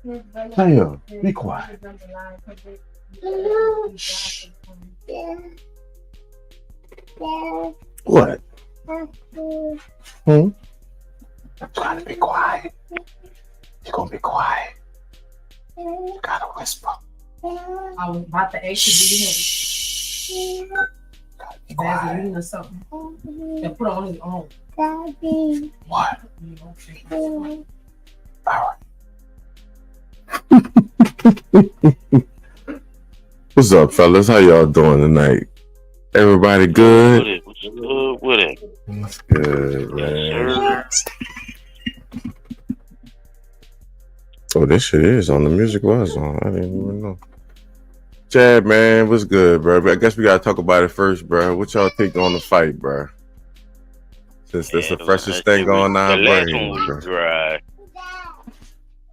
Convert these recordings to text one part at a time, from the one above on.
Taya, be quiet. Shh. What? Hmm? Trying to be quiet. You're gonna be quiet. You gotta whisper. I was about to ask you Gotta be Vaseline quiet. or something and put on his own. What? All right. What's up, fellas? How y'all doing tonight? Everybody good? What's good with it? What's good, man? Oh, this shit is on. The music was on. I didn't even know. Chad, man, what's good, bro? But I guess we gotta talk about it first, bro. What y'all think on the fight, bro? Since that's the freshest thing on our brain. The last brain, one was bro. dry.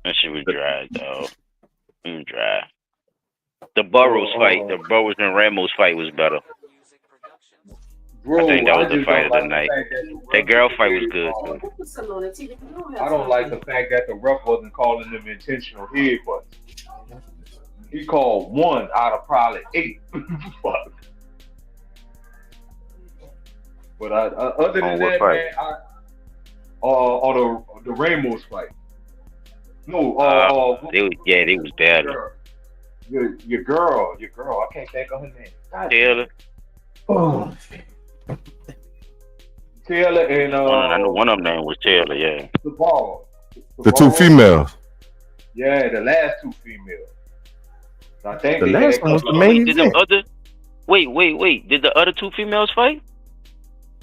That shit was dry, though. Dry. The Burrows fight, the Burrows and Ramos fight was better. Bro, I think that was the fight of the like night. The that girl fight was good, too. I don't like the fact that the ref wasn't calling them intentional headbutts. He called one out of probably 8. Fuck. But other than that, fight? Man, on the Ramos fight. No, they was better. Your girl. I can't think of her name. Taylor. Oh. Taylor and I know one of them name was Taylor. Yeah. The two females. Yeah, the last 2 females. I think the last one was the main event. Wait. Did the other 2 females fight?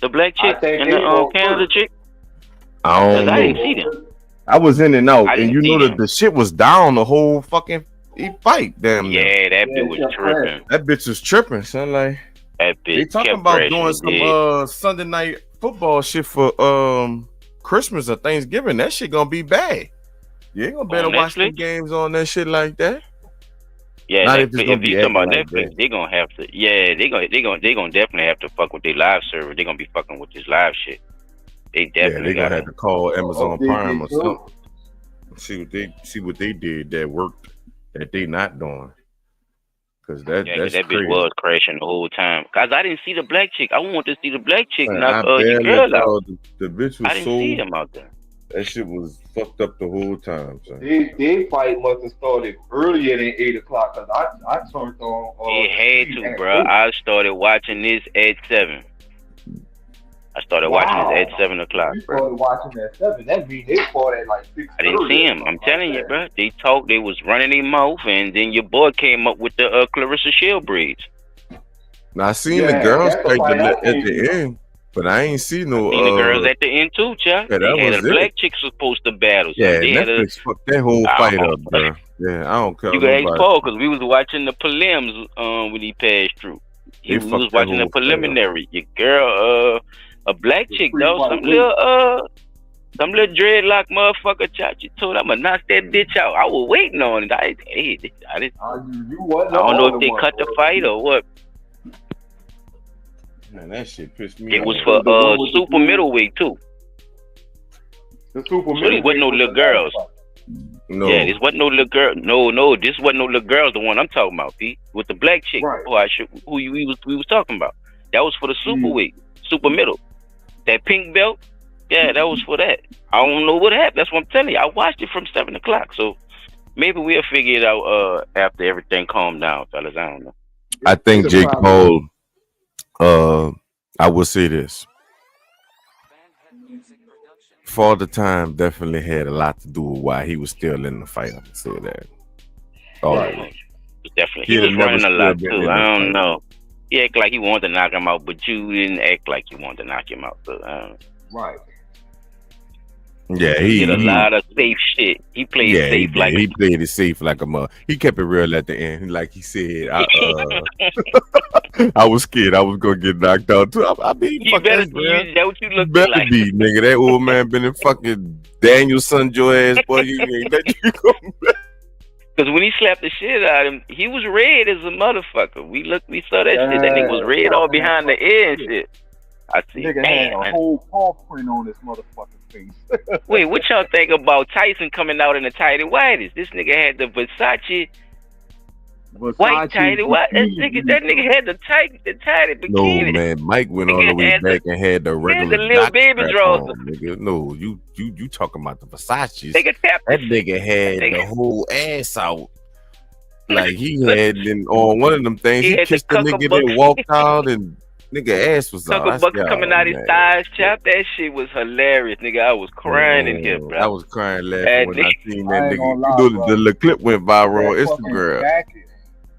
The black chick and the Canada chick? I don't know. I didn't see them. I was in and out, and you know that the shit was down the whole fucking fight. Damn. Yeah, that bitch was tripping. That bitch was tripping, son. Like that bitch. They talking about doing some Sunday night football shit for Christmas or Thanksgiving. That shit gonna be bad. You ain't gonna better watch the games on that shit like that. Yeah, not if you talking about Netflix, they gonna have to. Yeah, they gonna definitely have to fuck with their live server. They gonna be fucking with this live shit. They definitely gonna have to call Amazon Prime or something. See what they did that worked that they not doing. Cause that's that crazy. Bitch was crashing the whole time. Cause I didn't see the black chick. I want to see the black chick knock your girl out. The bitch was I didn't see him out there. That shit was fucked up the whole time. Son. They fight must have started earlier than 8 o'clock. Cause I turned on. It had to, bro. I started watching this at 7. I started watching this at 7 o'clock. You started watching at 7. That means they fought at like 6. I didn't see him. I'm telling you, bro. They talked. They was running their mouth, and then your boy came up with the Clarissa Shield braids. Now I seen the girls fight at the end, but I ain't seen no. The girls at the end too, Chuck. Yeah, they had a black chick supposed to battle. So yeah, they Netflix fucked that whole fight up, bro. Yeah, I don't care. You can ask Paul because we was watching the prelims when he passed through. We was watching the preliminary. Your girl, a black chick though, some little dreadlock motherfucker child. You told I'ma knock that bitch out. I was waiting on it. I don't know if they cut the fight or what. Man, that shit pissed me off. It was for super middleweight too. The super middleweight. So there wasn't no little girls. No. Yeah, this wasn't no little girl. No, this wasn't no little girls. The one I'm talking about, Pete, with the black chick. Right. We was talking about. That was for the super weight, super middle. That pink belt. Yeah, that was for that. I don't know what happened. That's what I'm telling you. I watched it from 7 o'clock. So maybe we'll figure it out after everything calmed down, fellas. I don't know. I think Jake Paul. I will say this. Father Time definitely had a lot to do with why he was still in the fight. I can say that. Right. Definitely. He was running a lot too. I don't know. He act like he wanted to knock him out, but you didn't act like you wanted to knock him out. So, right. Yeah, he did a lot of safe shit. He played safe he played it safe like a mother. He kept it real at the end. Like he said, I was scared I was gonna get knocked out too. I mean, you better be that what you look better like. Be, nigga. That old man been in fucking Daniel son Joe ass boy. You ain't let you go back. Because when he slapped the shit out of him, he was red as a motherfucker. We saw that shit. That nigga was red all behind the ear and shit. I see. Nigga had a whole paw print on his motherfucking face. Wait, what y'all think about Tyson coming out in the tighty whities? This nigga had the Versace white tighty white. That nigga had the tighty No, bikini. man, Mike went all the way back and had the regular the little jock baby strap drawers. on, nigga. No, you talking about the Versace's. Nigga tapped That nigga had the whole ass out. Like he had on one of them things, he kissed the nigga and walked out and nigga ass was out. Cuckle bucks coming out his thighs, chap. That shit was hilarious, nigga. I was crying in here, bro. I was crying laughing when I seen that nigga. Lie, you know the clip went viral on Instagram.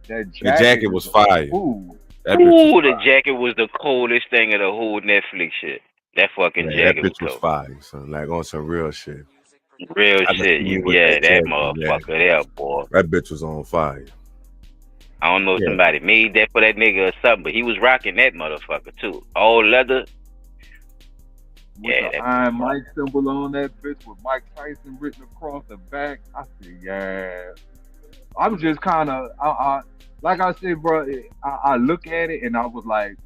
The jacket was fire. The jacket was the coolest thing of the whole Netflix shit. That fucking jacket. That bitch was fire, son. Like on some real shit. Real shit. That motherfucker there, boy. That bitch was on fire. I don't know if somebody made that for that nigga or something, but he was rocking that motherfucker too. All leather. With the Iron Mike symbol on that bitch with Mike Tyson written across the back. I said, yeah. I'm just kind of, like I said, bro. I look at it and I was like,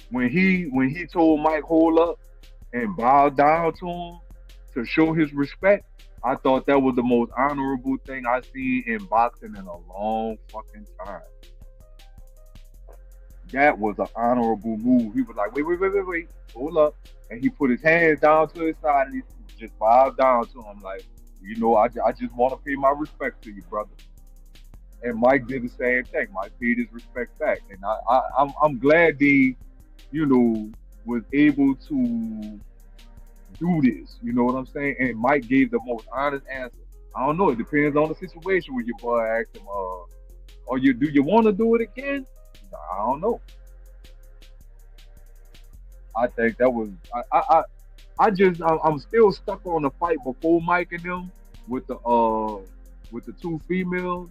when he told Mike hold up and bow down to him to show his respect, I thought that was the most honorable thing I've seen in boxing in a long fucking time. That was an honorable move. He was like, wait, hold up. And he put his hands down to his side and he just bowed down to him like, you know, I just want to pay my respect to you, brother. And Mike did the same thing. Mike paid his respect back. And I'm glad he, you know, was able to do this. You know what I'm saying? And Mike gave the most honest answer. I don't know. It depends on the situation when your boy asked him, do you want to do it again? I don't know. I think that was I'm still stuck on the fight before Mike and them with the two females.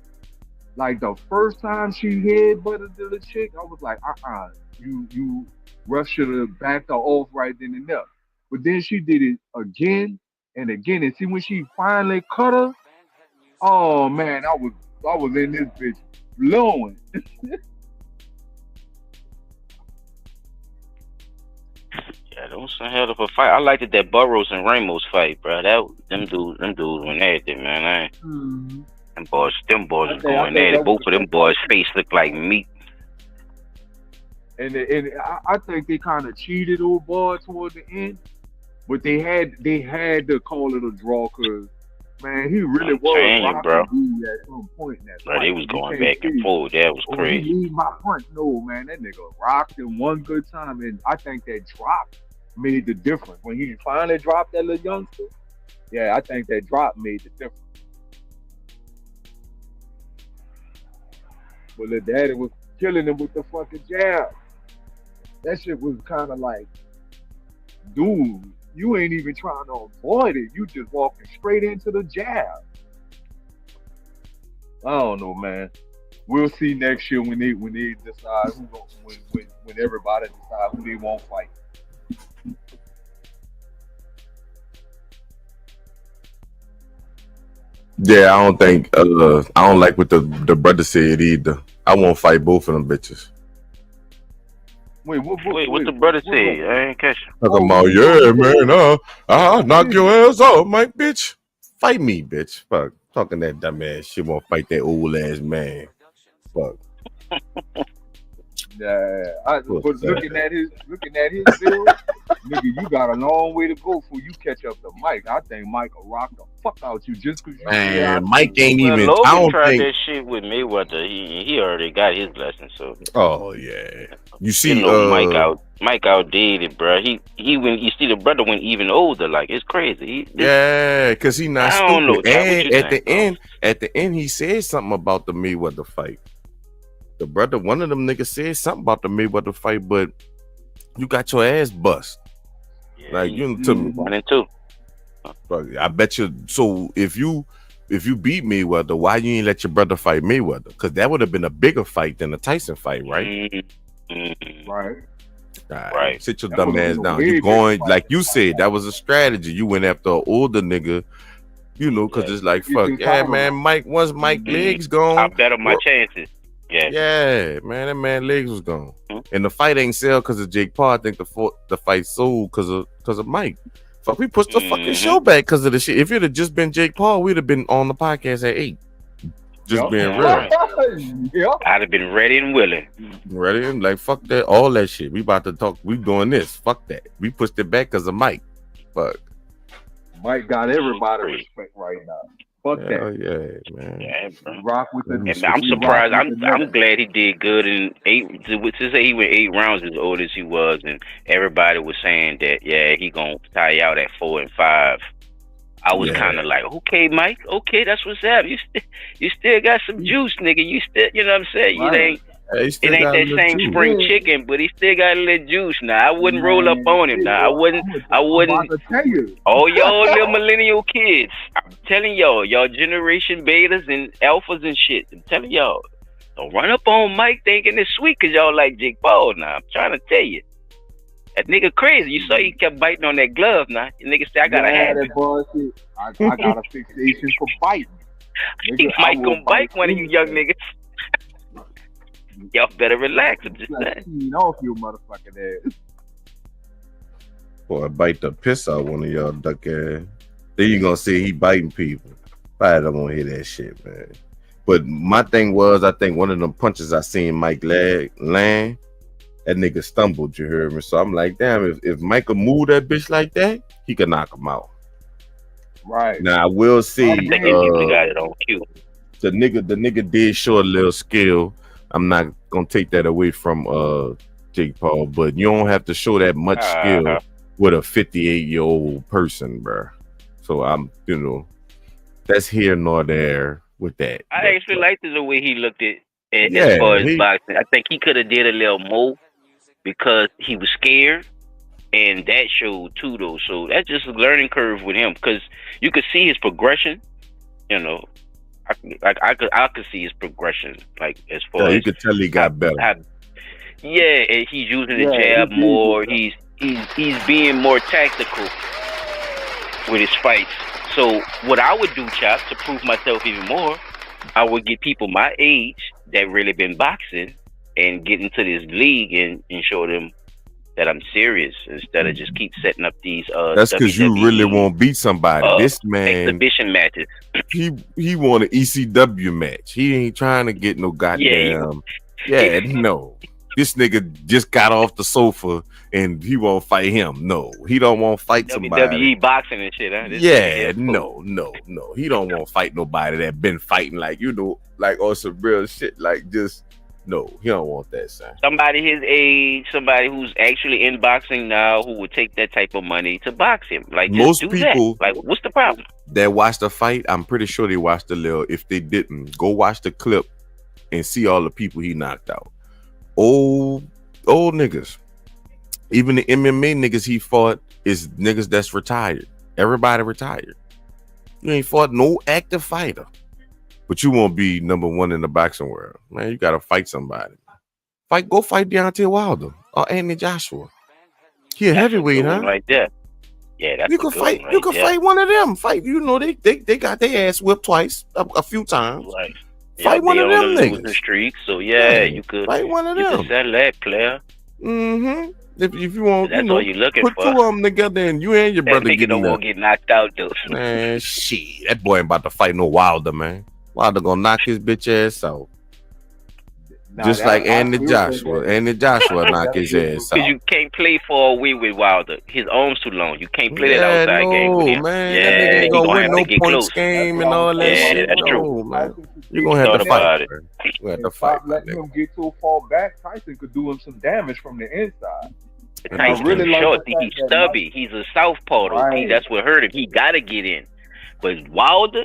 Like the first time she headbutted the chick, I was like, you Russ should have backed her off right then and there. But then she did it again and again. And see when she finally cut her, oh man, I was in this bitch blowing. Yeah, that was some hell of a fight. I liked that Burroughs and Ramos fight, bro. Them dudes went at it, man. Them boys was going at it. Both of them boys' face looked like meat. And I think they kind of cheated old boy toward the end, but they had to call it a draw because man, he really was bro. At some point in that fight. They was going back and forth. That was crazy. He need my punch. No, man, that nigga rocked him one good time, and I think that drop made the difference when he finally dropped that little youngster. Yeah, I think that drop made the difference. But the daddy was killing him with the fucking jab. That shit was kind of like, dude, you ain't even trying to avoid it. You just walking straight into the jab. I don't know, man. We'll see next year when they decide when everybody decide who they won't fight. Yeah, I don't think I don't like what the brother said either. I won't fight both of them bitches. Wait, what the brother say? I ain't catch it. Talking about, yeah, man, I'll knock your ass off, Mike, bitch. Fight me, bitch. Fuck. Talking that dumb ass shit, won't fight that old ass man. Fuck. Yeah, but looking at his build, nigga, you got a long way to go before you catch up to Mike. I think Mike will rock the fuck out you just because you. Man, Mike ain't even. Logan I don't tried think that shit with Mayweather. He already got his lesson. So. Oh yeah, you see, Mike outdid it, bro. He when you see the brother went even older. Like it's crazy. Because he not stupid. Don't know, and at the end, he said something about the Mayweather fight. The brother, one of them niggas said something about the Mayweather fight, but you got your ass bust. Yeah, like you to me. 1 and 2. I bet you. So if you beat Mayweather, why you ain't let your brother fight Mayweather? Because that would have been a bigger fight than the Tyson fight, right? Right. Sit your dumb ass down. You going like you said? That was a strategy. You went after an older nigga. You know, because it's like fuck, yeah, man. Mike, once Mike legs gone, I bet on my chances. Yeah, man, that man legs was gone, and the fight ain't sell because of Jake Paul. I think the fight sold because of Mike. Fuck, we pushed the fucking show back because of the shit. If it had just been Jake Paul, we'd have been on the podcast at 8. Just being real. Yep. I'd have been ready and willing. Ready? And like, fuck that, all that shit. We about to talk. We doing this. Fuck that. We pushed it back because of Mike. Fuck. Mike got everybody respect right now. Fuck that. Yeah, man. Yeah, bro. Rock with the. And I'm surprised. I'm glad he did good in 8. To say he went 8 rounds as old as he was, and everybody was saying that he gonna tie out at 4 and 5. I was kind of like, okay, Mike, okay, that's what's up. You still got some juice, nigga. You still, you know what I'm saying? Right. It ain't that same spring chicken, but he still got a little juice. Now I wouldn't roll up on him. Now I wouldn't. I'm about to tell you. All y'all little millennial kids, I'm telling y'all generation betas and alphas and shit. I'm telling y'all, don't run up on Mike thinking it's sweet because y'all like Jake Paul. Now I'm trying to tell you. That nigga crazy. You saw he kept biting on that glove. Now the nigga said, "I gotta have it." Bullshit. I got a fixation for biting. Nigga, Mike gonna bite one of you young niggas. Y'all better relax. I'm just saying. Off you motherfucking ass. Boy, bite the piss out one of y'all duck ass. Then you gonna see he biting people. I don't want to hear that shit, man. But my thing was, I think one of them punches I seen Mike land. That nigga stumbled, you heard me? So I'm like, damn, if Michael move that bitch like that, he could knock him out. Right. Now I will see I think he got it on cue. the nigga did show a little skill. I'm not gonna take that away from Jake Paul, but you don't have to show that much skill with a 58-year-old person, bro. So I'm, that's here nor there with that. I actually liked the way he looked at as far as boxing. I think he could have did a little more because he was scared, and that showed too, though. So that's just a learning curve with him because you could see his progression. I could see his progression, like as far as you could tell he got better. And he's using the jab more. He's being more tactical with his fights. So what I would do, Chop, to prove myself even more, I would get people my age that really been boxing and get into this league and show them that I'm serious instead of just keep setting up these that's because you really won't beat somebody. This man exhibition matches. he want an ECW match. He ain't trying to get no goddamn no. This nigga just got off the sofa and he won't fight him. No, he don't want to fight somebody. WWE boxing and shit, huh? No. He don't want to fight nobody that been fighting like on some real shit. Like just no, he don't want that, son. Somebody his age, somebody who's actually in boxing now, who would take that type of money to box him. Like most people, like what's the problem? That watch the fight, I'm pretty sure they watched the little. If they didn't, go watch the clip and see all the people he knocked out. Old niggas. Even the MMA niggas he fought is niggas that's retired. Everybody retired. You ain't fought no active fighter. But you won't be number one in the boxing world. Man, you gotta fight somebody. Go fight Deontay Wilder or Anthony Joshua. He a heavyweight, huh? Like that. Yeah, that's you can fight. You can fight one of them. Fight. They got their ass whipped twice, a few times. Right. Fight one of them niggas. Streak, so you could fight one of them. You could settle that, player. Mm-hmm. If you want, that's all you looking put for. Put two of them together, and you and your brother nigga don't want to get knocked out, though. Man, shit, that boy ain't about to fight no Wilder, man. Wilder gonna knock his bitch ass out. Just like Anthony Joshua. Anthony Joshua knock his ass out. Because you can't play far away with Wilder. His arm's too long. You can't play that outside game with him. Man, that nigga ain't gonna win no points game and all that shit. That's true. Man. You're gonna have to fight. You have to fight. Letting him get too far back, Tyson could do him some damage from the inside. Tyson's short. He's stubby. He's a southpaw. Right. That's what hurt him. He gotta get in. But Wilder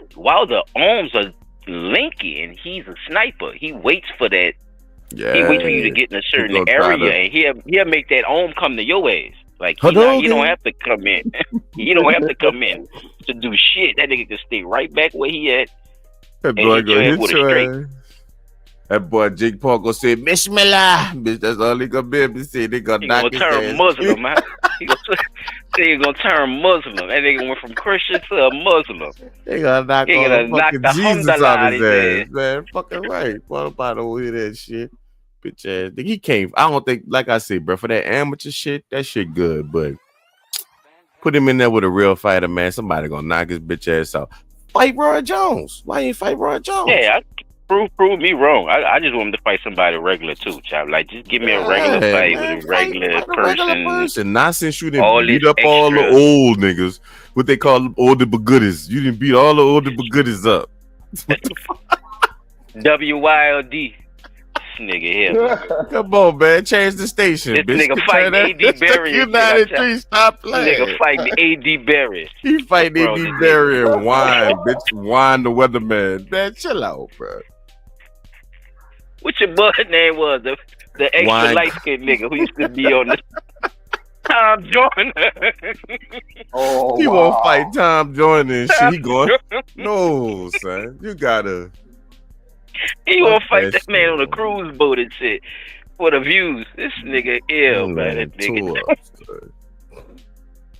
arms are linky, and he's a sniper. He waits for that. Yeah, he waits for you to get in a certain area, and he'll make that arm come to your ass. Like you don't have to come in. You don't have to come in to do shit. That nigga can stay right back where he at. That boy gonna hit your ass. That boy Jake Paul gonna say Bismillah, bitch. That's all he gonna be able to say. They gonna knock his ass. Turn Muslim, man. He gonna turn Muslim. That nigga went from Christian to a Muslim. They gonna knock the Jesus out his ass, man. Fucking right. Nobody don't hear that shit. Bitch ass. He can't. I don't think, like I said, bro, for that amateur shit, that shit good, but Put him in there with a real fighter, man. Somebody gonna knock his bitch ass out. Fight Roy Jones. Why you ain't fight Roy Jones? Yeah, prove me wrong. I just want him to fight somebody regular too, child. Like, just give me a regular fight with a regular person. Not since you didn't beat up all the old niggas. What they call them, older but goodies. You didn't beat all the older but goodies up. What the fuck? WYLD. This nigga here. Come on, man. Change the station. This bitch. nigga fighting A.D. Berry. United 3, stop playing. This nigga fighting A.D. Berry. He fighting A.D. Berry and wine, bitch. Wine the weatherman. Man, chill out, bro. What your boy name was? The extra light-skinned nigga who used to be on the Tom Joyner. Oh, he won't fight Tom Joyner and shit. He going, no, son. You gotta. He won't fight that man on a cruise boat and shit for the views. This nigga ill, man. That nigga.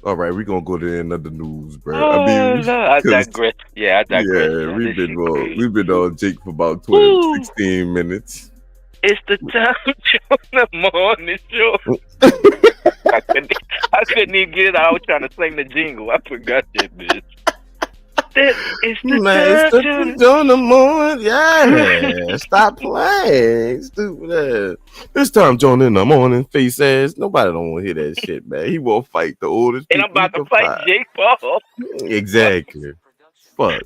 All right, we're gonna go to another news, bro. I digress. Yeah, I digress. Yeah, we've been on Jake for about 16 minutes. It's the Tom Joyner morning show. I couldn't even get it out. I was trying to sing the jingle. I forgot that bitch. It's the Tom Joyner morning. Yeah, stop playing, stupid ass. It's Tom Joyner in the morning, face ass. Nobody don't want to hear that shit, man. He won't fight the oldest. And I'm about to fight Jake Paul. Exactly. Fuck.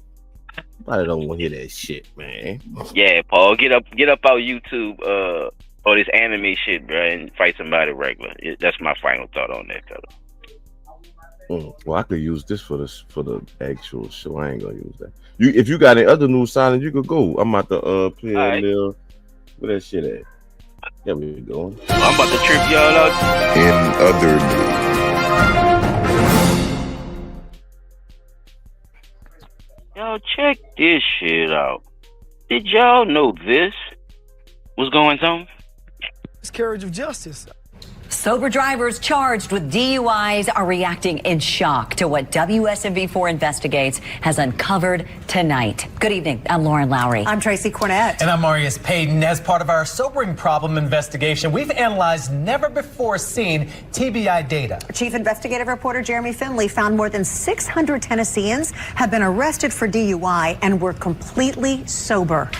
Nobody don't want to hear that shit, man. Yeah, Paul, get up out YouTube, or this anime shit, bro, and fight somebody regular. That's my final thought on that, fella. Well, I could use this for the actual show. I ain't gonna use that. If you got any other news silent, you could go. I'm about to play a little. Where that shit at? There we go. I'm about to trip y'all out. In other news. Y'all check this shit out. Did y'all know this was going on? Miscarriage of justice. Sober drivers charged with DUIs are reacting in shock to what WSMV4 Investigates has uncovered tonight. Good evening. I'm Lauren Lowry. I'm Tracy Cornett. And I'm Marius Payton. As part of our sobering problem investigation, we've analyzed never-before-seen TBI data. Chief Investigative Reporter Jeremy Finley found more than 600 Tennesseans have been arrested for DUI and were completely sober.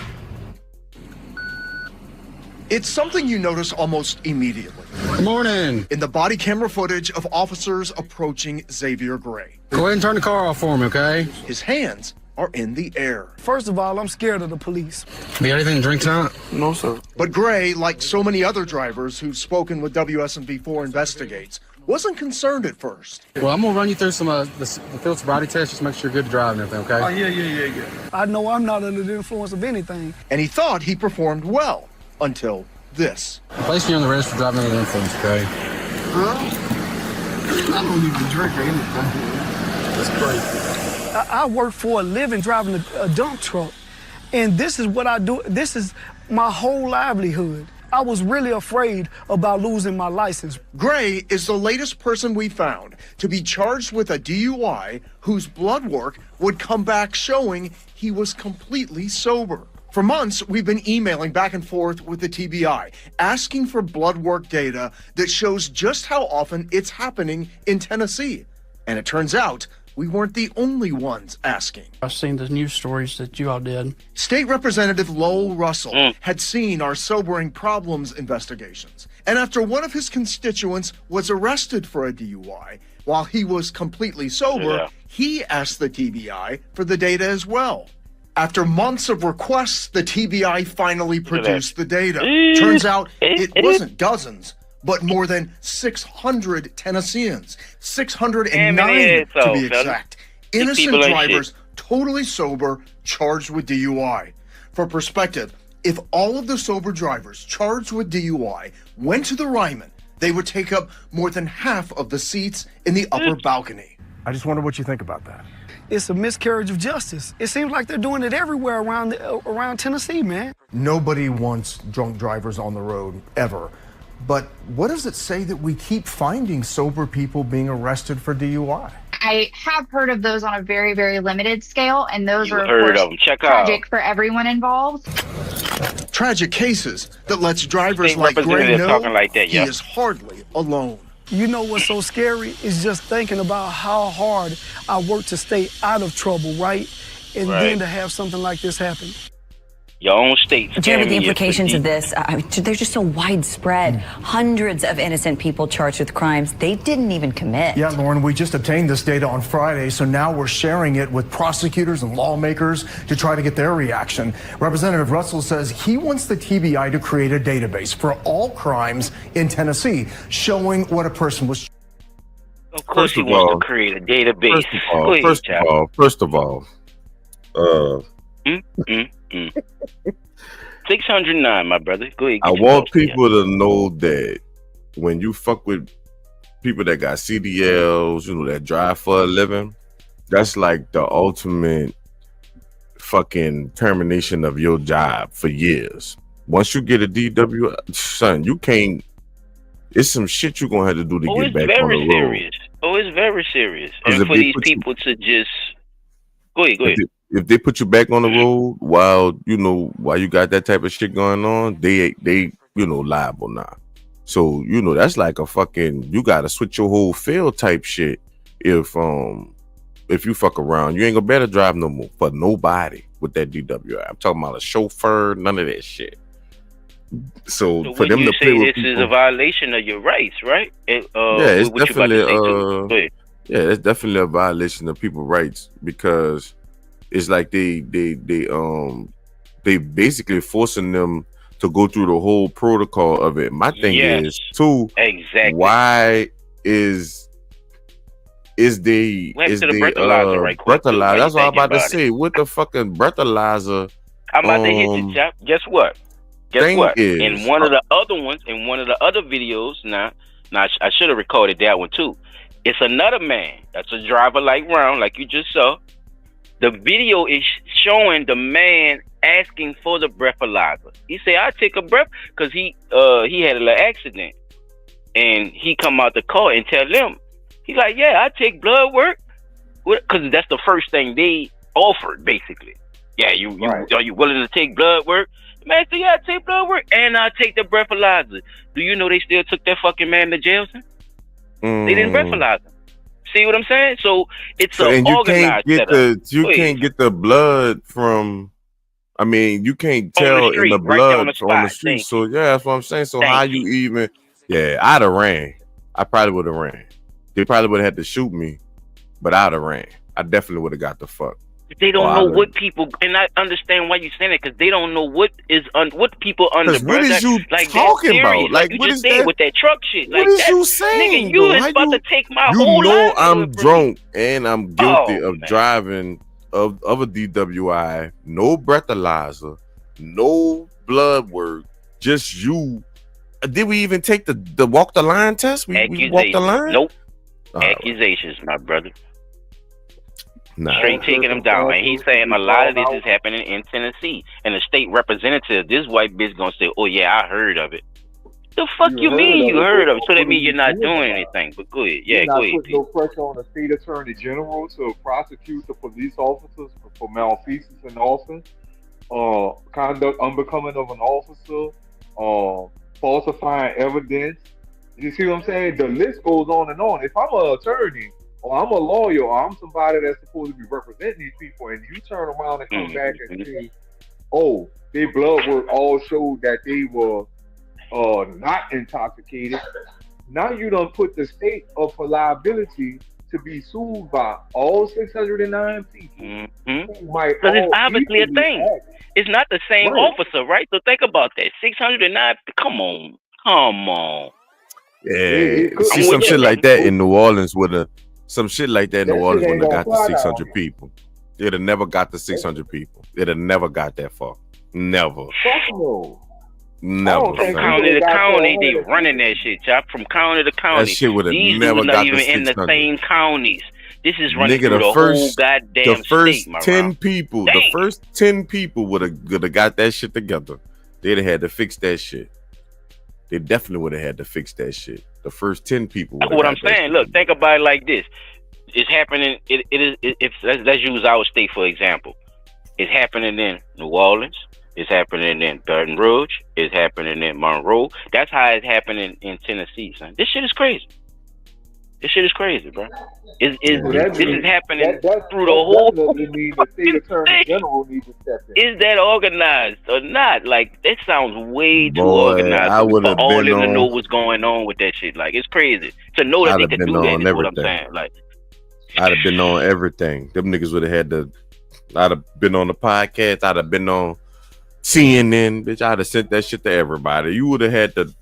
It's something you notice almost immediately. Good morning. In the body camera footage of officers approaching Xavier Gray. Go ahead and turn the car off for me, okay? His hands are in the air. First of all, I'm scared of the police. You got anything to drink tonight? No, sir. But Gray, like so many other drivers who've spoken with WSMV4 Investigates, wasn't concerned at first. Well, I'm going to run you through some the field sobriety test just to make sure you're good to drive and everything, okay? Oh, yeah. I know I'm not under the influence of anything. And he thought he performed well. Until this. Place me on the register for driving under the influence, okay? I don't even drink or anything. That's crazy. I work for a living driving a dump truck, and this is what I do. This is my whole livelihood. I was really afraid about losing my license. Gray is the latest person we found to be charged with a DUI whose blood work would come back showing he was completely sober. For months, we've been emailing back and forth with the TBI, asking for blood work data that shows just how often it's happening in Tennessee. And it turns out we weren't the only ones asking. I've seen the news stories that you all did. State Representative Lowell Russell had seen our sobering problems investigations. And after one of his constituents was arrested for a DUI, while he was completely sober, he asked the TBI for the data as well. After months of requests, the TBI finally produced the data. Turns out it wasn't dozens, but more than 600 Tennesseans. 609 to be exact. Innocent drivers, totally sober, charged with DUI. For perspective, if all of the sober drivers charged with DUI went to the Ryman, they would take up more than half of the seats in the upper balcony. I just wonder what you think about that. It's a miscarriage of justice. It seems like they're doing it everywhere around Tennessee, man. Nobody wants drunk drivers on the road, ever. But what does it say that we keep finding sober people being arrested for DUI? I have heard of those on a very, very limited scale, and those are, of course, tragic for everyone involved. Tragic cases that lets drivers like Gray know he is hardly alone. You know what's so scary is just thinking about how hard I work to stay out of trouble, right? And then to have something like this happen. Your own state. Jeremy, the implications of this, they're just so widespread. Hundreds of innocent people charged with crimes they didn't even commit. Yeah, Lauren, we just obtained this data on Friday, so now we're sharing it with prosecutors and lawmakers to try to get their reaction. Representative Russell says he wants the TBI to create a database for all crimes in Tennessee, showing what a person was. Of course he wants to create a database. First of all, 609, my brother. Go ahead. I want people to know that when you fuck with people that got CDLs, you know, that drive for a living, that's like the ultimate fucking termination of your job for years. Once you get a DW, son, you can't. It's some shit you're gonna have to do to get back on the road. Serious. Oh, it's very serious. And for these people to just go ahead. If they put you back on the road while you got that type of shit going on, they liable now. So that's like a fucking, you gotta switch your whole field type shit. If you fuck around, you ain't gonna better drive no more for nobody with that DWI. I'm talking about a chauffeur, none of that shit. So for them to play with this is a violation of your rights, right? It's definitely a violation of people's rights, because it's like they basically forcing them to go through the whole protocol of it. My thing is too, exactly, why is the breathalyzer right quick? Breathalyzer? That's what I'm about to say. What the fucking breathalyzer? I'm about to hit you, Chop. Guess what? In one of the other ones, in one of the other videos, now I should have recorded that one too. It's another man that's a driver like Round, like you just saw. The video is showing the man asking for the breathalyzer. He said, "I take a breath," because he had a little accident, and he come out the car and tell them, he's like, "Yeah, I take blood work," because that's the first thing they offered, basically. Yeah, are you willing to take blood work? The man said, "Yeah, I take blood work and I take the breathalyzer." Do you know they still took that fucking man to jail, son? They didn't breathalyze him. See what I'm saying? So it's an organized setup. You can't get the blood from. I mean, you can't tell in the blood on the street. So that's what I'm saying. So how you even? Yeah, I'd have ran. I probably would have ran. They probably would have had to shoot me, but I'd have ran. I definitely would have got the fuck. They don't know what people, and I understand why you're saying it, because they don't know what people under. What is you talking about? Like what is that with that truck shit? What is you saying? Nigga, you is about to take my whole life. I'm drunk and I'm guilty of driving of a DWI. No breathalyzer, no blood work, just you. Did we even take the walk the line test? We walked the line? Nope. Accusations, my brother. Nah. Straight taking him down, and he's saying a lot of this is happening in Tennessee. And the state representative, this white bitch, gonna say, "Oh yeah, I heard of it." The fuck you mean you heard of it? So that means you're not doing anything. But go ahead, yeah, go ahead. Put no pressure on the state attorney general to prosecute the police officers for malfeasance in office, conduct unbecoming of an officer, falsifying evidence. You see what I'm saying? The list goes on and on. If I'm an attorney, or I'm a lawyer, or I'm somebody that's supposed to be representing these people, and you turn around and come back and say, "Oh, their blood work all showed that they were not intoxicated," now you done put the state up for liability to be sued by all 609 people. Because it's obviously a thing. It's not the same officer, right? So think about that. 609. Come on. Yeah, see some shit like that in New Orleans would have. Some shit like that in New Orleans wouldn't have got the 600 people. It'd have never got the 600 people. It'd have never got that far. Never. Never. From county to county, they running that shit, Chop. From county to county. That shit would have never got the 600. These even in the same counties. This is running through the whole goddamn state, my The first 10 people would have got that shit together. They'd have had to fix that shit. They definitely would have had to fix that shit. The first 10 people. That's what I'm saying. Look, think about it like this. It's happening. Let's use our state for example. It's happening in New Orleans. It's happening in Baton Rouge. It's happening in Monroe. That's how it's happening in Tennessee, son. This shit is crazy. This shit is crazy, bro. This is happening That through the whole. definitely mean the state attorney general needs to step in. Is that organized or not? Like, that sounds way too Boy, organized I would for have all been them to know on. what's going on with that shit. Like, it's crazy to know that I'd they have could been do that. on Is what I'm everything. saying. Like, I'd have been on everything. Them niggas would have had to. I'd have been on the podcast. I'd have been on CNN, bitch. I'd have sent that shit to everybody. You would have had to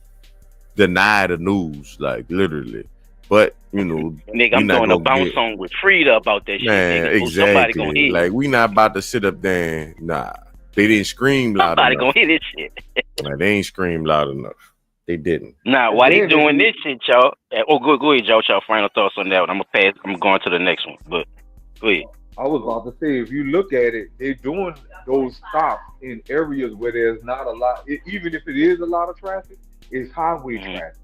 deny the news, like literally. But you know, nigga, I'm doing a bounce song with Frida about that shit. Man, Nigga. So somebody gonna exactly. hear. Like, we not about to sit up there. And, nah, they didn't scream loud Somebody enough. gonna hear this shit. Nah, they ain't scream loud enough. They didn't. Nah, why they doing this shit, y'all? Oh, go ahead, y'all. Y'all final thoughts on that one. I'm gonna pass. I'm going to the next one, but go ahead. I was about to say, if you look at it, they're doing those stops in areas where there's not a lot. Even if it is a lot of traffic, it's highway traffic.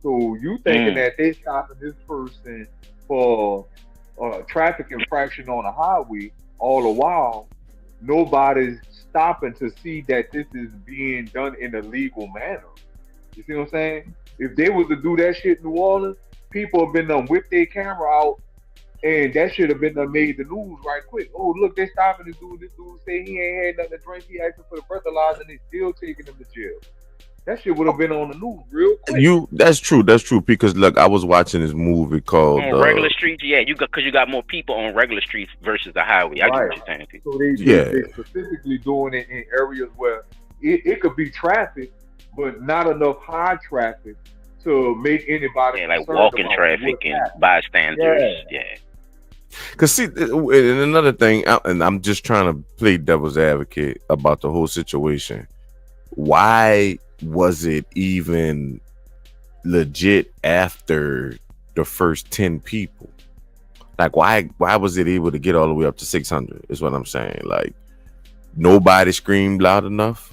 So you thinking that they stopping this person for traffic infraction on a highway, all the while nobody's stopping to see that this is being done in a legal manner. You see what I'm saying? If they was to do that shit in New Orleans, people have been done whip their camera out, and that should have been done made the news right quick. Oh, look, they stopping this dude. This dude say he ain't had nothing to drink. He asking for the breathalyzer, and they still taking him to jail. That shit would have been on the news real quick. That's true. Because look, I was watching this movie called on regular streets. Yeah, because you got more people on regular streets versus the highway. I get what you're saying. So they specifically doing it in areas where it could be traffic, but not enough high traffic to make anybody like walking traffic and bystanders. Yeah. Cause see, and another thing, and I'm just trying to play devil's advocate about the whole situation. Why was it even legit after the first 10 people? Like, why was it able to get all the way up to 600? Is what I'm saying. Like, nobody screamed loud enough.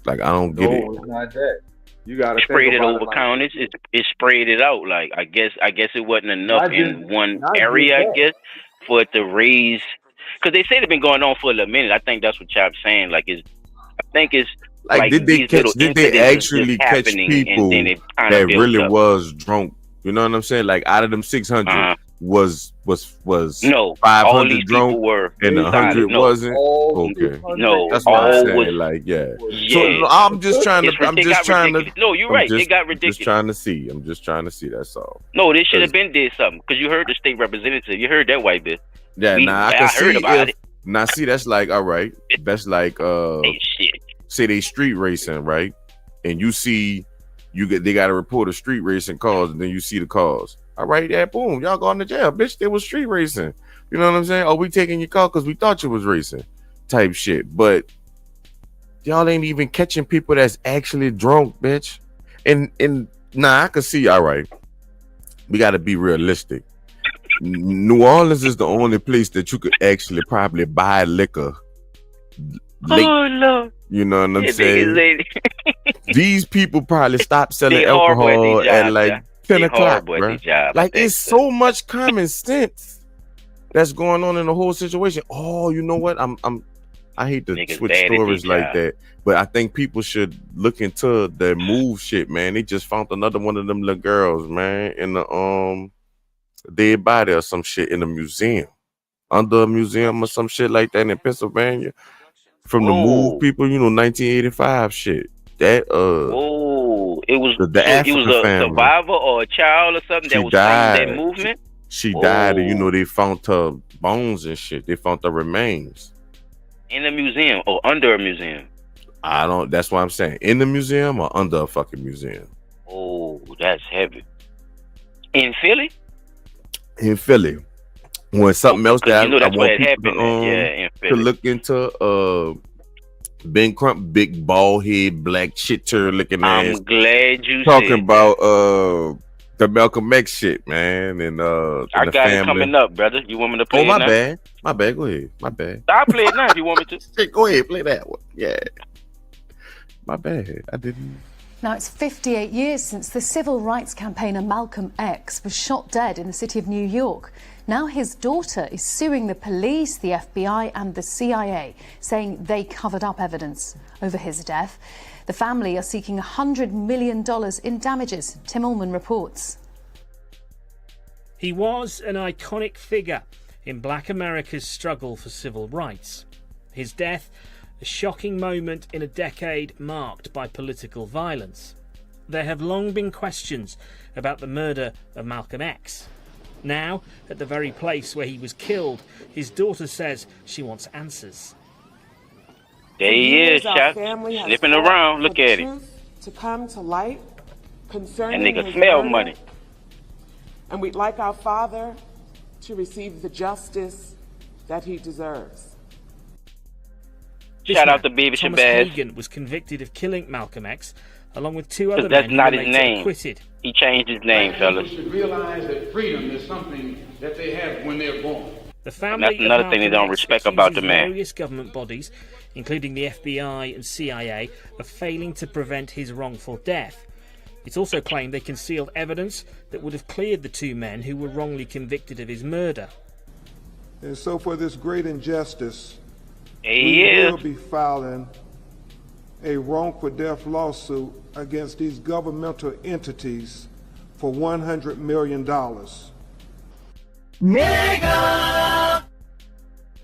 Like, I don't get it. No, it's not that. You gotta sprayed it over counties. It sprayed it out. Like, I guess it wasn't enough in one area. I guess for it to raise, because they say they've been going on for a minute. I think that's what Chop's saying. Like, I think it's like did they actually catch people that really was drunk? You know what I'm saying? Like, out of them 600 was no 500 drunk were, and 100 wasn't. Okay, no, that's what I'm saying. Like, yeah. So I'm just trying to. No, you're right. They got ridiculous. I'm just trying to see. That's all. No, they should have been did something, because you heard the state representative. You heard that white bitch. Yeah, I heard about it. Now, see, that's like, all right. That's like say they street racing, right? And you see, they got to report a street racing cause, and then you see the cause. All right, yeah, boom, y'all going to jail, bitch. They was street racing. You know what I'm saying? Oh, we taking your car because we thought you was racing, type shit. But y'all ain't even catching people that's actually drunk, bitch. And I can see. All right, we got to be realistic. New Orleans is the only place that you could actually probably buy liquor. Oh no. You know what I'm saying? These people probably stopped selling alcohol at like 10 o'clock, bro. Like, it's so much common sense that's going on in the whole situation. Oh, you know what? I hate to switch stories like that, but I think people should look into the move shit, man. They just found another one of them little girls, man, in the dead body or some shit in a museum, under a museum or some shit like that in Pennsylvania. From the move people, 1985 shit. That it was the African it was a family. Survivor or a child or something that was died. from that movement. She died, and they found her bones and shit. They found her remains in a museum or under a museum. That's what I'm saying. In the museum or under a fucking museum. Oh, that's heavy. In Philly. In Philly. When something else that I want people to look into, Ben Crump, big bald head, black shit turd looking ass. I'm glad you talking about the Malcolm X shit, man, and I got it coming up, brother. You want me to play? Oh, my bad. My bad. Go ahead. My bad. I'll play it now if you want me to. Go ahead, play that one. Yeah. My bad. I didn't. Now, it's 58 years since the civil rights campaigner Malcolm X was shot dead in the city of New York. Now his daughter is suing the police, the FBI and the CIA, saying they covered up evidence over his death. The family are seeking $100 million in damages. Tim Ullman reports. He was an iconic figure in Black America's struggle for civil rights. His death, a shocking moment in a decade marked by political violence. There have long been questions about the murder of Malcolm X. Now, at the very place where he was killed, his daughter says she wants answers. There he is, Chuck, slipping around. Look at him. To come to light concerning that nigga his smell murder, money. And we'd like our father to receive the justice that he deserves. Shout out to Baby Thomas Shabazz. Hagen was convicted of killing Malcolm X, along with two other That's men not who his were later name. acquitted. He changed his name, fellas. People should realize that freedom is something that they have when they're born. The family And that's another of thing they Malcolm don't X respect about the accuses man. various government bodies, including the FBI and CIA, of failing to prevent his wrongful death. It's also claimed they concealed evidence that would have cleared the two men who were wrongly convicted of his murder. And so for this great injustice, He we is. will be filing a wrongful death lawsuit against these governmental entities for $100 million. Nigga!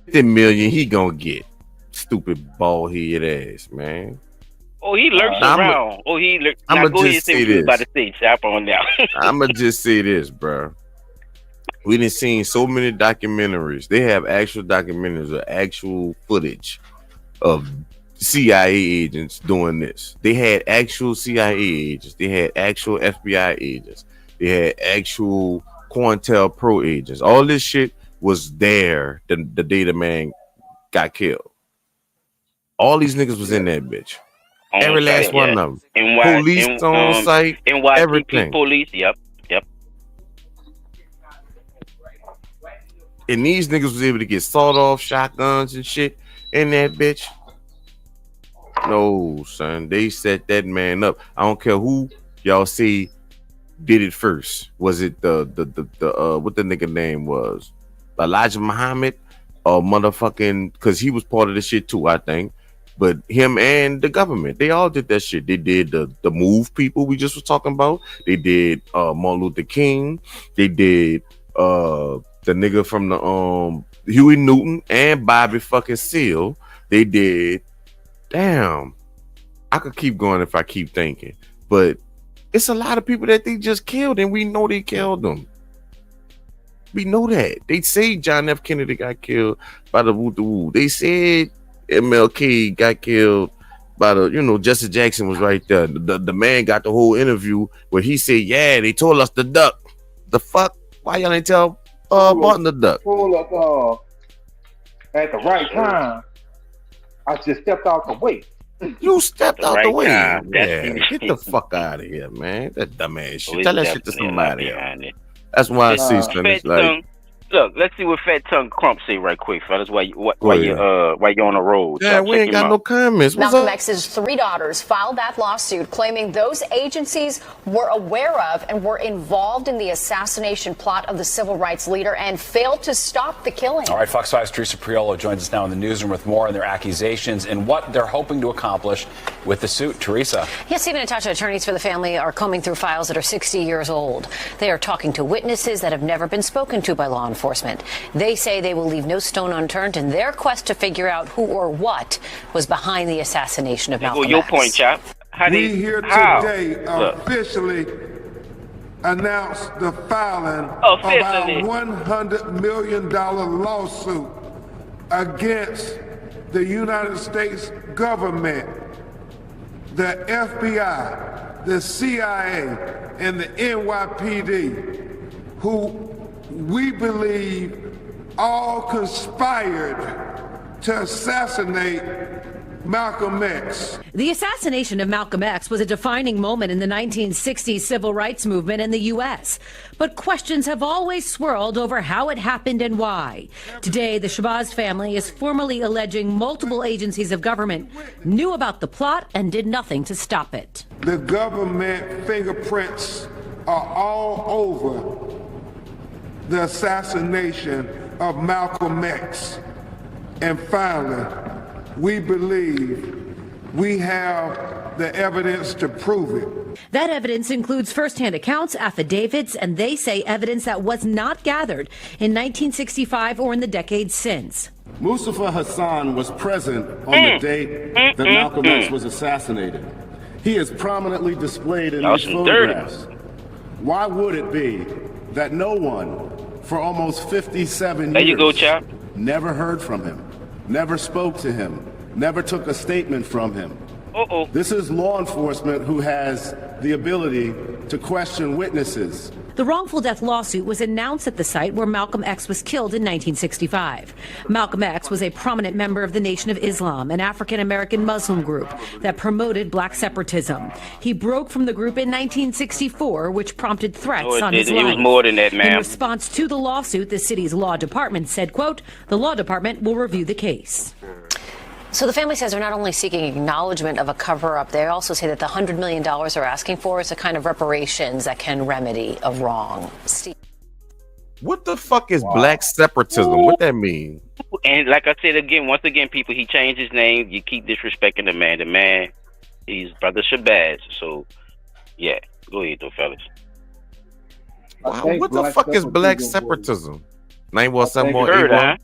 $50 million he gonna get. Stupid bald head ass, man. Oh, he lurks around. Now go ahead and say what you was about to say. Chop on now. I'ma just say this, bro. We done seen so many documentaries. They have actual documentaries of actual footage of CIA agents doing this. They had actual CIA agents. They had actual FBI agents. They had actual COINTELPRO agents. All this shit was there the day the man got killed. All these niggas was in that bitch. Every last one of them. Police on site. Everything. Police. Yep. And these niggas was able to get sawed-off shotguns and shit in that bitch. No, son. They set that man up. I don't care who y'all say did it first. Was it the what the nigga name was? Elijah Muhammad or motherfucking, because he was part of the shit too, I think. But him and the government, they all did that shit. They did the MOVE people we just was talking about. They did Martin Luther King. They did the nigga from the Huey Newton and Bobby fucking Seale. They did. Damn, I could keep going if I keep thinking, but it's a lot of people that they just killed, and we know they killed them. We know that. They say John F. Kennedy got killed by the woo. They said MLK got killed by the, Jesse Jackson was right there. The man got the whole interview where he said, yeah, they told us to duck. The fuck? Why y'all ain't tell Martin to duck? Pull up at the right time. I just stepped out the way. You stepped out the way. Yeah, get the fuck out of here, man. That dumbass shit. Tell that shit to somebody. That's why I see something like. Look, let's see what Fat Tongue Crump say right quick, fellas. While you're on the road. Yeah, we ain't got no comments. Malcolm X's three daughters filed that lawsuit claiming those agencies were aware of and were involved in the assassination plot of the civil rights leader and failed to stop the killing. All right, Fox 5's Teresa Priolo joins us now in the newsroom with more on their accusations and what they're hoping to accomplish with the suit. Teresa. Yes, Stephen and Natasha, attorneys for the family are combing through files that are 60 years old. They are talking to witnesses that have never been spoken to by law enforcement. They say they will leave no stone unturned in their quest to figure out who or what was behind the assassination of Malcolm X. Your point, Chop. We here today officially announced the filing of our $100 million lawsuit against the United States government, the FBI, the CIA, and the NYPD, who we believe all conspired to assassinate Malcolm X. The assassination of Malcolm X was a defining moment in the 1960s civil rights movement in the U.S. But questions have always swirled over how it happened and why. Today, the Shabazz family is formally alleging multiple agencies of government knew about the plot and did nothing to stop it. The government fingerprints are all over the assassination of Malcolm X. And finally, we believe we have the evidence to prove it. That evidence includes firsthand accounts, affidavits, and they say evidence that was not gathered in 1965 or in the decades since. Mustafa Hassan was present on the date that Malcolm X was assassinated. He is prominently displayed in these photographs. Why would it be that no one for almost 57 years never heard from him, never spoke to him, never took a statement from him? This is law enforcement who has the ability to question witnesses. The wrongful death lawsuit was announced at the site where Malcolm X was killed in 1965. Malcolm X was a prominent member of the Nation of Islam, an African-American Muslim group that promoted black separatism. He broke from the group in 1964, which prompted threats on his life. It was more than that, ma'am. In response to the lawsuit, the city's law department said, quote, "The law department will review the case." So the family says they're not only seeking acknowledgement of a cover-up, they also say that the $100 million they're asking for is a kind of reparations that can remedy a wrong. What the fuck is black separatism? What that mean? And like I said once again, people, he changed his name. You keep disrespecting the man. The man, he's Brother Shabazz. So, yeah, go ahead, though, fellas. Wow, what the fuck is black separatism? 917 huh?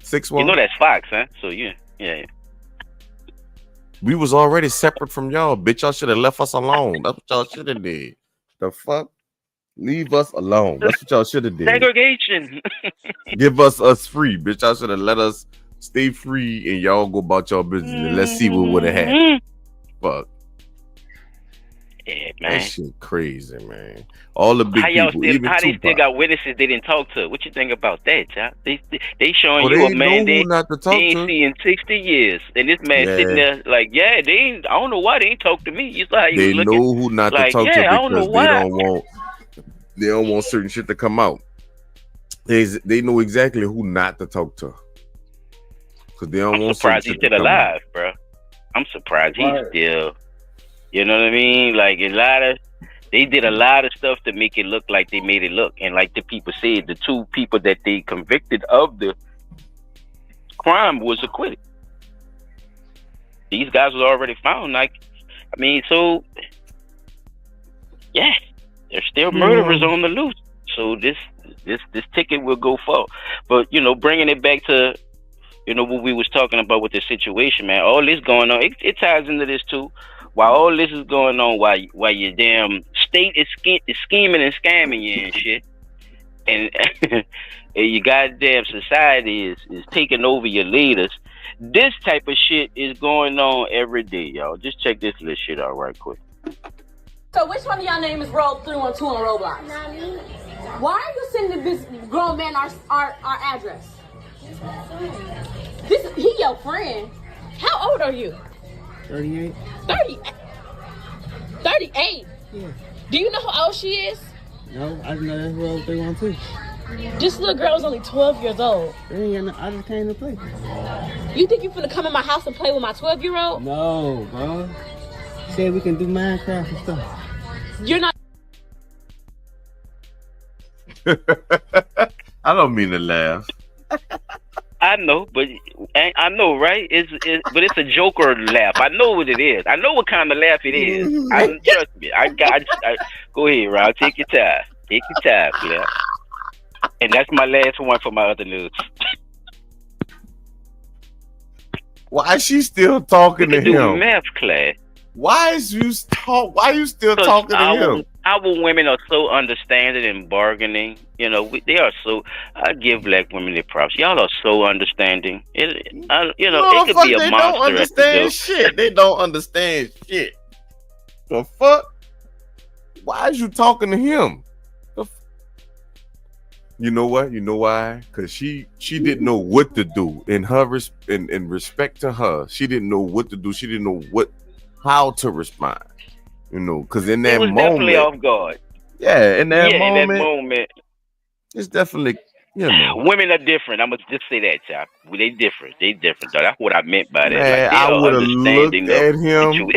61. You know that's Fox, huh? So yeah. We was already separate from y'all, bitch. Y'all should have left us alone. That's what y'all should have did. The fuck? Leave us alone. That's what y'all should have did. Segregation. Give us free, bitch. Y'all should have let us stay free and y'all go about your business. And let's see what would have happened. Fuck. Yeah, man. That shit crazy, man. All the big people, even how they still got witnesses they didn't talk to? What you think about that, child? They showing you a man they ain't seen in 60 years, and this man sitting there like, they ain't. I don't know why they ain't talk to me. You saw how you they looking. know who not to talk to because they don't want certain shit to come out. They know exactly who not to talk to because they don't want. I'm surprised he's still alive, bro. I'm surprised he's still. You know what I mean? Like they did a lot of stuff to make it look like they made it look. And like the people said, the two people that they convicted of the crime was acquitted. These guys was already found. Like, I mean, so yeah, there's still murderers on the loose. So this ticket will go for. But bringing it back to what we was talking about with the situation, man. All this going on, it ties into this too. While all this is going on, while your damn state is scheming and scamming you and shit, and, and your goddamn society is taking over your leaders, this type of shit is going on every day, y'all. Just check this little shit out right quick. So which one of y'all name is Roll 312 on Roblox? Not me. Why are you sending this grown man our address? He's my friend. He your friend? How old are you? 38. 38? Yeah. Do you know how old she is? No, I didn't know that's Roll 312. This little girl is only 12 years old. I just came to play. You think you finna come in my house and play with my 12-year-old? No, bro. Said we can do Minecraft and stuff. You're not. I don't mean to laugh. I know, but I know, right? But it's a Joker laugh. I know what it is. I know what kind of laugh it is. Trust me. I go ahead, Rob. Take your time. Take your time, Claire. And that's my last one for my other news. Why is she still talking to him? Math class. Why you still talking to him? Our women are so understanding and bargaining. They are so. I give black women their props. Y'all are so understanding. It could be a monster. They don't understand shit. They don't understand shit. The fuck? Why is you talking to him? You know what? You know why? Because she didn't know what to do. In respect to her, she didn't know what to do. She didn't know how to respond. Because in that moment, definitely off guard. Yeah, in that moment, it's definitely women are different. I'm gonna just say that, y'all. They different. That's what I meant by that. Man, like, I would have looked at him.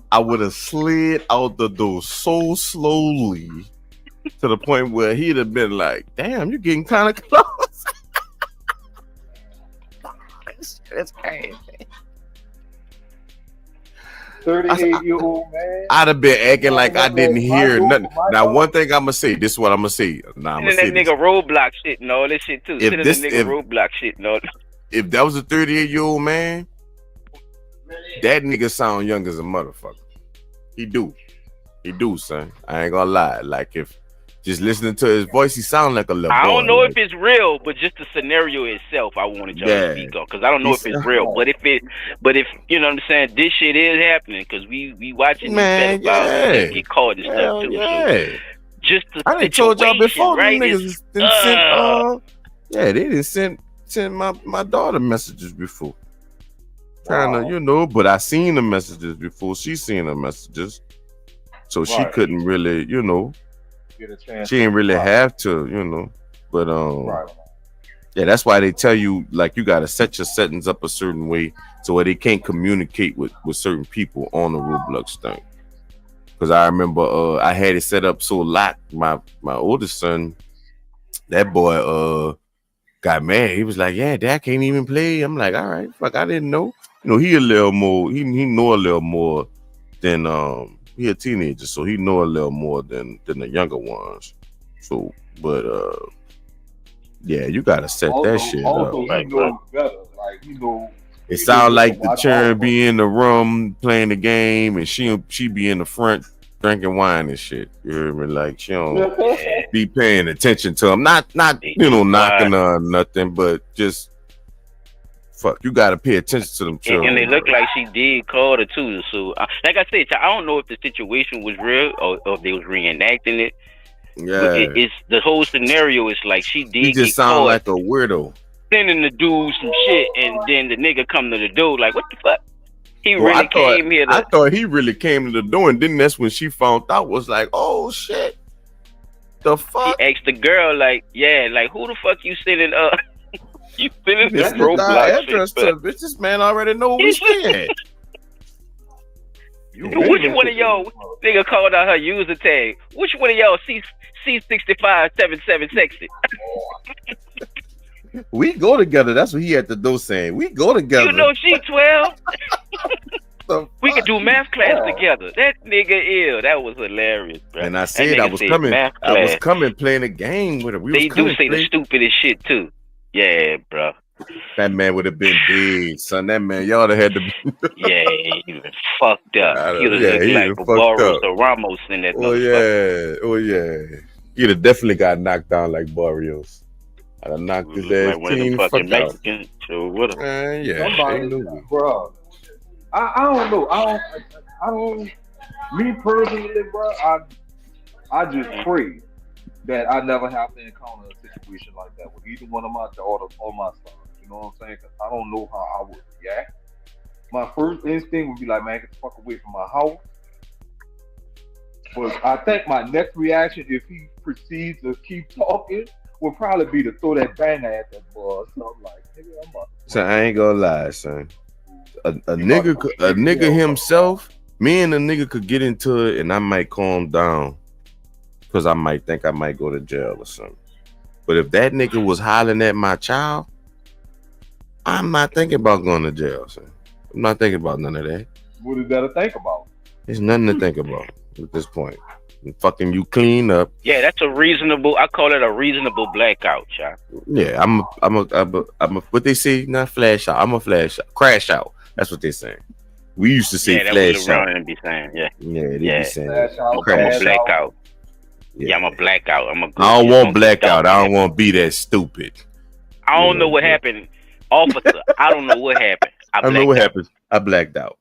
I would have slid out the door so slowly to the point where he'd have been like, "Damn, you're getting kind of close." That's crazy. 38-year-old man. I'd have been acting like I didn't hear nothing. Now, one thing I'm gonna say. This is what I'm gonna say. Nah, I'm gonna say that nigga Roblox shit and all this shit too. Sitting in the nigga Roblox shit and all. If that was a 38-year-old man, that nigga sound young as a motherfucker. He do, son. I ain't gonna lie. Like if just listening to his voice, he sound like a little boy. I don't know if it's real, but just the scenario itself, I wanted y'all to speak on because I don't know if it's real. But if you know what I'm saying, this shit is happening because we watching man, these pedophiles get caught and stuff too. Yeah. So just the I done told y'all before, right? Niggas didn't send, they didn't send my daughter messages before. Trying to, but I seen the messages before she seen the messages. So she couldn't really, get a chance. She didn't really have to, but yeah, that's why they tell you like you gotta set your settings up a certain way so where they can't communicate with certain people on the Roblox thing. Cause I remember I had it set up so locked. My oldest son, that boy got mad. He was like, "Yeah, Dad can't even play." I'm like, "All right, fuck, I didn't know." He a little more. He know a little more than he a teenager, so he know a little more than the younger ones. So, but yeah, you gotta set that shit up. He knows better. Like it sound like the churn be in the room playing the game, and she be in the front drinking wine and shit. You hear me? Like she don't be paying attention to him. Not knocking her or nothing, but just. Fuck, you gotta pay attention to them children. And they look like she did call her too. So, like I said, I don't know if the situation was real or if they was reenacting it. Yeah, it's the whole scenario is like she did. He just sound like a weirdo. Sending the dude some shit, and then the nigga come to the door like, what the fuck? He really came here. I thought he really came to the door, and then that's when she found out. Was like, oh shit, the fuck? He asked the girl like, yeah, like who the fuck you sending up? You sending this Roblox Roblox shit? Bitch, this man already know who we staying. Which one of y'all nigga called out her user tag? Which one of y'all C6577 sexy? We go together. That's what he had to do saying. We go together. You know she 12. We could do math class together. That nigga ill. That was hilarious, bro. And I said I was coming playing a game with her. They do say the stupidest shit too. Yeah, bro. That man would have been dead, son. That man, y'all have had to be. Yeah, he was fucked up. He would have looked like Barros or Ramos in that. Oh yeah. He'd have definitely got knocked down like Barrios. I'd have knocked his ass clean fuck out. Somebody, bro. I don't know. I don't. Me personally, bro. I just pray that I never have to encounter a situation like that with either one of my daughters or my sons. You know what I'm saying? Because I don't know how I would react. My first instinct would be like, man, get the fuck away from my house. But I think my next reaction, if he proceeds to keep talking, would probably be to throw that banger at that boy. So I'm like, nigga, I'm about to. So I ain't gonna lie, son. A nigga himself, me and a nigga could get into it, and I might calm down. Because I might think I might go to jail or something. But if that nigga was hollering at my child, I'm not thinking about going to jail, son. I'm not thinking about none of that. What is that to think about? There's nothing to think about at this point. And fucking you clean up. Yeah, that's a reasonable. I call it a reasonable blackout, child. Yeah, I'm a what they say, not flash out. I'm a flash out, crash out. That's what they're saying. We used to say flash out. And be saying, yeah, they be saying crash blackout. Yeah, I'm a blackout. I don't want blackout. I don't want to be that stupid. I don't know what happened, officer. I don't know what happened. I don't know what happened. I blacked out.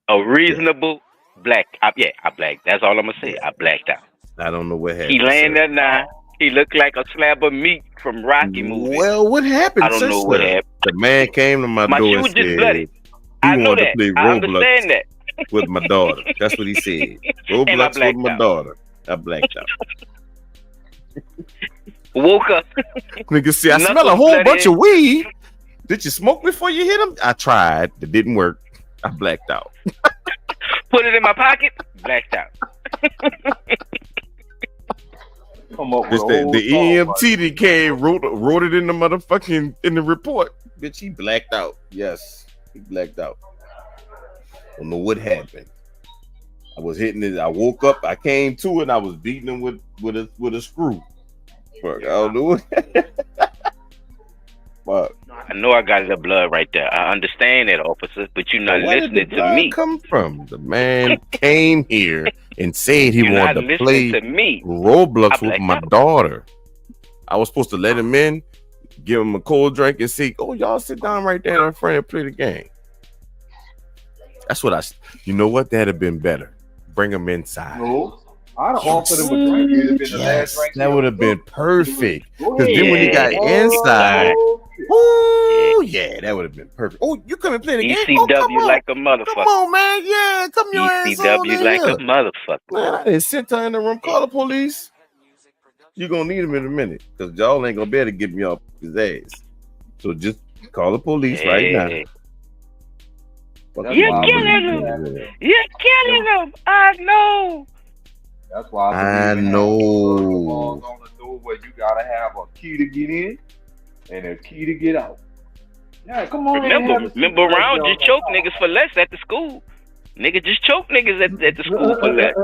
A reasonable black. I blacked. That's all I'm gonna say. I blacked out. I don't know what happened. He laying there now. He looked like a slab of meat from Rocky movie. Well, what happened? I don't know what happened. The man came to my door and said just bloody. I know that. I understand that. With my daughter. That's what he said. Roblox with my daughter. I blacked out. Woke up. Nigga, see, I smell a whole bunch of weed. Did you smoke before you hit him? I tried. It didn't work. I blacked out. Put it in my pocket. Blacked out. The EMT that came wrote it in the motherfucking in the report. Bitch, he blacked out. Yes, he blacked out. Don't know what happened. I was hitting it. I woke up. I came to it. And I was beating him with a screw. Fuck, I don't know. But I know I got the blood right there. I understand that, officer, but you're not listening to me. Come from the man came here and said he You're wanted not to play listening to me. Roblox I'm with like, my no. daughter. I was supposed to let him in, give him a cold drink, and say, "Oh, y'all sit down right there in front and play the game." That's what you know what? That'd have been better. Bring him inside. No, I'd have offered him a drink. It'd have been the last drink. That would have been perfect. Go Because then when he got ahead. inside, oh yeah, that would have been perfect. Oh, you couldn't play the game. Oh, come ECW on. like a motherfucker. Come on, man. Yeah, come your ass on ECW in like here. a motherfucker. Man, I didn't sit her in the room. Call the police. You're gonna need him in a minute because y'all ain't gonna be able to get me off his ass. So just call the police right now. You're killing him. You're killing him. I know. That's why I know. On the door where you gotta have a key to get in and a key to get out. Yeah, come on. Remember around just choke niggas for less at the school. Nigga just choke niggas at the school for less.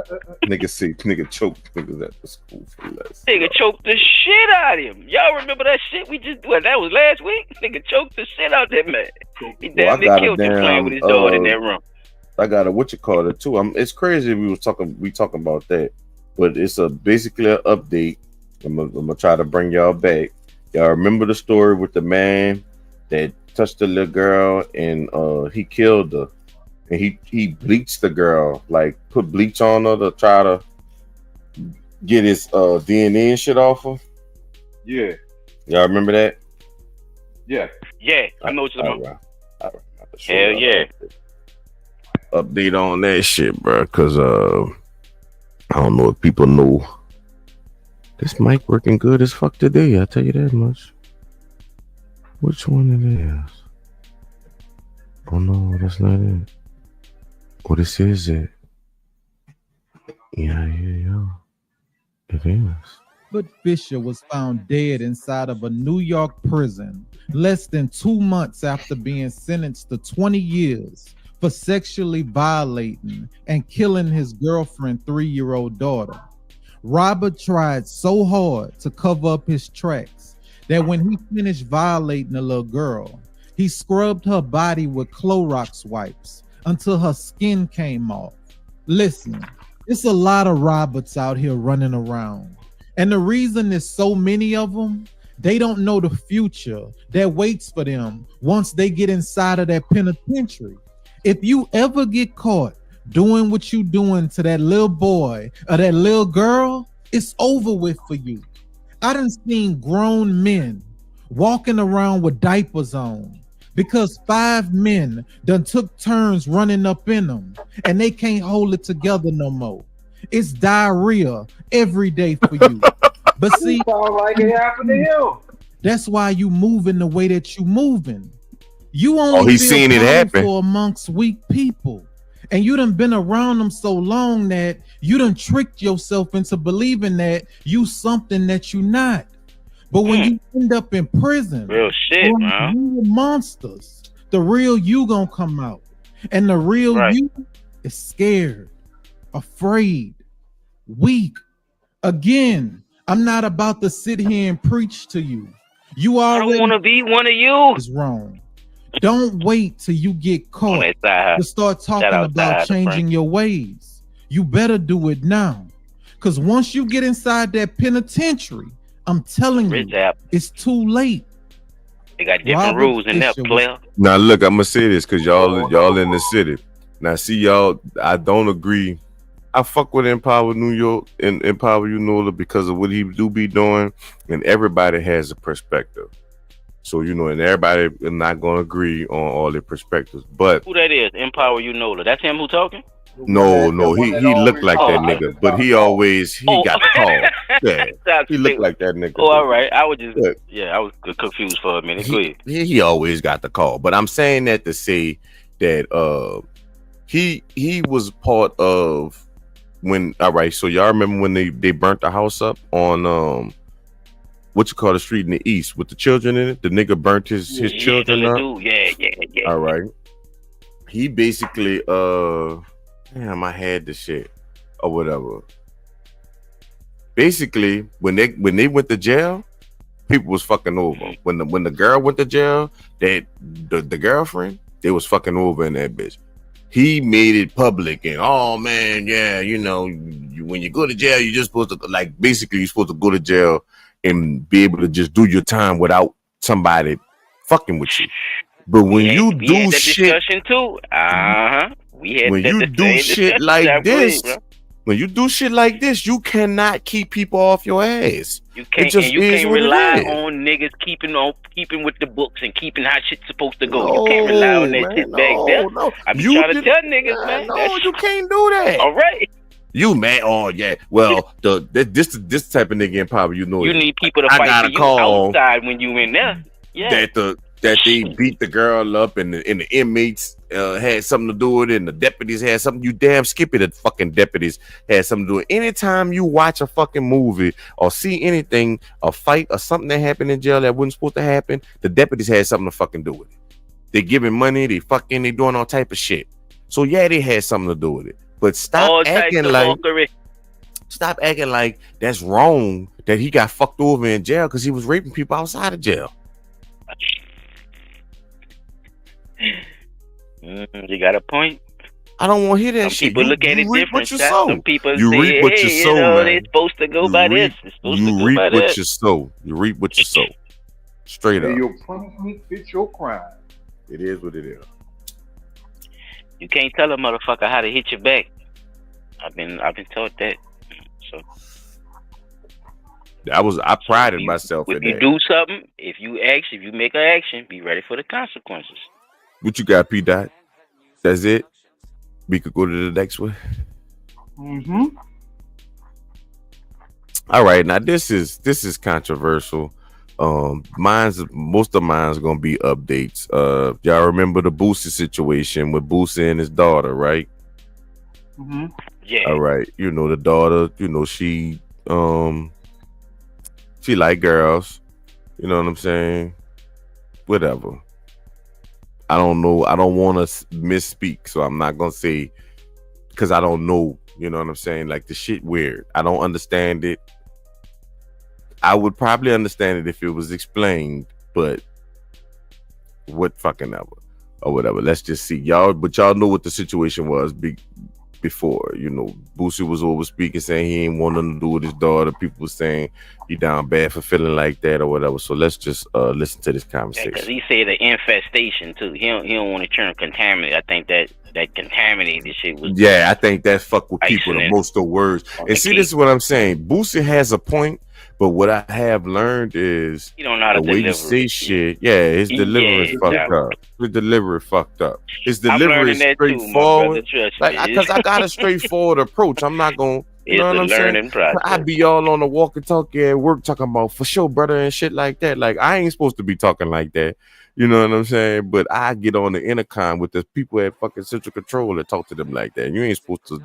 Nigga choke niggas at the school for less. Nigga choked the shit out of him. Y'all remember that shit we just that was last week? Nigga choked the shit out that man. He damn near killed him playing with his daughter in that room. I got a it too. It's crazy we talking about that, but it's basically an update. I'm gonna try to bring y'all back. Y'all remember the story with the man that touched the little girl and he killed her. And he bleached the girl, like put bleach on her to try to get his DNA and shit off her. Yeah. Y'all remember that? Yeah, I know what you're talking about. Hell yeah. Update on that shit, bro, because I don't know if people know. This mic working good as fuck today, I tell you that much. Which one it is? Oh no, that's not it. Oh, this is it. Yeah. It is. But Fisher was found dead inside of a New York prison less than 2 months after being sentenced to 20 years for sexually violating and killing his girlfriend, 3-year-old daughter. Robert tried so hard to cover up his tracks that when he finished violating the little girl, he scrubbed her body with Clorox wipes until her skin came off. Listen, it's a lot of Roberts out here running around. And the reason there's so many of them, they don't know the future that waits for them once they get inside of that penitentiary. If you ever get caught doing what you doing to that little boy or that little girl, it's over with for you. I done seen grown men walking around with diapers on because 5 men done took turns running up in them and they can't hold it together no more. It's diarrhea every day for you. But see, like it happened to him. That's why you moving the way that you moving. You only he's seen it happen amongst weak people. And you done been around them so long that you done tricked yourself into believing that you something that you not. But when you end up in prison, real shit, man. You monsters. The real you gonna come out. And the real you is scared, afraid, weak. Again, I'm not about to sit here and preach to you. You already I don't want to be one of you. Is wrong. Don't wait till you get caught to start talking about changing your ways. You better do it now. Because once you get inside that penitentiary, I'm telling you, it's too late. They got different rules in that player. Now look, I'm gonna say this because y'all in the city. Now see y'all, I don't agree. I fuck with Empower New York and Empower Unola because of what he do be doing, and everybody has a perspective. So and everybody is not gonna agree on all their perspectives. But who that is? Empower Unola. That's him who talking? No, he looked like that nigga, but he got the call. Yeah, he looked like that nigga. Oh, all right. I was just I was confused for a minute. Go ahead. He always got the call, but I'm saying that to say that he was part of when. All right, so y'all remember when they burnt the house up on what you call the street in the east with the children in it? The nigga burnt his children up. Yeah. All right, he basically damn, I had the shit or whatever. Basically, when they went to jail, people was fucking over. When the girl went to jail, that the girlfriend, they was fucking over in that bitch. He made it public and oh man, yeah, you know, when you go to jail, you're just supposed to like basically you're supposed to go to jail and be able to just do your time without somebody fucking with you. But when you do shit, discussion too. We had when you do shit like this, when you do shit like this, you cannot keep people off your ass. You can't, and you can't rely on niggas keeping with the books and keeping how shit's supposed to go. You can't rely on that shit back there. No. I be trying to tell niggas, man. No, you can't do that. All right. You man, oh yeah. Well, this type of nigga in power, you know. You need people to fight for you outside when you in there. Yeah. That they beat the girl up and the inmates had something to do with it and the deputies had something. You damn skippy, the fucking deputies had something to do with it. Anytime you watch a fucking movie or see anything, a fight or something that happened in jail that wasn't supposed to happen, the deputies had something to fucking do with it. They giving money, they doing all type of shit. So yeah, they had something to do with it. But stop acting like that's wrong that he got fucked over in jail because he was raping people outside of jail. You got a point. I don't want to hear that Some shit. People look at it different. Some people you say, reap what you sow, man. It's supposed to go by this. It's supposed to go by that. You reap what you sow. You reap what you sow. Straight up. Your punishment fits your crime. It is what it is. You can't tell a motherfucker how to hit you back. I've been taught that. So I prided myself in that. If you do something, if you make an action, be ready for the consequences. What you got, P. Dot? That's it. We could go to the next one. All right, now this is controversial. Most of mine's gonna be updates. Y'all remember the Boosie situation with Boosie and his daughter, right? Yeah. All right. You know the daughter. You know she like girls. You know what I'm saying? Whatever. I don't know. I don't want to misspeak, so I'm not gonna say because I don't know. You know what I'm saying? Like the shit weird. I don't understand it. I would probably understand it if it was explained, but what fucking ever or whatever. Let's just see y'all. But y'all know what the situation was before. You know, Boosie was over speaking, saying he ain't want nothing to do with his daughter. People were saying he down bad for feeling like that or whatever. So let's just listen to this conversation. Because he said the infestation too. He don't want to turn contaminated. I think that contaminated shit was. Yeah, I think that fuck with people the most of words. And see, this is what I'm saying. Boosie has a point. But what I have learned is you don't know how to the way you say shit. Yeah, his delivery fucked up. His delivery fucked up. His delivery is straightforward. Because I got a straightforward approach. I'm not gonna. You know what I'm saying? I be all on the walkie-talkie at work talking about for sure, brother, and shit like that. Like I ain't supposed to be talking like that. You know what I'm saying? But I get on the intercom with the people at fucking Central Control and talk to them like that. You ain't supposed to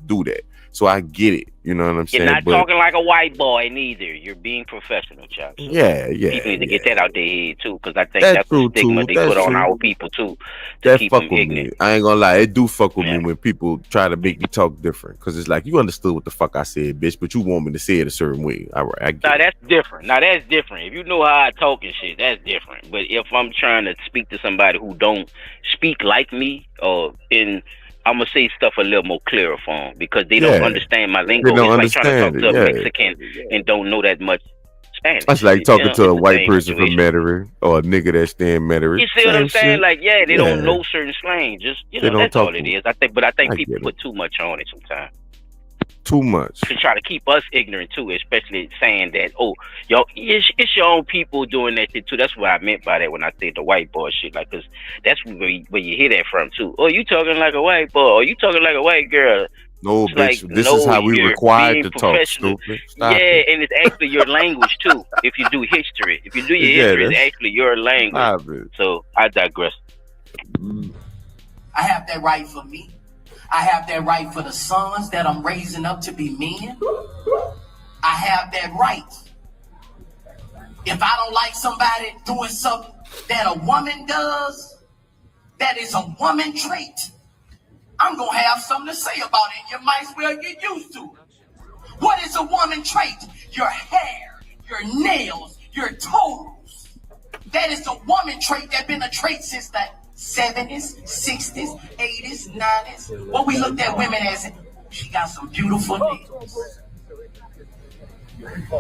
do that. So I get it. You know what I'm saying? You're not talking like a white boy neither. You're being professional, Chuck. So yeah. People need to get that out their head too, because I think that's the stigma they put on our people too. That fuck with me. I ain't gonna lie, it do fuck with me when people try to make me talk different. Because it's like you understood what the fuck I said, bitch, but you want me to say it a certain way. All right, I get it. That's different. Now that's different. If you know how I talk and shit, that's different. But if I'm trying to speak to somebody who don't speak like me, I'm gonna say stuff a little more clearer for them because they don't understand my lingo. It's like trying to talk to a Mexican and don't know that much Spanish. That's like talking to a white person from Metairie or a nigga that's staying Metairie. You see what I'm saying? Like, they don't know certain slang. Just that's all it is. I think people put too much on it sometimes. Too much to try to keep us ignorant too, especially saying that it's your own people doing that shit too. That's what I meant by that when I said the white boy shit, like, because that's where you hear that from too. Oh, you talking like a white boy, or you talking like a white girl. No, bitch, this is how we required to talk, stupid. Stop it. And it's actually your language too. If you do history, it's actually your language. So I digress. I have that right for me. I have that right for the sons that I'm raising up to be men. I have that right. If I don't like somebody doing something that a woman does, that is a woman trait. I'm going to have something to say about it. You might as well get used to it. What is a woman trait? Your hair, your nails, your toes. That is a woman trait that's been a trait since the 70s, 60s, 80s, 90s. What we looked at women as, she got some beautiful nails.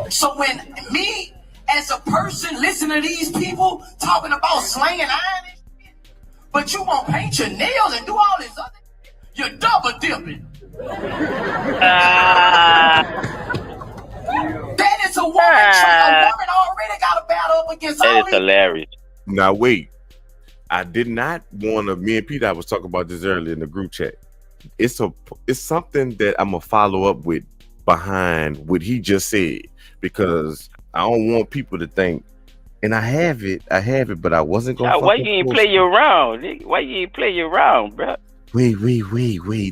So when me, as a person, listen to these people talking about slanging iron and shit, but you won't paint your nails and do all this other shit, you're double dipping. That is a woman trait. A woman already got a battle up against all That is these. hilarious. Now wait, I did not want to. Me and Peter, I was talking about this earlier in the group chat. It's something that I'm gonna follow up with behind what he just said, because I don't want people to think. And I have it, but I wasn't gonna. Why you ain't play your round? Nigga? Why you ain't play your round, bro? Wait.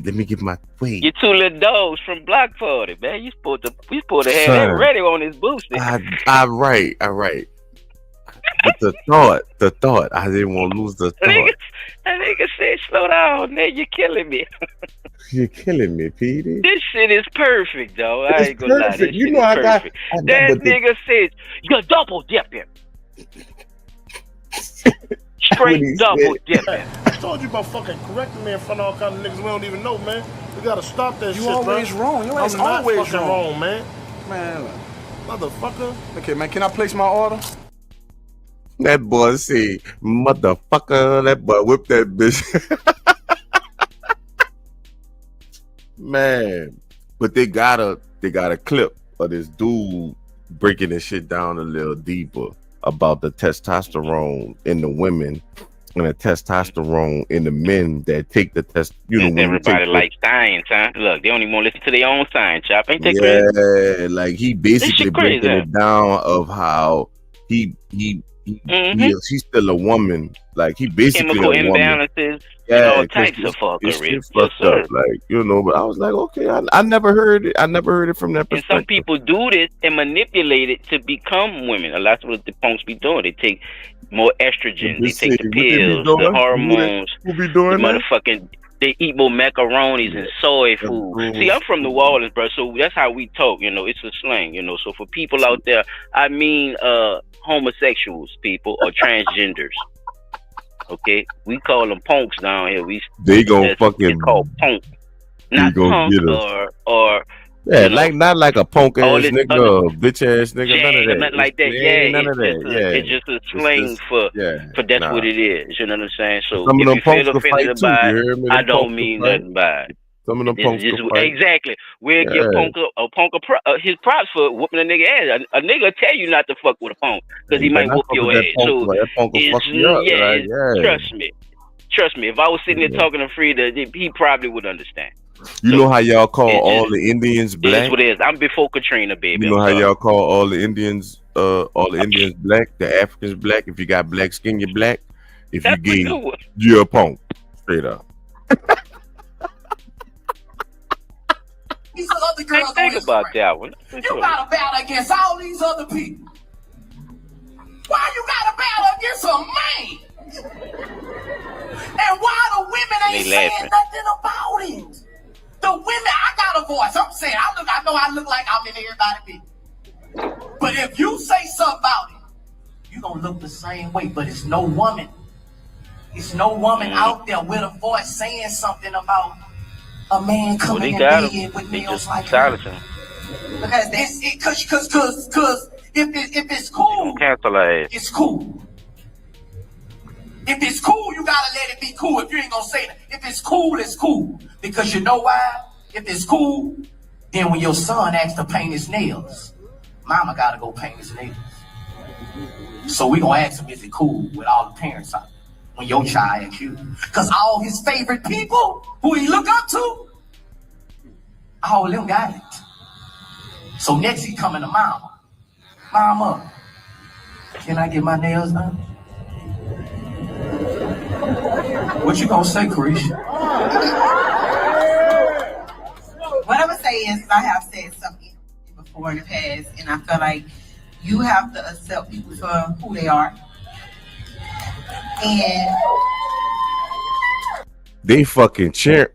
Let me get my wait. You two little dogs from Block Party, man. You supposed to have that Son. ready on this boosted. All right. But the thought, I didn't want to lose the thought. That nigga said, slow down, man. You're killing me. You're killing me, Petey. This shit is perfect, though. I ain't gonna lie. This You shit know, is I got. perfect. That nigga says, you're double dipping. Straight double dipping. I told you about fucking correcting me in front of all kinds of niggas we don't even know, man. We gotta stop that shit, bro. You always wrong. Your ass I'm not always fucking wrong, man. Man, motherfucker. Okay, man, can I place my order? That boy say, motherfucker. That boy whipped that bitch. Man, but they got a clip of this dude breaking this shit down a little deeper about the testosterone in the women and the testosterone in the men that take the test. You know, when everybody likes science, huh? Look, they don't even want to listen to their own science, chop. Ain't that crazy? Yeah, like he basically breaking it down of how he's still a woman. Like he basically chemical a woman. imbalances, Yeah, and all types of fuckery. It's fucked up, like, you know. But I was like, okay, I never heard it. I never heard it from that And perspective. some people do this and manipulate it to become women. A lot of what the punks be doing. They take more estrogen. They take the pills, the hormones. Who be doing the motherfucking. They eat more macaronis and soy food. See, I'm from New Orleans, bro, so that's how we talk. You know, it's a slang. You know, so for people out there, I mean, homosexuals, people, or transgenders. Okay, we call them punks down here. They gon' fucking. It's called punk, not punk or. Yeah, like not like a punk ass nigga or bitch ass nigga. None of that. Nothing like that. Yeah, none of that. It's just a slang for that's what it is. You know what I'm saying? So some of if them you punks feel can fight offended too. by You it, hear me? I Them don't punks mean can fight. nothing by it. Some of them punks can fight. Exactly. We'll give his props for whooping a nigga ass. A nigga tell you not to fuck with a punk because he might whoop your ass. So that punk will fuck you up. Trust me. If I was sitting there talking to Frida, he probably would understand. You know how y'all call all the Indians black? That's what it is. I'm before Katrina, baby. You know how y'all call all the Indians black, the Africans black. If you got black skin, you're black. If you gay, you're a punk. Straight up. These other girls think about that one. You got a battle against all these other people. Why you got a battle against a man? And why the women ain't saying nothing about it? The women, I got a voice. I'm saying, I know I look like I'm in everybody business. But if you say something about it, you gonna look the same way. But it's no woman. It's no woman out there with a voice saying something about a man coming in bed with nails like that. Because if it's cool, it's cool. If it's cool, you gotta let it be cool. If you ain't gonna say that. If it's cool, it's cool. Because you know why? If it's cool, then when your son asks to paint his nails, mama gotta go paint his nails. So we gonna ask him, is it cool with all the parents out there when your child asks you? Because all his favorite people who he look up to, all of them got it. So next he coming to mama. Mama, can I get my nails done? What you gonna say, Carisha? What I'm gonna say is I have said something before in the past, and I feel like you have to accept people for who they are. And they fucking cheer.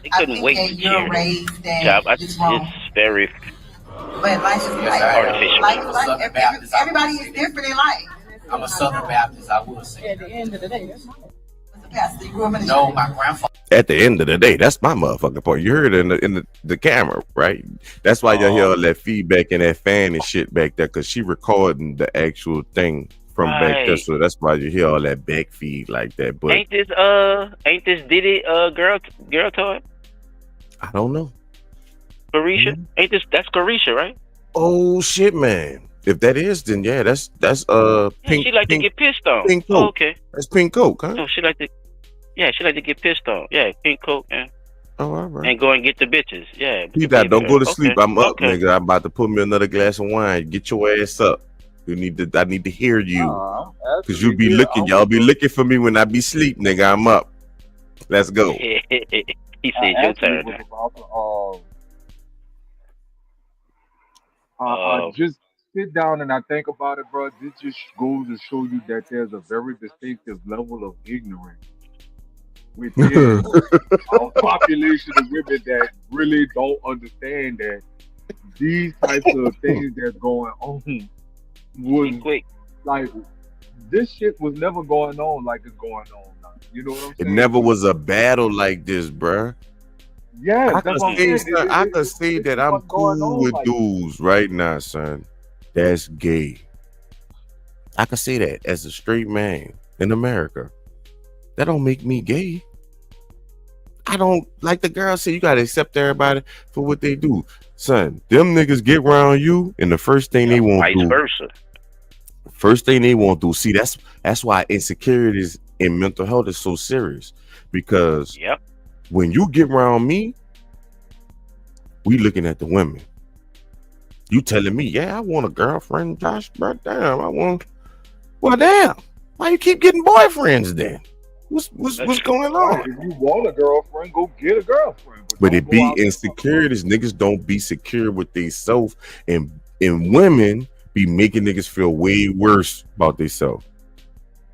They I couldn't think wait that to you're cheer. raised Job, that it's wrong. it's very But life is artificial. Everybody is different in life. I'm a Southern Baptist, I will say. At the end of the day, that's Pastor, you grew up in the No, church. my grandfather. At the end of the day, that's my motherfucking point. You heard it in the camera, right? That's why y'all hear all that feedback and that fan and shit back there, because she recording the actual thing from back there. Right. So that's why you hear all that back feed like that. But Ain't this Diddy girl toy? I don't know. Carisha? Ain't this that's Carisha, right? Oh shit, man. If that is, then yeah, that's pink. She like to get pissed on. Pink Coke. Oh, okay. That's Pink Coke, huh? No, she like to get pissed on. Yeah, pink Coke and Oh, all right. and go and get the bitches. Yeah. You that don't go to Okay. sleep. I'm up, Okay. nigga. I'm about to put me another glass of wine. Get your ass up. I need to hear you. Cause you be looking, y'all be looking for me when I be sleep, nigga. I'm up. Let's go. He said your turn. I just sit down and I think about it, bro. This just goes to show you that there's a very distinctive level of ignorance within our population of women that really don't understand that these types of things that's going on was like this shit was never going on like it's going on now. You know what I'm It saying? never was a battle like this, bruh. Yeah, I can say that I'm cool with dudes right now, son. That's gay. I can say that as a straight man in America. That don't make me gay. I don't, like the girl said, you gotta accept everybody for what they do. Son, them niggas get around you, and the first thing they won't do. Vice versa. First thing they won't do. See, that's why insecurities in mental health is so serious. Because when you get around me, we looking at the women. You telling me, yeah, I want a girlfriend, Josh, bro. Damn, well, damn. Why you keep getting boyfriends then? What's going on? If you want a girlfriend, go get a girlfriend. But it be insecurities. Niggas don't be secure with themselves, and women be making niggas feel way worse about themselves.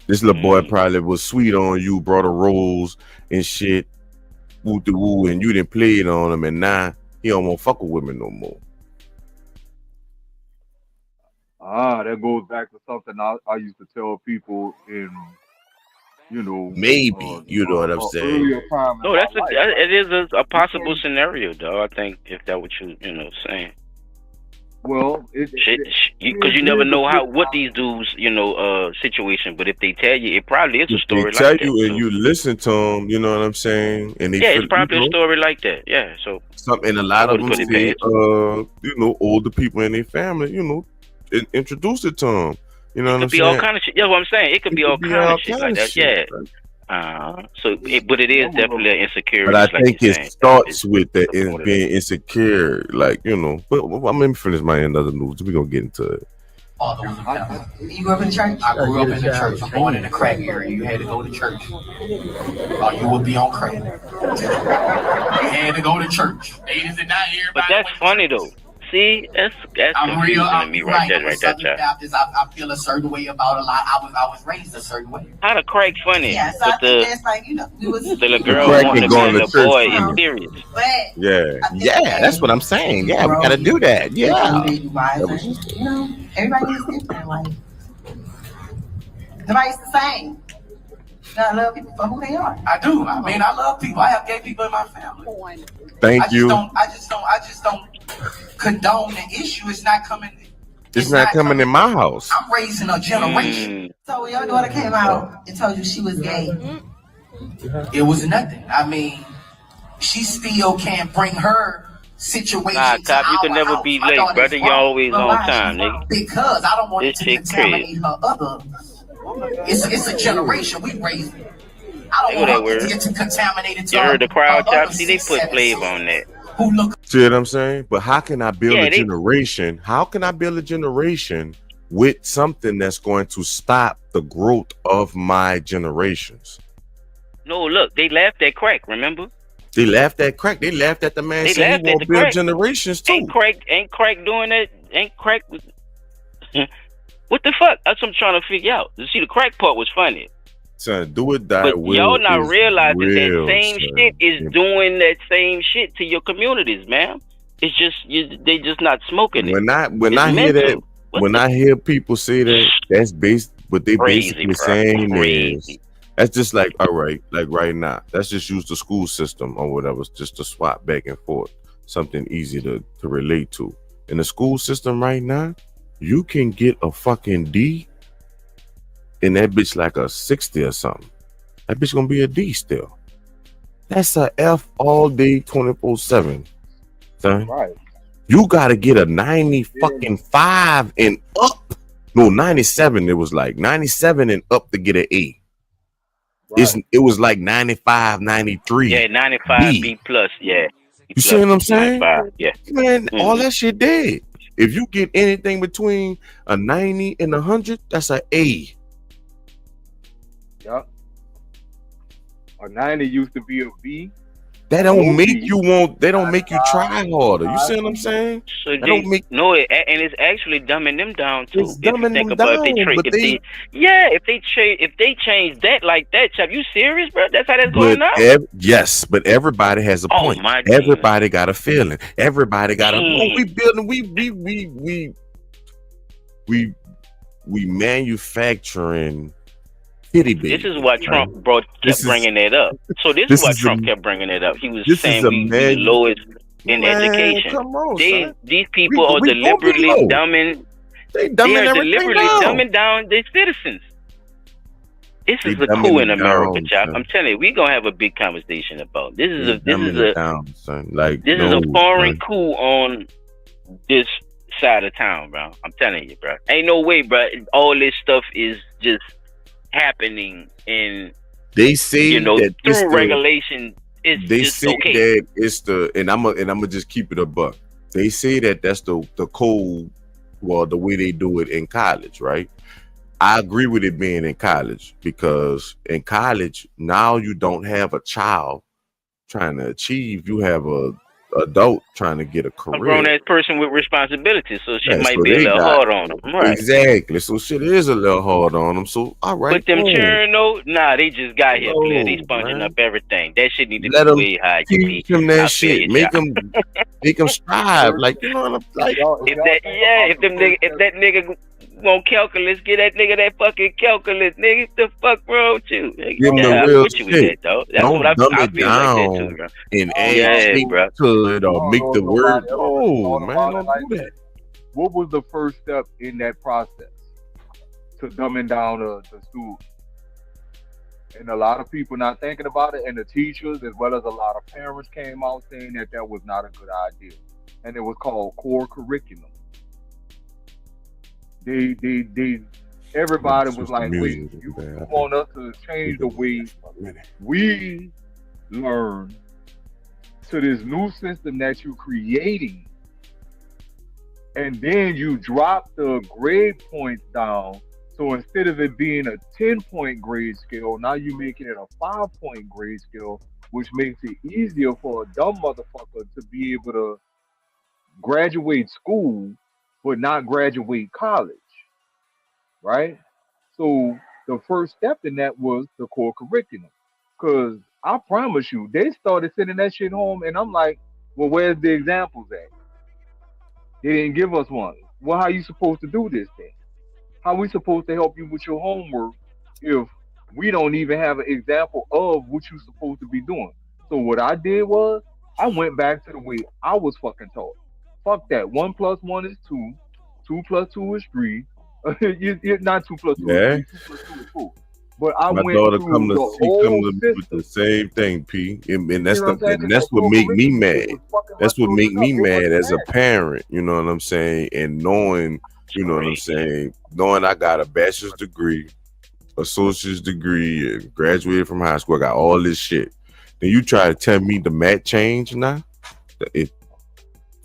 This little boy probably was sweet on you, brought a rose and shit, woo to woo, and you didn't play it on him, and now he don't want to fuck with women no more. That goes back to something I used to tell people in, maybe you know what I'm saying. Earlier time in No, my that's life. it is a possible scenario, though. I think if that what you saying. Well, because you never know what these dudes situation. But if they tell you, it probably is a story They like tell that. you and you listen to them, you know what I'm saying, and they It's probably a story like that. Yeah, so something. And a lot I of them wouldn't put it say, older people in their family, introduce it to them. You know what I'm It could be saying? all kind of shit. Yeah, what I'm saying. It could be all kind of shit like that. Yeah. But it is definitely an insecurity. But I like think you're it saying. starts with that being insecure, like But I'm gonna finish my end of the news. We gonna get into it. You grew up in church? I grew up in the church. I'm born in the crack area. You had to go to church. Or you would be on crack. You had to go to church. But that's funny though. See, that's confusing to me right there, right there, child. Baptist, I feel a certain way about a lot. I was raised a certain way. How the crack funny? Yeah, so but I think that's like, the the girl crack wanting and to going be to the church boy too. is serious. Yeah, that's what I'm saying. Yeah, we gotta do that. Yeah. Everybody is different. Like, nobody's the same. You gotta love people for who they are. I do. I mean, I love people. I have gay people in my family. Thank you. I just don't condone the issue. It's not coming. It's not coming in my house. I'm raising a generation. So when your daughter came out and told you she was gay, it was nothing. I mean, she still can't bring her situation. Nah, to Cop, you our can never house. be My late, daughter's brother. You wrong. always But on why? time, She's wrong. nigga. Because I don't want it This to shit contaminate her other. It's a generation we raised. I don't want her to get to contaminate it. You heard the crowd, Chop? See, they put flavor on that. See what I'm saying? But how can I build a generation? How can I build a generation with something that's going to stop the growth of my generations? No, look, they laughed at crack, remember? They laughed at crack. They laughed at the man They saying laughed he at won't the build crack. generations too. Ain't crack doing that? Ain't crack? What the fuck? That's what I'm trying to figure out. See, the crack part was funny. Son, do it die. But y'all not is realizing real, that same son. shit is doing that same shit to your communities, man. It's just they just not smoking it. When I It's hear that, mental. when I hear people say that, that's what they Crazy, basically bro. saying Crazy. is that's just like, all right, like right now, let's just use the school system or whatever, just to swap back and forth, something easy to relate to. In the school system right now, you can get a fucking D, and that bitch like a 60 or something. That bitch gonna be a D still. That's a F all day, 24/7. Son. Right. You gotta get a 90 fucking 5 and up. No, 97. It was like 97 and up to get an A. Right. It was like 95, 93. Yeah, 95 B plus. Yeah. You see what I'm saying? 95, yeah. Man, all that shit dead. If you get anything between a 90 and 100, that's an A. Yep. A 90 used to be a B. That don't make you want. They don't make you try harder. You see what I'm saying? So That don't make. no, and it's actually dumbing them down too. It's dumbing them down, if they change that like that, chap, you serious, bro? That's how that's going now. Yes, but everybody has a point. my Everybody got a feeling. Everybody got a. Oh, Damn. we building. We manufacturing kitty babies. This is why Trump kept bringing that up. So this is why Trump kept bringing it up. He was saying we the lowest in education. Come on, these people are deliberately dumbing. They are deliberately dumbing down their citizens. This is a coup in America, chap. I'm telling you, we're gonna have a big conversation about this. This is a foreign coup on this side of town, bro. I'm telling you, bro. Ain't no way, bro. All this stuff is just happening, and they say that through regulation it's they just say okay. that it's the and I'm gonna just keep it a buck. They say that that's the code, well, the way they do it in college, right? I agree with it being in college, because in college now you don't have a child trying to achieve, you have a adult trying to get a career. A grown ass person with responsibilities, so shit might so be a they little hard on them. Right. Exactly. So shit is a little hard on them. So all right. But them cheering though, nah, they just got here, player. They sponging up everything. That shit need to Let be 'em way high. teach them that shit. Make them strive. Like, you know what I'm like. If that nigga want calculus, get that nigga that fucking calculus, nigga. What the fuck wrong with you? Give them Yeah, the I real with you with shit. that, though. That's Don't what I dumb feel it like down that too, bro. and Yeah, add bro. to it or make the word. Oh man, don't do that. What was the first step in that process to dumbing down the students? And a lot of people not thinking about it, and the teachers as well as a lot of parents came out saying that that was not a good idea, and it was called core curriculum. Everybody was like, wait, you want us to change the way we learn to this new system that you're creating, and then you drop the grade points down. So instead of it being a 10-point grade scale, now you're making it a 5-point grade scale, which makes it easier for a dumb motherfucker to be able to graduate school but not graduate college, right? So the first step in that was the core curriculum, because I promise you, they started sending that shit home, and I'm like, well, where's the examples at? They didn't give us one. Well, how you supposed to do this then? How we supposed to help you with your homework if we don't even have an example of what you're supposed to be doing? So what I did was I went back to the way I was fucking taught. Fuck that. 1 + 1 is 2. 2 + 2 is 3. You're not 2 + 2 is 3. 2 + 2 is 4. But I My went daughter through come the to whole me system. with the same thing, P. And that's You know what I'm saying? and that's what make me mad. That's what make me mad as a bad. parent. You know what I'm saying? And knowing, you know what I'm saying, knowing I got a bachelor's degree, associate's degree, and graduated from high school, I got all this shit. Then you try to tell me the mat change now?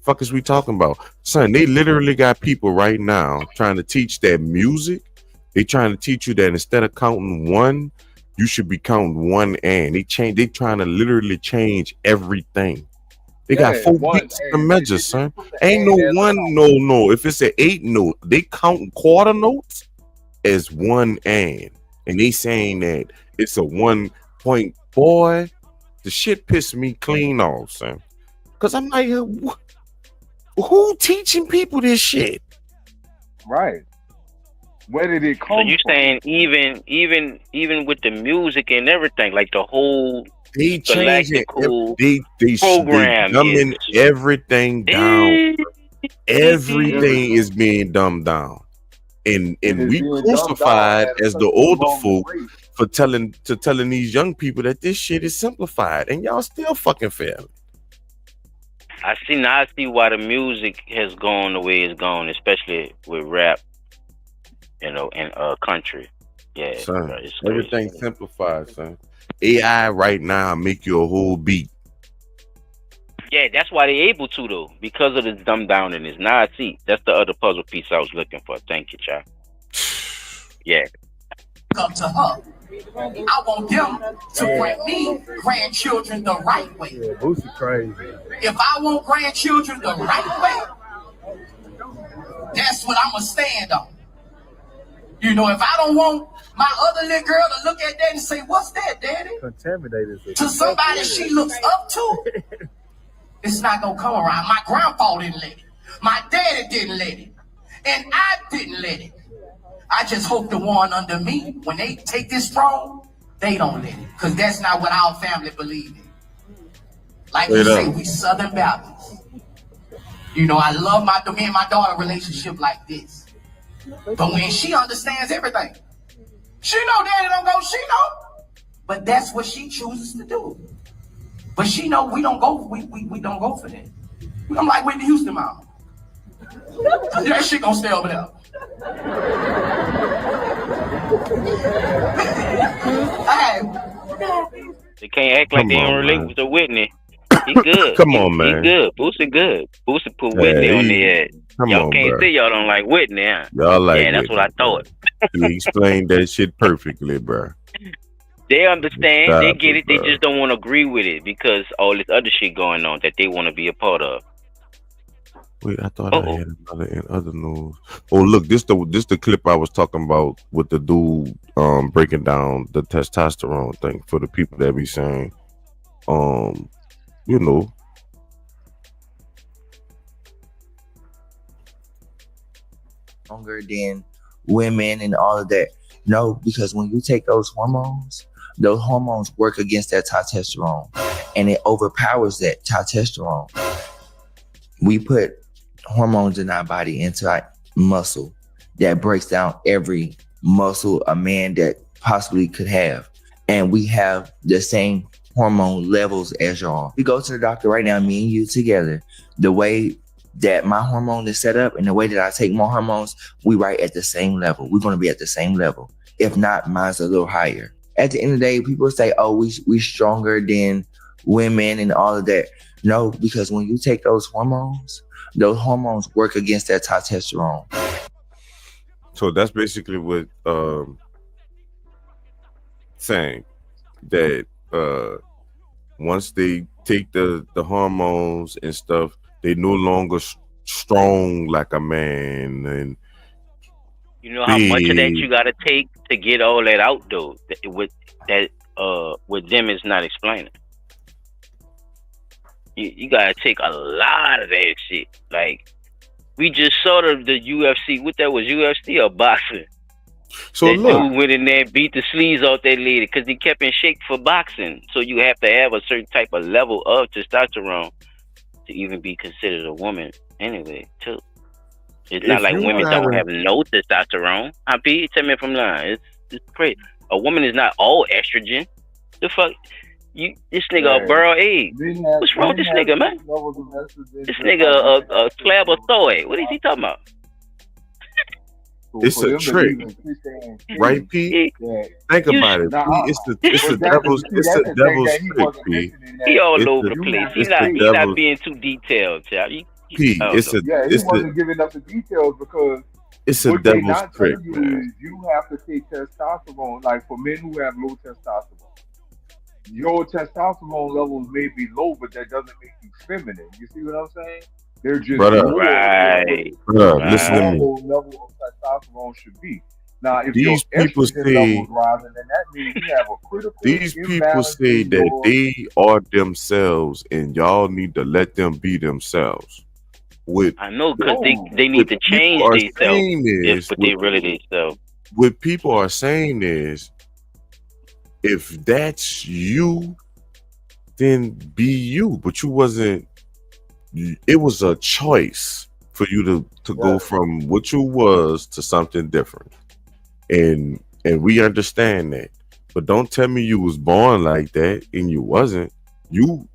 Fuck is we talking about? Son, they literally got people right now trying to teach that music. They trying to teach you that instead of counting one, you should be counting one and. They trying to literally change everything. They got 4 beats to measure, son. Ain't no one, no. If it's an 8 note, they count quarter notes as one and. and they saying that it's a 1 point. Boy, the shit pissed me clean off, son. Cause I'm like, who teaching people this shit? Right. Where did it come So you from? saying even with the music and everything, like the whole They changing galactical they program dumbing is everything down. Everything is being dumbed down. And It is we being dumbed down crucified at as such the an older alarming folk rate. for telling these young people that this shit is simplified, and y'all still fucking failing. I see why the music has gone the way it's gone, especially with rap, and country. Yeah, Son, bro, it's crazy. everything simplified, son. AI right now make you a whole beat. Yeah, that's why they able to though, because of the dumb downness. Now I see. That's the other puzzle piece I was looking for. Thank you, child. Yeah. Up to her. I want them to bring me grandchildren the right way. Yeah, Boosie crazy. If I want grandchildren the right way, that's what I'm gonna stand on. You know, if I don't want my other little girl to look at that and say, "What's that, Daddy?" Contaminated. To somebody she looks up to, it's not gonna come around. My grandpa didn't let it. My daddy didn't let it. And I didn't let it. I just hope the one under me, when they take this throne, they don't let it. Because that's not what our family believe in. Like you say, we Southern Baptists. You know, I love me and my daughter relationship like this. But when she understands everything, she know Daddy don't go, she know. But that's what she chooses to do. But she know we don't go, we don't go for that. I'm like Whitney Houston, mama. That shit gonna stay over there. Hey. They can't act like they don't relate with the Whitney. He good. Come on, man. He good. Boosie good. Boosie put Whitney on the head. Y'all can't say y'all don't like Whitney, huh? Y'all like yeah, that's Whitney, what I thought. He explained that shit perfectly, bro. They understand. Stop They get it. They bro. just don't want to agree with it because all this other shit going on that they want to be a part of. Wait, I thought I had another in other news. Oh, look, this the clip I was talking about with the dude breaking down the testosterone thing for the people that be saying, you know, longer than women and all of that. No, because when you take those hormones work against that testosterone and it overpowers that testosterone. We put hormones in our body into our muscle that breaks down every muscle a man that possibly could have. And we have the same hormone levels as y'all. We go to the doctor right now, me and you together, the way that my hormone is set up and the way that I take more hormones, we right at the same level. We're going to be at the same level. If not, mine's a little higher. At the end of the day, people say, oh, we stronger than women and all of that. No, because when you take those hormones work against that testosterone. So that's basically what saying that once they take the hormones and stuff, they no longer strong like a man. And you know how much of that you gotta take to get all that out though. With them is not explaining. You gotta take a lot of that shit. Like we just saw the UFC. What that was, UFC or boxing? So that look, dude went in there and beat the sleeves off that lady because he kept in shape for boxing. So you have to have a certain type of level of testosterone to even be considered a woman. Anyway, too. It's not like women don't have no testosterone. P, tell me if I'm lying. It's crazy. A woman is not all estrogen. The fuck. This nigga a burrow egg. What's wrong with this nigga, man? This nigga a slab of soy. What is he talking about? It's a trick, right, P? Think about it. P. It's the devil's trick, P. He all over the place. He's not being too detailed, child. P. He wasn't giving up the details because it's a what they devil's not trick, telling you man. is you have to take testosterone. Like for men who have low testosterone, your testosterone levels may be low, but that doesn't make you feminine. You see what I'm saying? They're just Brother, right. Listen to me. Normal level of testosterone should be. Now, if your These people estrogen level say is rising, then that means you have a critical these people imbalance say in that your. they are themselves, and y'all need to let them be themselves. What I know, because Oh, they what need to people change are themselves saying is but they really themselves. what people are saying is if that's you, then be you. But you wasn't. It was a choice for you to go from what you was to something different, and we understand that. But don't tell me you was born like that and you wasn't. You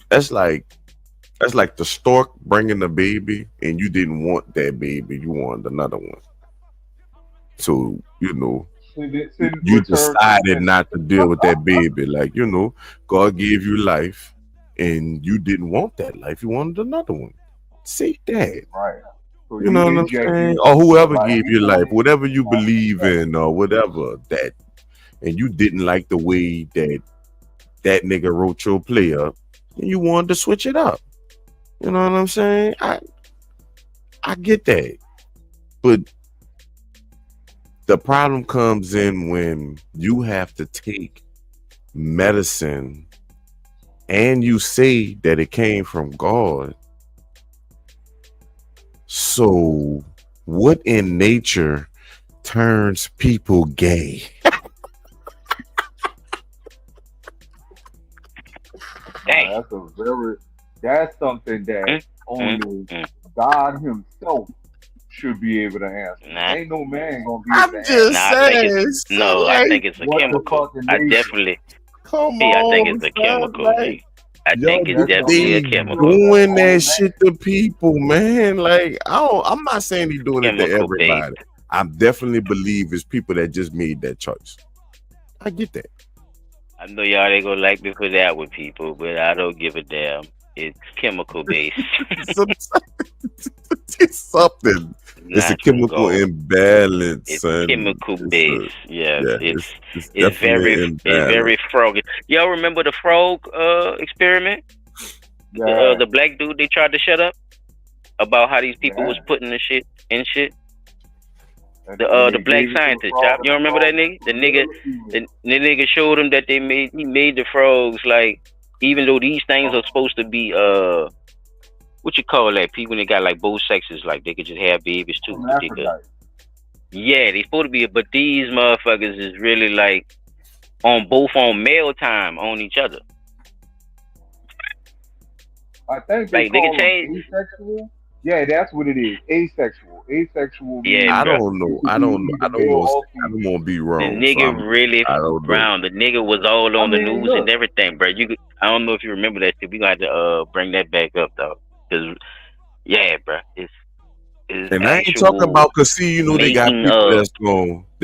that's like the stork bringing the baby and you didn't want that baby, you wanted another one. So you decided not to deal with that baby. Like, God gave you life and you didn't want that life. You wanted another one. See that. Right. So You you know what I'm saying? injected Or whoever like gave you life, whatever you believe yeah. in or whatever that, and you didn't like the way that nigga wrote your play up, and you wanted to switch it up. You know what I'm saying? I get that. But the problem comes in when you have to take medicine and you say that it came from God. So what in nature turns people gay? That's something that only God himself should be able to answer. Ain't no man gonna be able to answer. I think it's a chemical. I definitely. I think it's a chemical. Like, I think it's definitely a chemical. Doing that shit to people, man. Like, I'm not saying he's doing it to Chemical everybody. I definitely believe it's people that just made that choice. I get that. I know y'all ain't gonna like me for that with people, but I don't give a damn. It's chemical based. It's something. It's a chemical God. imbalance. It's son. chemical based. It's definitely very frog. Y'all remember the frog experiment? Yeah. The black dude they tried to shut up about how these people was putting the shit in shit. The black scientist, Chop. You remember that nigga? The nigga showed him that he made the frogs, like, even though these things are supposed to be what you call that? People when they got like both sexes, like they could just have babies too. But they could, yeah, they supposed to be, but these motherfuckers is really like on male time on each other. I think like they can change. Asexual. Yeah, that's what it is. Asexual. Yeah, I don't know. I don't want to be wrong. The nigga really round. The nigga was all on the news look. and everything, bro. I don't know if you remember that shit. We gonna have to bring that back up though, cause yeah, bro, it's and I ain't talking about because see, they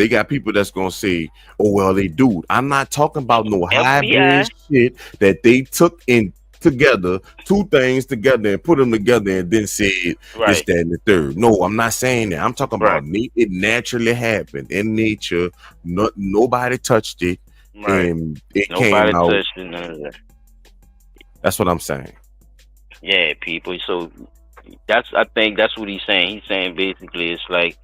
got people that's gonna say, oh well, they do. I'm not talking about no hybrid shit that they took in together, two things together and put them together and then said this, that, and the third. No, I'm not saying that. I'm talking about it naturally happened in nature. Nobody touched it, and it came out. Touched it, none of that. That's what I'm saying. Yeah, people. So I think that's what he's saying. He's saying basically it's like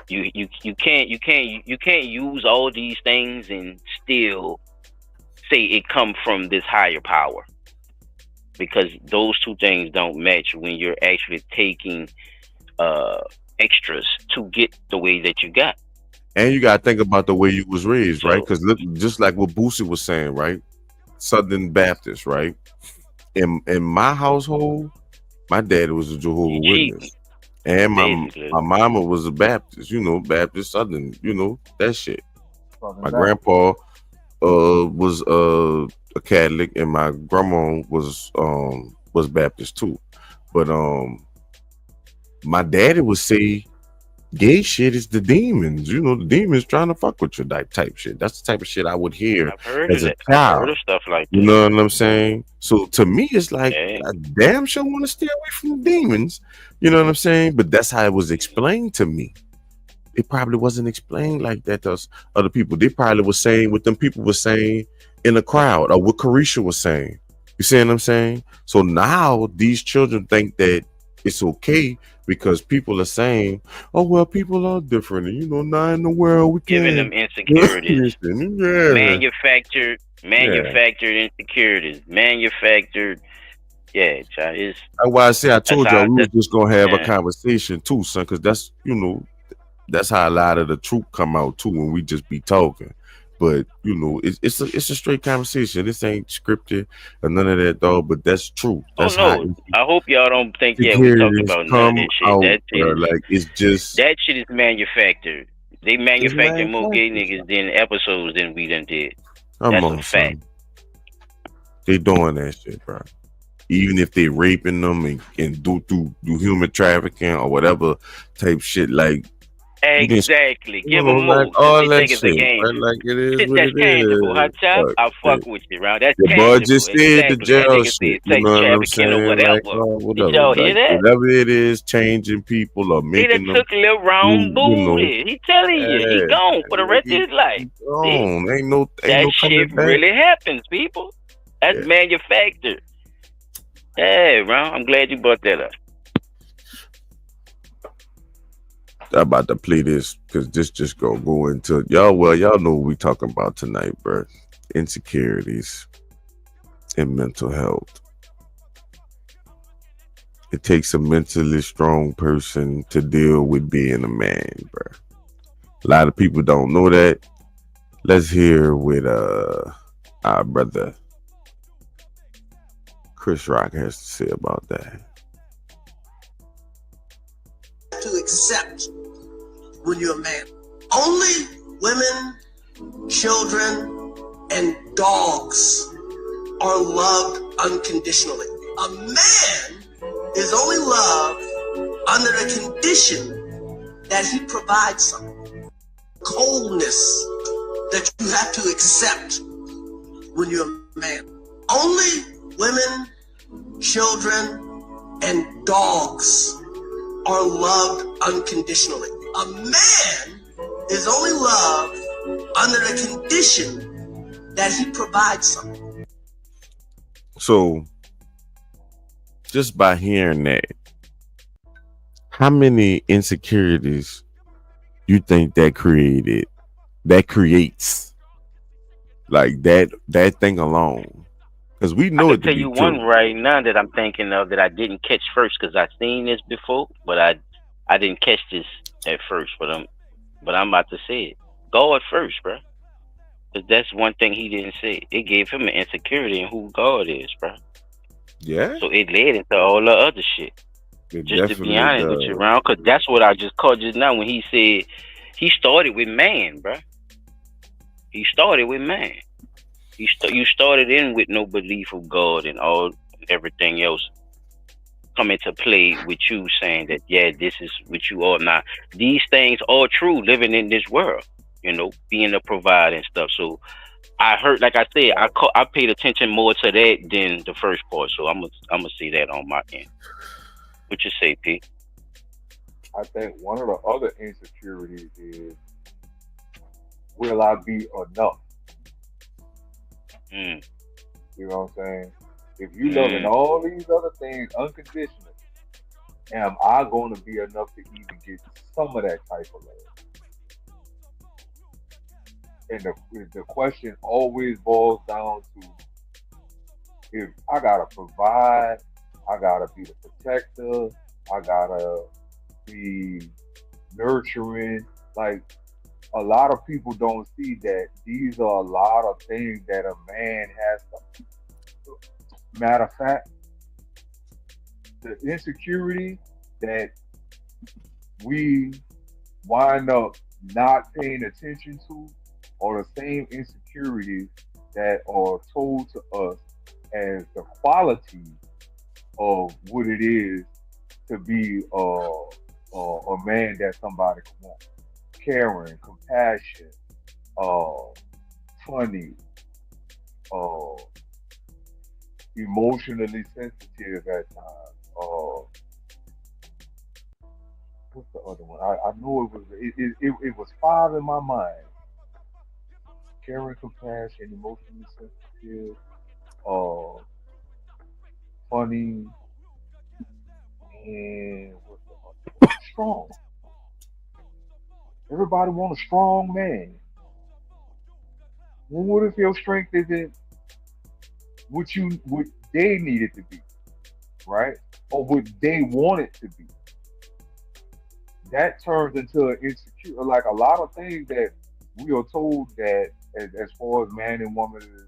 you can't use all these things and still say it come from this higher power. Because those two things don't match when you're actually taking extras to get the way that you got. And you got to think about the way you was raised, right? Because look, just like what Boosie was saying, right? Southern Baptist, right? In my household, my dad was a Jehovah's Witness, and my mama was a Baptist. Baptist Southern. That shit. My grandpa was a Catholic, and my grandma was Baptist too. But my daddy would say gay shit is the demons. The demons trying to fuck with you, type shit. That's the type of shit I would hear as a child. I've heard of stuff like that. You know what I'm saying? So to me, it's like I damn sure want to stay away from the demons. You know what I'm saying? But that's how it was explained to me. It probably wasn't explained like that to us other people. They probably were saying what them people were saying in the crowd, or what Carisha was saying. You see what I'm saying? So now these children think that it's okay because people are saying, "Oh well, people are different, and not in the world we Giving can." them insecurities. Yeah, Manufactured insecurities. Manufactured. Yeah, child. That's why I say I That's told y'all how. we was just gonna have a Yeah. conversation too, son, because that's how a lot of the truth come out too when we just be talking. But it's a straight conversation. This ain't scripted or none of that, dog. But that's true. Oh That's how no. I hope y'all don't think we talking insecurities about none of come this shit. out, That shit bro. is Like that shit is manufactured. They it's manufacture more gay manufactured. niggas than episodes than we done did. Come That's a on, fact. son. They doing that shit, bro. Even if they raping them and do human trafficking or whatever type shit, like Exactly. Give them like more since all they that think it's a shit, game. bro. Like it is Shit what that's it tangible, huh, is. chap? I Like, fuck with you, bro. That's the boy tangible. just said the Exactly. That jail nigga shit. said You sex know what I'm trafficking or saying? Like, whatever. Did whatever. y'all hear Like, that? whatever it is, changing people or He done making them took a little do, round booty. He telling you, he yeah, gone for the like rest of his life. he See? gone. Ain't no That coming shit back. really happens, people. That's Yeah. manufactured. Hey, Ron, I'm glad you brought that up. I'm about to play this because this just gonna go into y'all. Well, y'all know what we talking about tonight, bro. Insecurities and mental health. It takes a mentally strong person to deal with being a man, bro. A lot of people don't know that. Let's hear what our brother Chris Rock has to say about that. To accept when you're a man. Only women, children, and dogs are loved unconditionally. A man is only loved under the condition that he provides something. Coldness that you have to accept when you're a man. Only women, children, and dogs are loved unconditionally. A man is only loved under the condition that he provides something. So, just by hearing that, how many insecurities you think that creates? Like that thing alone. Because we know I it can to tell be you one true. right now that I'm thinking of that I didn't catch first because I seen this before, but I didn't catch this at first. But I'm about to say it. God first, bro. Because that's one thing he didn't say. It gave him an insecurity in who God is, bro. Yeah. So it led into all the other shit. It Just to be definitely honest with does. you, Ron, because that's what I just caught just now when he said he started with man, bro. He started with man. You started in with no belief of God and everything else come into play with you saying that, yeah, this is what you are. Now, these things are true living in this world, being a provider and stuff. So I heard, like I said, I paid attention more to that than the first part. So I'm gonna see that on my end. What you say, Pete? I think one of the other insecurities is, will I be enough? Mm. You know what I'm saying? If you loving all these other things unconditionally, am I going to be enough to even get some of that type of love? And the question always boils down to, if I gotta provide, I gotta be the protector, I gotta be nurturing. Like, a lot of people don't see that these are a lot of things that a man has to. Matter of fact, the insecurity that we wind up not paying attention to are the same insecurities that are told to us as the quality of what it is to be a man that somebody can want. Caring, compassion, funny, uh, emotionally sensitive at times. What's the other one? I knew it was five in my mind. Caring, compassion, emotionally sensitive, uh, funny, and what's the other? strong. Everybody want a strong man. Well, what if your strength isn't what they need it to be, right? Or what they want it to be? That turns into an insecure. Like a lot of things that we are told that, as far as man and woman is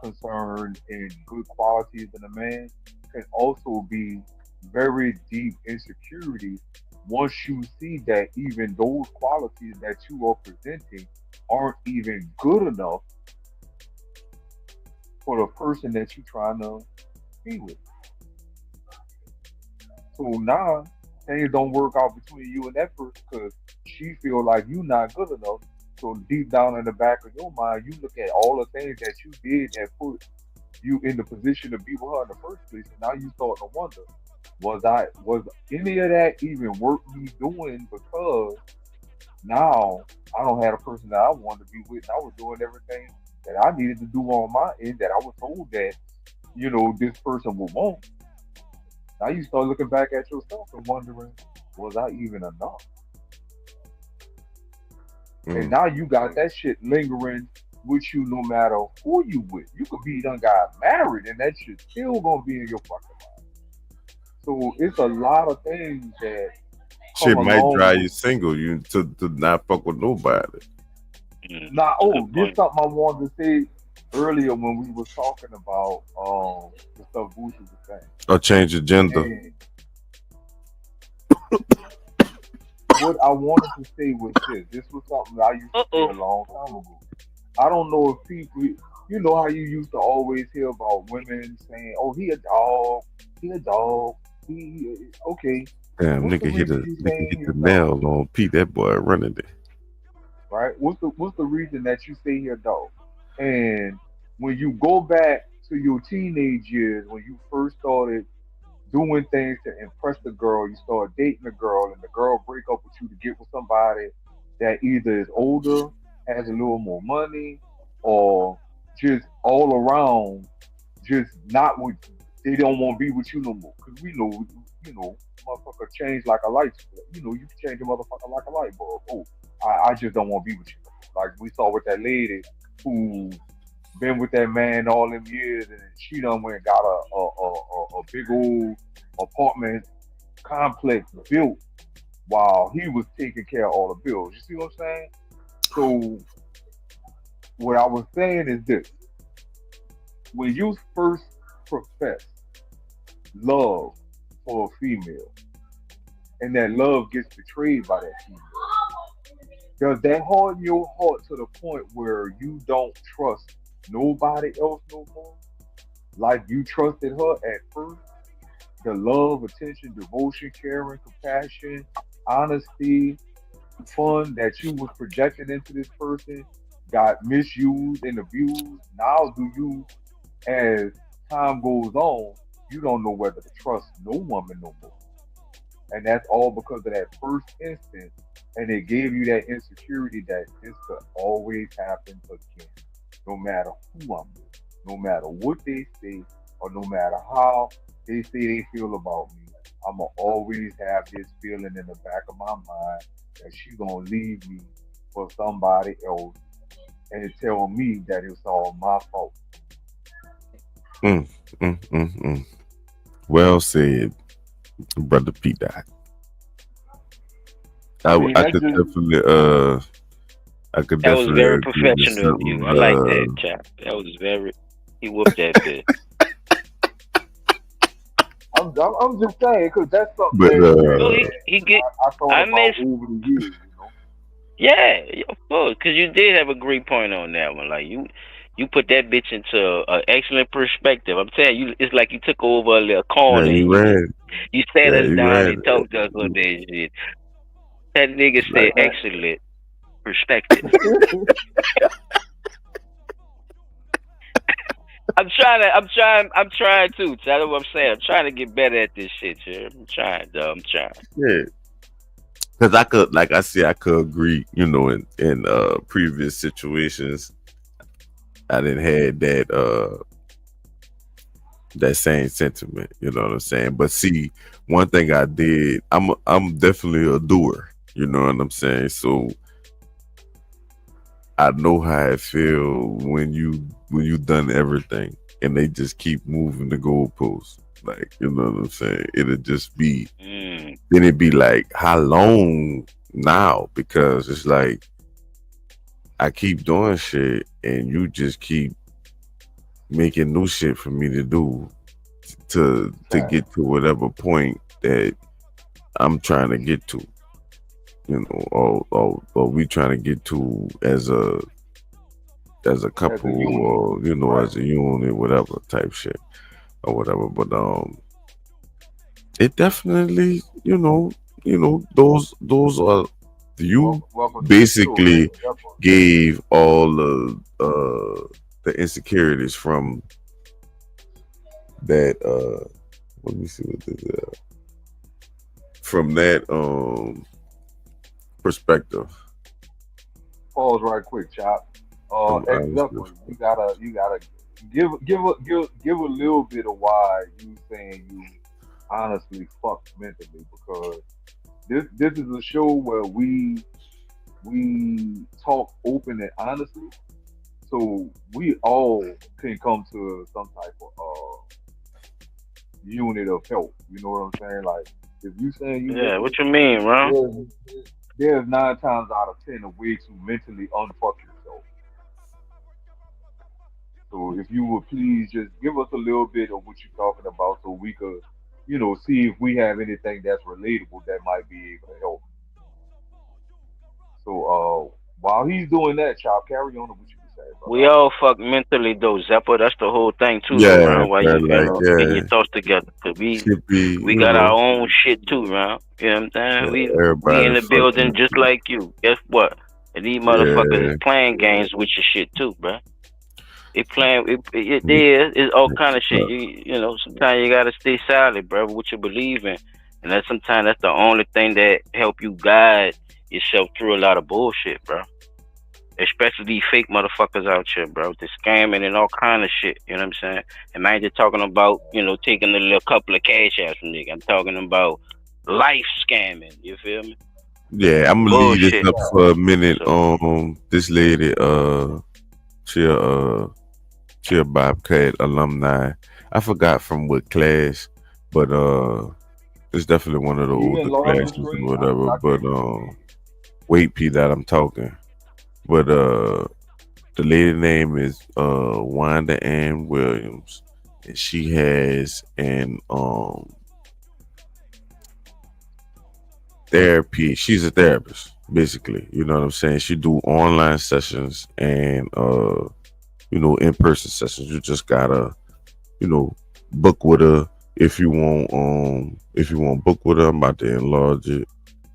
concerned, and good qualities in a man, can also be very deep insecurities once you see that even those qualities that you are presenting aren't even good enough for the person that you're trying to be with. So now things don't work out between you and that person because she feel like you not good enough. So deep down in the back of your mind, you look at all the things that you did that put you in the position to be with her in the first place, and now you start to wonder, was any of that even worth me doing? Because now I don't have a person that I wanted to be with, and I was doing everything that I needed to do on my end that I was told that this person would want. Now you start looking back at yourself and wondering, was I even enough? And now you got that shit lingering with you no matter who you with. You could be done got married and that shit still gonna be in your fucking mind. So it's a lot of things that come Shit might along drive with you single you to not fuck with nobody. Now, this something I wanted to say earlier when we was talking about the stuff Boosie was saying. Or change your gender. And what I wanted to say was this. This was something I used to say a long time ago. I don't know if people, you know how you used to always hear about women saying, "Oh, he a dog, okay." Damn, What's the nigga hit reason you saying he the a dog? nail on Pete. That boy running it. Right? What's the reason that you say he a dog? And when you go back to your teenage years, when you first started doing things to impress the girl, you start dating the girl, and the girl break up with you to get with somebody that either is older, has a little more money, or just all around, just not with. They don't want to be with you no more. Cause we know, motherfucker change like a light. You know, you can change a motherfucker like a light bulb. Oh, I just don't want to be with you. Like we saw with that lady who been with that man all them years, and she done went and got a big old apartment complex built while he was taking care of all the bills. You see what I'm saying? So what I was saying is this: when you first profess love for a female, and that love gets betrayed by that female, does that harden your heart to the point where you don't trust nobody else no more? Like you trusted her at first? The love, attention, devotion, caring, compassion, honesty, fun that you was projecting into this person got misused and abused. Now do you, as time goes on, you don't know whether to trust no woman no more. And that's all because of that first instance. And it gave you that insecurity that this could always happen again. No matter who I'm with, no matter what they say, or no matter how they say they feel about me, I'ma always have this feeling in the back of my mind that she's gonna leave me for somebody else and tell me that it's all my fault. Well said, brother Pete. I could definitely That was very agree with professional of you. I like that, chap. That was very. He whooped that bitch. I'm just saying because that's something But he get. I thought I about miss. over the years. Yeah, of course, because you did have a great point on that one. Like you put that bitch into an excellent perspective. I'm telling you, it's like you took over a little corner. you And ran. you sat us You down ran. and talked to us on that shit. That nigga said excellent perspective. I'm trying to. That's what I'm saying. I'm trying to get better at this shit, here. I'm trying, though. I'm trying. Yeah. Because I could, like I said, I could agree, in previous situations, I didn't have that that same sentiment. You know what I'm saying? But see, one thing I did, I'm definitely a doer. You know what I'm saying? So I know how it feel when you done everything and they just keep moving the goalposts. Like, you know what I'm saying? It'll just be then it'd be like, how long now? Because it's like I keep doing shit and you just keep making new shit for me to do to get to whatever point that I'm trying to get to. You know, or we trying to get to as a couple, or you know, as a unit, whatever type shit or whatever. But it definitely, those are you basically gave all the insecurities from that. Let me see what this is. From that perspective. Pause right quick, Chop. Zeppelin, you gotta give a little bit of why you saying you honestly fucked mentally, because this is a show where we talk open and honestly, so we all can come to some type of unit of help. You know what I'm saying? Like, if you saying you Yeah, what you mean, Ron? there's 9 times out of 10 a way to mentally unfuck yourself. So if you would please just give us a little bit of what you're talking about, so we could, see if we have anything that's relatable that might be able to help. So while he's doing that, child, carry on to what you were saying, We brother. all fuck mentally though, Zeppo. That's the whole thing too, though, Yeah, Ron. Why bro, you like getting your thoughts together? Cause should be, we got our own shit too, Ron. You know what I'm saying? We in everybody the building fucking, just like you. Guess what? And these motherfuckers is playing games with your shit too, bro. They playing it's all kind of shit. Sometimes you gotta stay solid, bro, with what you believe in. And sometimes that's the only thing that help you guide yourself through a lot of bullshit, bro. Especially these fake motherfuckers out here, bro. They're scamming and all kind of shit. You know what I'm saying? And I ain't just talking about, taking a little couple of cash outs from nigga. I'm talking about life scamming. You feel me? Yeah, I'm gonna leave this Bullshit. up for a minute. So, This lady, she a Bobcat alumni. I forgot from what class, but it's definitely one of the Can you older enlarge the classes or screen? whatever. I But can't see it. wait, P, that I'm talking. But the lady name is Wanda Ann Williams, and she has an therapy. She's a therapist, basically. You know what I'm saying? She do online sessions and in-person sessions. You just gotta, book with her if you want book with her. I'm about to enlarge it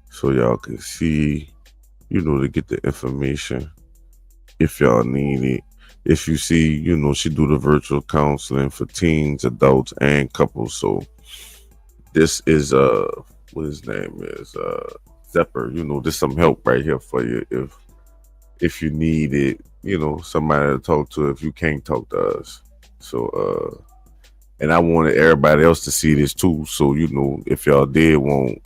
so y'all can see, to get the information if y'all need it. If you see, she do the virtual counseling for teens, adults, and couples. So this is what his name is, Zepper. There's some help right here for you if you need it, somebody to talk to if you can't talk to us. So and I wanted everybody else to see this too. So, if y'all did want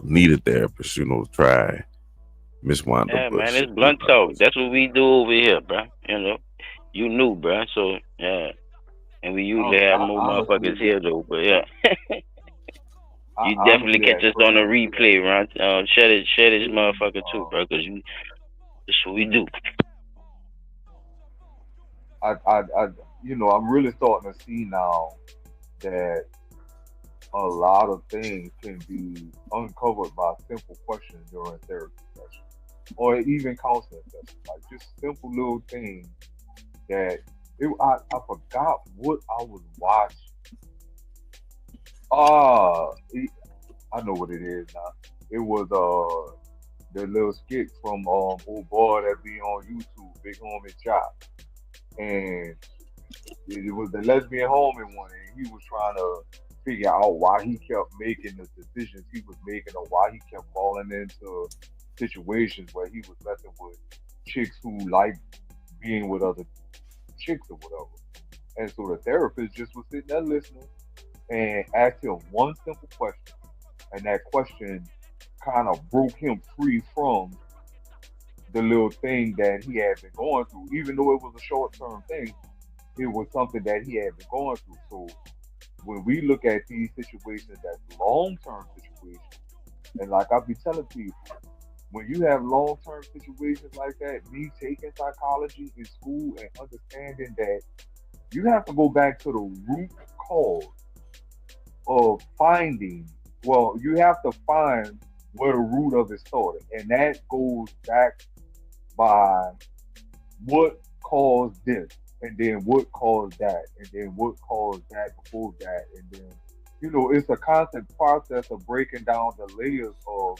need a therapist, try Miss Wanda yeah, man, Bush. it's blunt talk. That's what we do over here, bro. You knew, bro. So, yeah. And we usually have more motherfuckers here, though. But, yeah. I You definitely honestly catch had us on the questions. replay, Ron. Share this motherfucker, too, bro, because that's what we do. I'm really starting to see now that a lot of things can be uncovered by simple questions during therapy sessions or even counseling sessions. Like, just simple little things that I forgot what I was watching. Ah, I know what it is now. It was the little skit from old boy that be on YouTube, Big Homie Chop, and it was the lesbian homie one, and he was trying to figure out why he kept making the decisions he was making, or why he kept falling into situations where he was messing with chicks who like being with other chicks or whatever. And so the therapist just was sitting there listening and asked him one simple question. And that question kind of broke him free from the little thing that he had been going through. Even though it was a short term thing, it was something that he had been going through. So when we look at these situations as long term situations, and like I be telling people, when you have long term situations like that, me taking psychology in school and understanding that you have to go back to the root cause of finding, well, you have to find where the root of it started. And that goes back by what caused this, and then what caused that, and then what caused that before that, and then it's a constant process of breaking down the layers of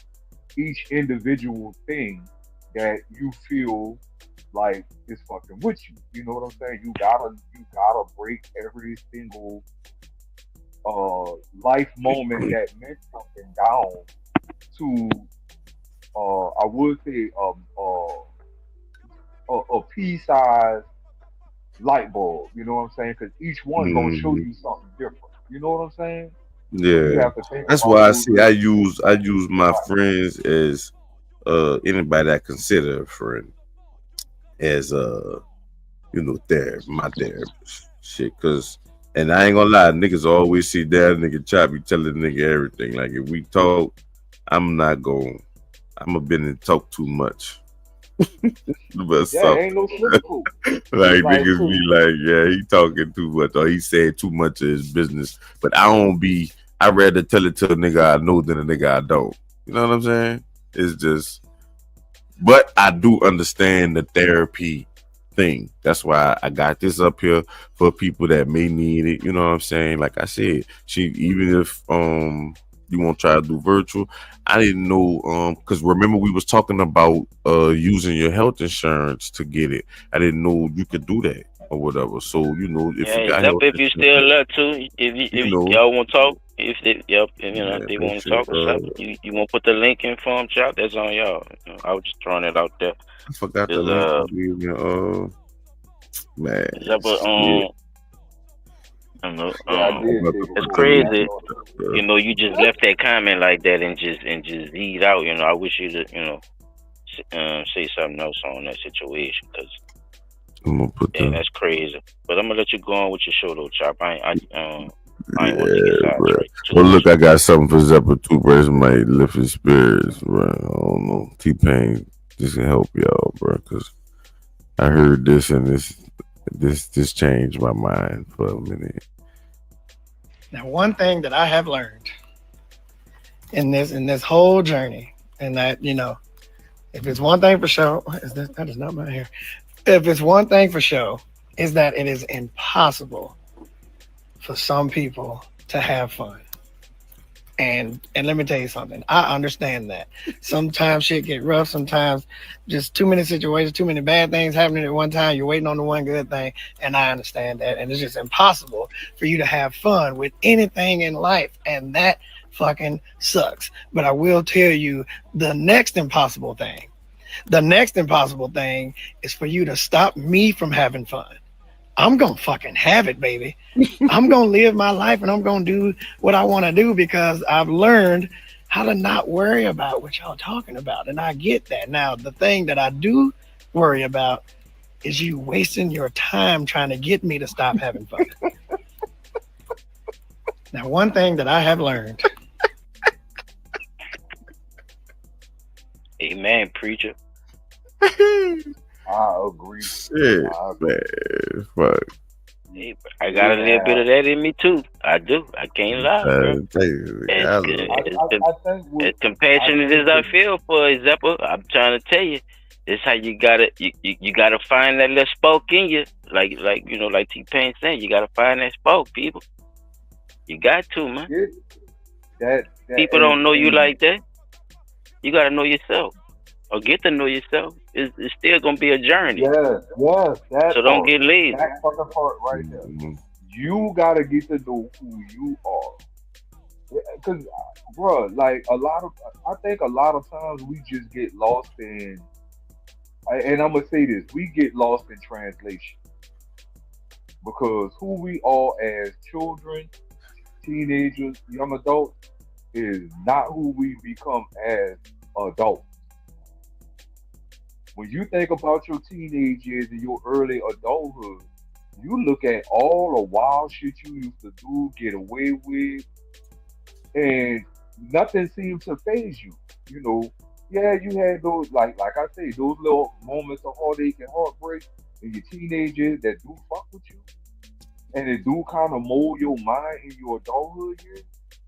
each individual thing that you feel like is fucking with you. You know what I'm saying? You gotta break every single life moment that meant something down to I would say a pea-sized light bulb. You know what I'm saying? Because each one gonna show Mhm. you something different. You know what I'm saying? So you Yeah, have to think that's about why I those see. little I use my right. friends as anybody I consider a friend as my therapist. Shit, cause and I ain't gonna lie, niggas always see that nigga Chop be telling nigga everything. Like if we talk, I'm not going. I'm a been and talk too much. But Yeah, something ain't no sugarcoat. like Like niggas so, be like, yeah, he talking too much or he said too much of his business. But I don't be. I rather tell it to a nigga I know than a nigga I don't. You know what I'm saying? It's just. But I do understand the therapy thing. That's why I got this up here for people that may need it. You know what I'm saying? Like I said, even if you won't try to do virtual, I didn't know because remember we was talking about using your health insurance to get it. I didn't know you could do that or whatever. So if Yeah, you got except health if you insurance, still love to, if you know, y'all want to talk, if they, yep, if, yeah, they make want to sure. talk or something, you want to put the link in for them, chat. That's on y'all. I was just throwing it out there. I forgot the Cause link to give you. Man, is that what shit. I don't know, yeah, I did take a it's course. I crazy. know. You just left that comment like that and just eat out. I wish you to say something else on that situation because I'm gonna put the. that's crazy. But I'm gonna let you go on with your show though, Chop. I ain't want to get Yeah, bro. sidetracked too Well, much. look, I got something for Zephyr too, bro. This might lift his spirits, bro. I don't know. T-Pain, this can help y'all, bro, because I heard this and this changed my mind for a minute. Now, one thing that I have learned in this whole journey, and that if it's one thing for sure, that is not my hair. If it's one thing for sure, is that it is impossible for some people to have fun. And let me tell you something. I understand that. Sometimes shit get rough. Sometimes just too many situations, too many bad things happening at one time. You're waiting on the one good thing. And I understand that. And it's just impossible for you to have fun with anything in life. And that fucking sucks. But I will tell you the next impossible thing. The next impossible thing is for you to stop me from having fun. I'm gonna fucking have it, baby. I'm gonna live my life and I'm gonna do what I want to do because I've learned how to not worry about what y'all talking about. And I get that. Now, the thing that I do worry about is you wasting your time trying to get me to stop having fun. Now, one thing that I have learned. Amen, preacher. I agree. Shit, man. Fuck. I got a little bit of that in me too. I do. I can't lie, bro. As compassionate as I feel for Zephyr, I'm trying to tell you, this how you gotta you gotta find that little spoke in you, like T-Pain saying, you gotta find that spoke, people. You got to, man. That people don't know you like that. You gotta know yourself, or get to know yourself. It's still gonna be a journey. Yes. So don't get lazy. That fucking part right there. You gotta get to know who you are. Because, bro, like I think a lot of times we just get lost in, and I'm gonna say this, we get lost in translation. because who we are as children, teenagers, young adults is not who we become as adults. When you think about your teenage years and your early adulthood, you look at all the wild shit you used to do, get away with, and nothing seemed to phase you. You know, yeah, you had those like I say, those little moments of heartache and heartbreak in your teenagers that do fuck with you, and it do kind of mold your mind in your adulthood years.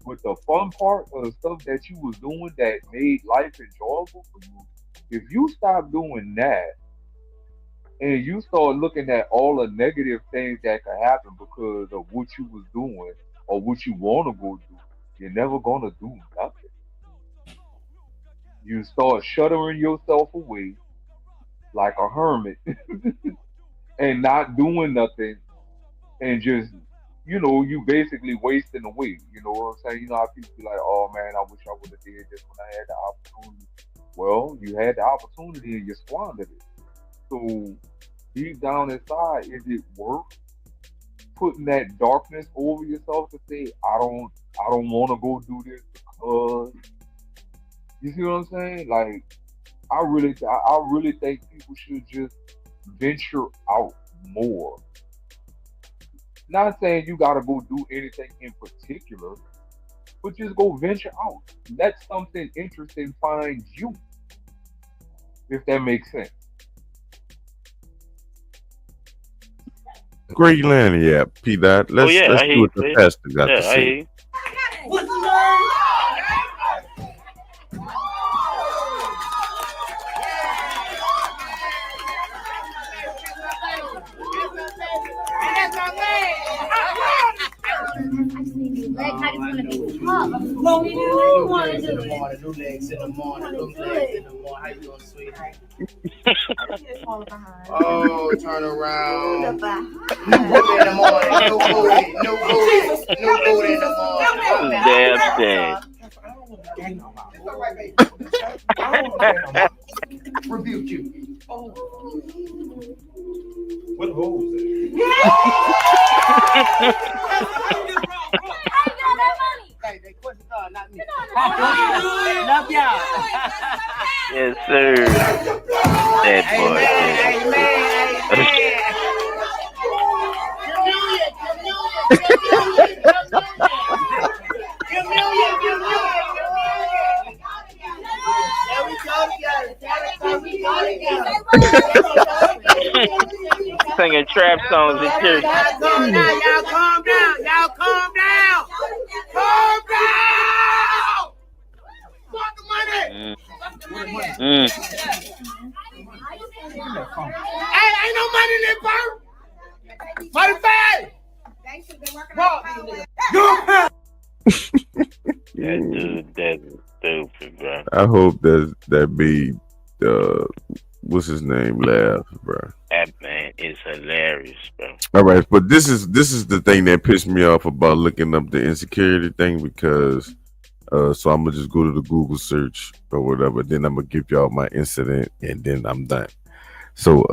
But the fun part of the stuff that you was doing that made life enjoyable for you, if you stop doing that and you start looking at all the negative things that could happen because of what you was doing or what you want to go do, you're never gonna do nothing. You start shuttering yourself away like a hermit and not doing nothing and just you basically wasting away. You know what I'm saying? You know how people be like, "Oh man, I wish I would have did this when I had the opportunity." Well, you had the opportunity and you squandered it. So deep down inside, is it worth putting that darkness over yourself to say, I don't want to go do this because you see what I'm saying? Like, I really think people should just venture out more. Not saying you gotta go do anything in particular, but just go venture out. Let something interesting find you, if that makes sense. Great land, yeah, P. Dot. Oh Let's yeah, let's I hear see you. what the pastor got Yeah, to I hear say. you. Oh, turn around. No booty in the morning. No booty. No booty. No booty in the morning. Damn thing. Rebuke you. What hole is it? Hey, they question not me. Love y'all. Yes, sir. That boy. Singing trap songs in church. Y'all calm down. Y'all calm down. Y'all calm down. Calm down. Fuck the money. Hey, ain't no money in that bird. Money fast. That dude, that's stupid, bro. I hope that made what's his name laugh, bro. That man is hilarious, bro. All right, but this is the thing that pissed me off about looking up the insecurity thing because so I'm gonna just go to the Google search or whatever, then I'm gonna give y'all my incident and then I'm done. So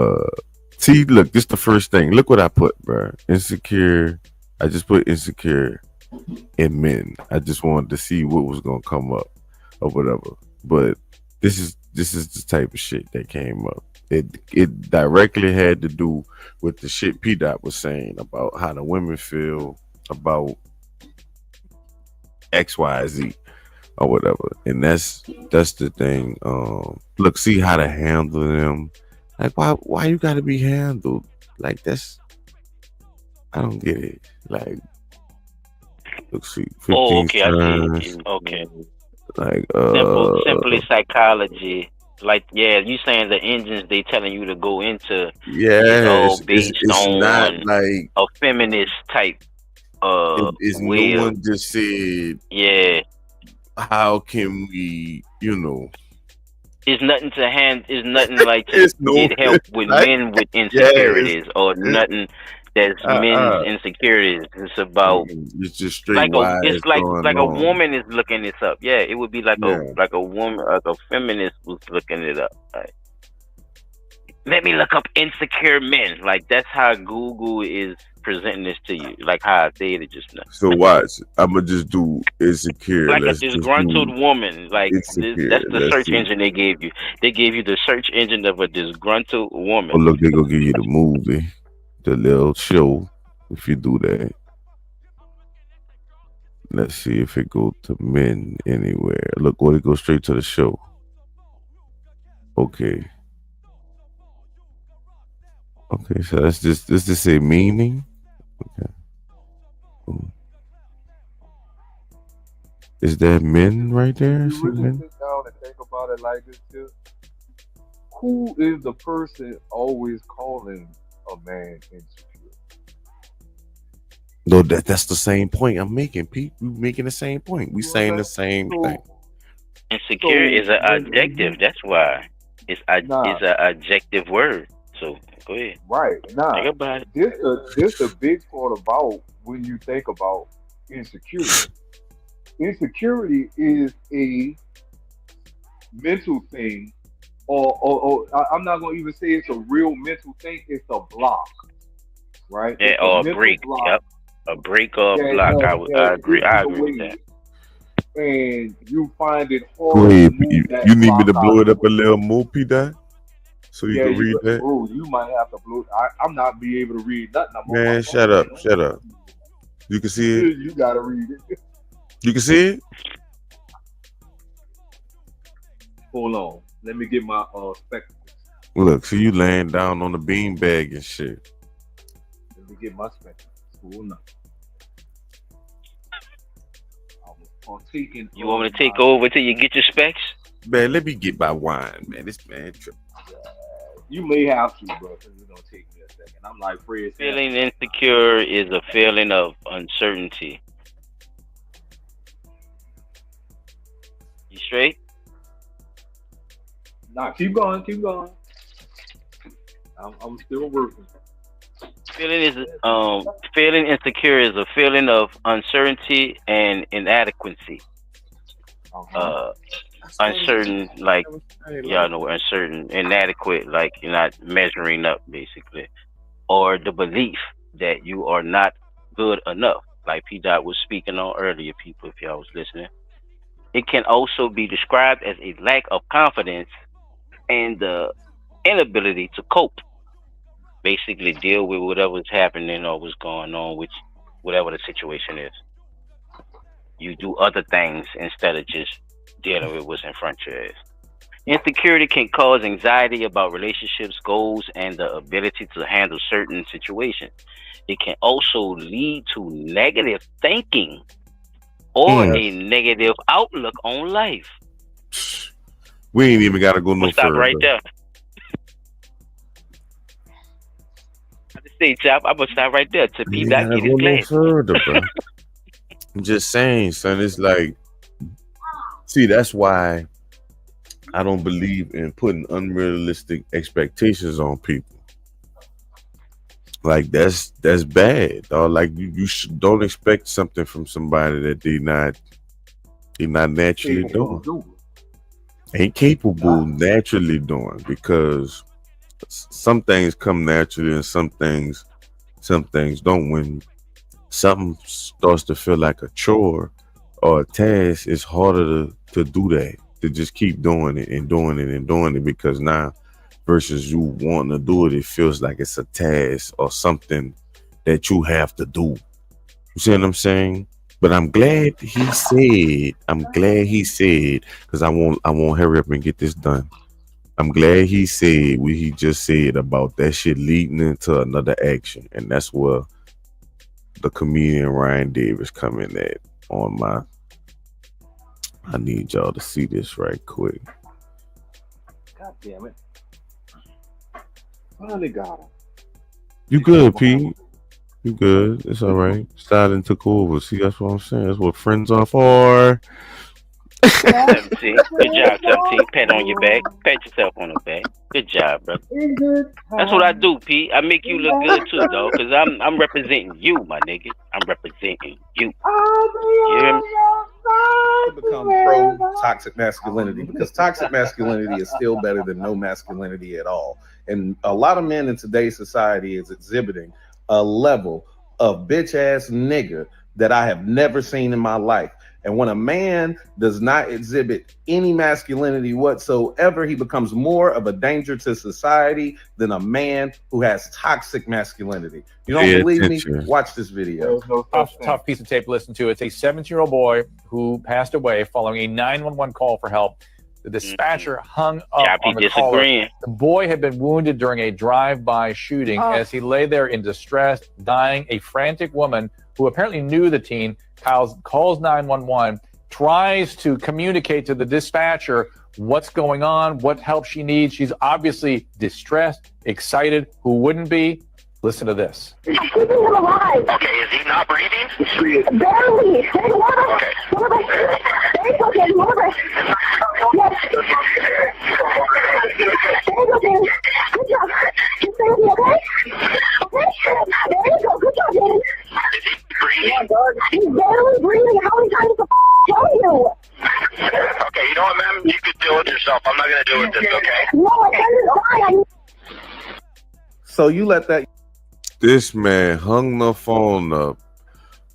see, look, this the first thing. Look what I put, bro. Insecure. I just put insecure in men. I just wanted to see what was gonna come up or whatever. But this is the type of shit that came up. It directly had to do with the shit P Dot was saying about how the women feel about XYZ or whatever. And that's the thing. Look, see how to handle them. Like why you gotta be handled? Like that's I don't get it. Like look, see, 15 Oh, okay, I times. see. Okay. Like Simply psychology. Like, yeah, you saying the engines they telling you to go into is all based it's not on like a feminist type it's way no of, one just said yeah. how can we It's nothing to hand. It's nothing like to it's no get help with like, men with yeah, insecurities or it's nothing that's men's insecurities. It's about it's just straight like wise it's going like a on. woman is looking this up. Yeah, it would be like Yeah. a woman, like a feminist was looking it up. Like, let me look up insecure men. Like that's how Google is presenting this to you, like how I said it just now. So watch. I'ma just do insecure. Like a Let's just disgruntled do woman. Like insecure. that's the Let's search see. engine they gave you. They gave you the search engine of a disgruntled woman. Oh look, they gonna give you the movie, the little show. If you do that, let's see if it go to men anywhere. Look, what it go straight to the show. Okay. Okay, so that's just does this say meaning? Okay. Is that men right there? You really sit down and think about it like this, too. Who is the person always calling a man insecure? No, that's the same point I'm making, Pete. We making the same point. We saying the same thing. Insecure is an adjective. That's why it's an adjective word. So go ahead. Right. Now, think about it. this a big part about when you think about insecurity. Insecurity is a mental thing, or I'm not going to even say it's a real mental thing. It's a block, right? Yeah, It's or a mental break. block. Yep, a break or a block. I agree. I agree with that. And you find it hard Wait, to move that you need me block to blow out. it up a little more, Pete? So you can you read that? Bro, you might have to blow. I'm not be able to read nothing. I'm on my Man, shut phone. up, shut up. You can see it. You gotta read it. You can see it. Hold on. Let me get my spectacles. Look, see you laying down on the beanbag and shit. Let me get my spectacles. Hold on. You want me to take over till you get your specs? Man, let me get my wine, man. This man trip. You may have to, bro, because it's gonna take me a second. I'm like Fred. Feeling insecure is a feeling of uncertainty. You straight? Nah, keep going. I'm still working. Feeling insecure is a feeling of uncertainty and inadequacy. Uncertain, like y'all know, uncertain, inadequate, like you're not measuring up, basically, or the belief that you are not good enough, like P. Dot was speaking on earlier. People, if y'all was listening, it can also be described as a lack of confidence and the inability to cope. Basically, deal with whatever's happening or what's going on, which whatever the situation is. You do other things instead of just dealing with what's in front of your ass. Insecurity can cause anxiety about relationships, goals, and the ability to handle certain situations. It can also lead to negative thinking or a negative outlook on life. We ain't even got to go no Stop further. right there. Say, Chop, I'm gonna stop right there to P. Dot get his No glass. further, bro. I'm just saying, son. It's like, see, that's why I don't believe in putting unrealistic expectations on people. Like that's bad, dog. Like you don't expect something from somebody that they're not naturally doing. Ain't capable naturally doing, because some things come naturally and some things don't. When something starts to feel like a chore or a task, it's harder to do that, to just keep doing it and doing it and doing it, because now versus you wanting to do it, it feels like it's a task or something that you have to do. You see what I'm saying? But I'm glad he said, because I won't hurry up and get this done. I'm glad he said what he just said about that shit leading into another action. And that's where the comedian Ryan Davis come in at on my. I need y'all to see this right quick. God damn it. Finally got him. You good, Pete? You good. It's all right. Styling took over. See, that's what I'm saying. That's what friends are for. 17. Good job, 17. Pat on your back. Pat yourself on the back. Good job, brother. That's what I do, Pete. I make you look good too, though, because I'm representing you, my nigga. I'm representing you. You hear me? Become pro toxic masculinity, because toxic masculinity is still better than no masculinity at all. And a lot of men in today's society is exhibiting a level a bitch ass nigga that I have never seen in my life. And when a man does not exhibit any masculinity whatsoever, he becomes more of a danger to society than a man who has toxic masculinity. You don't Pay believe me? attention. Watch this video. Tough piece of tape to listen to. It's a 17-year-old boy who passed away following a 911 call for help. The dispatcher hung up on the caller. The boy had been wounded during a drive-by shooting as he lay there in distress, dying. A frantic woman who apparently knew the teen calls 911, tries to communicate to the dispatcher what's going on, what help she needs. She's obviously distressed, excited. Who wouldn't be? Listen to this. Keeping him alive. Okay, is he not breathing? Barely. There's water. Okay. There's okay. Water. Yes. There you go, Jaden. Good job. Just stay with me, okay? Okay? There you go. Good job, Jaden. Is he breathing? He's barely breathing. How many times to tell you? Okay, you know what, ma'am? You could deal with yourself. I'm not going to deal with this, okay? No, I can't. So you let that... This man hung the phone up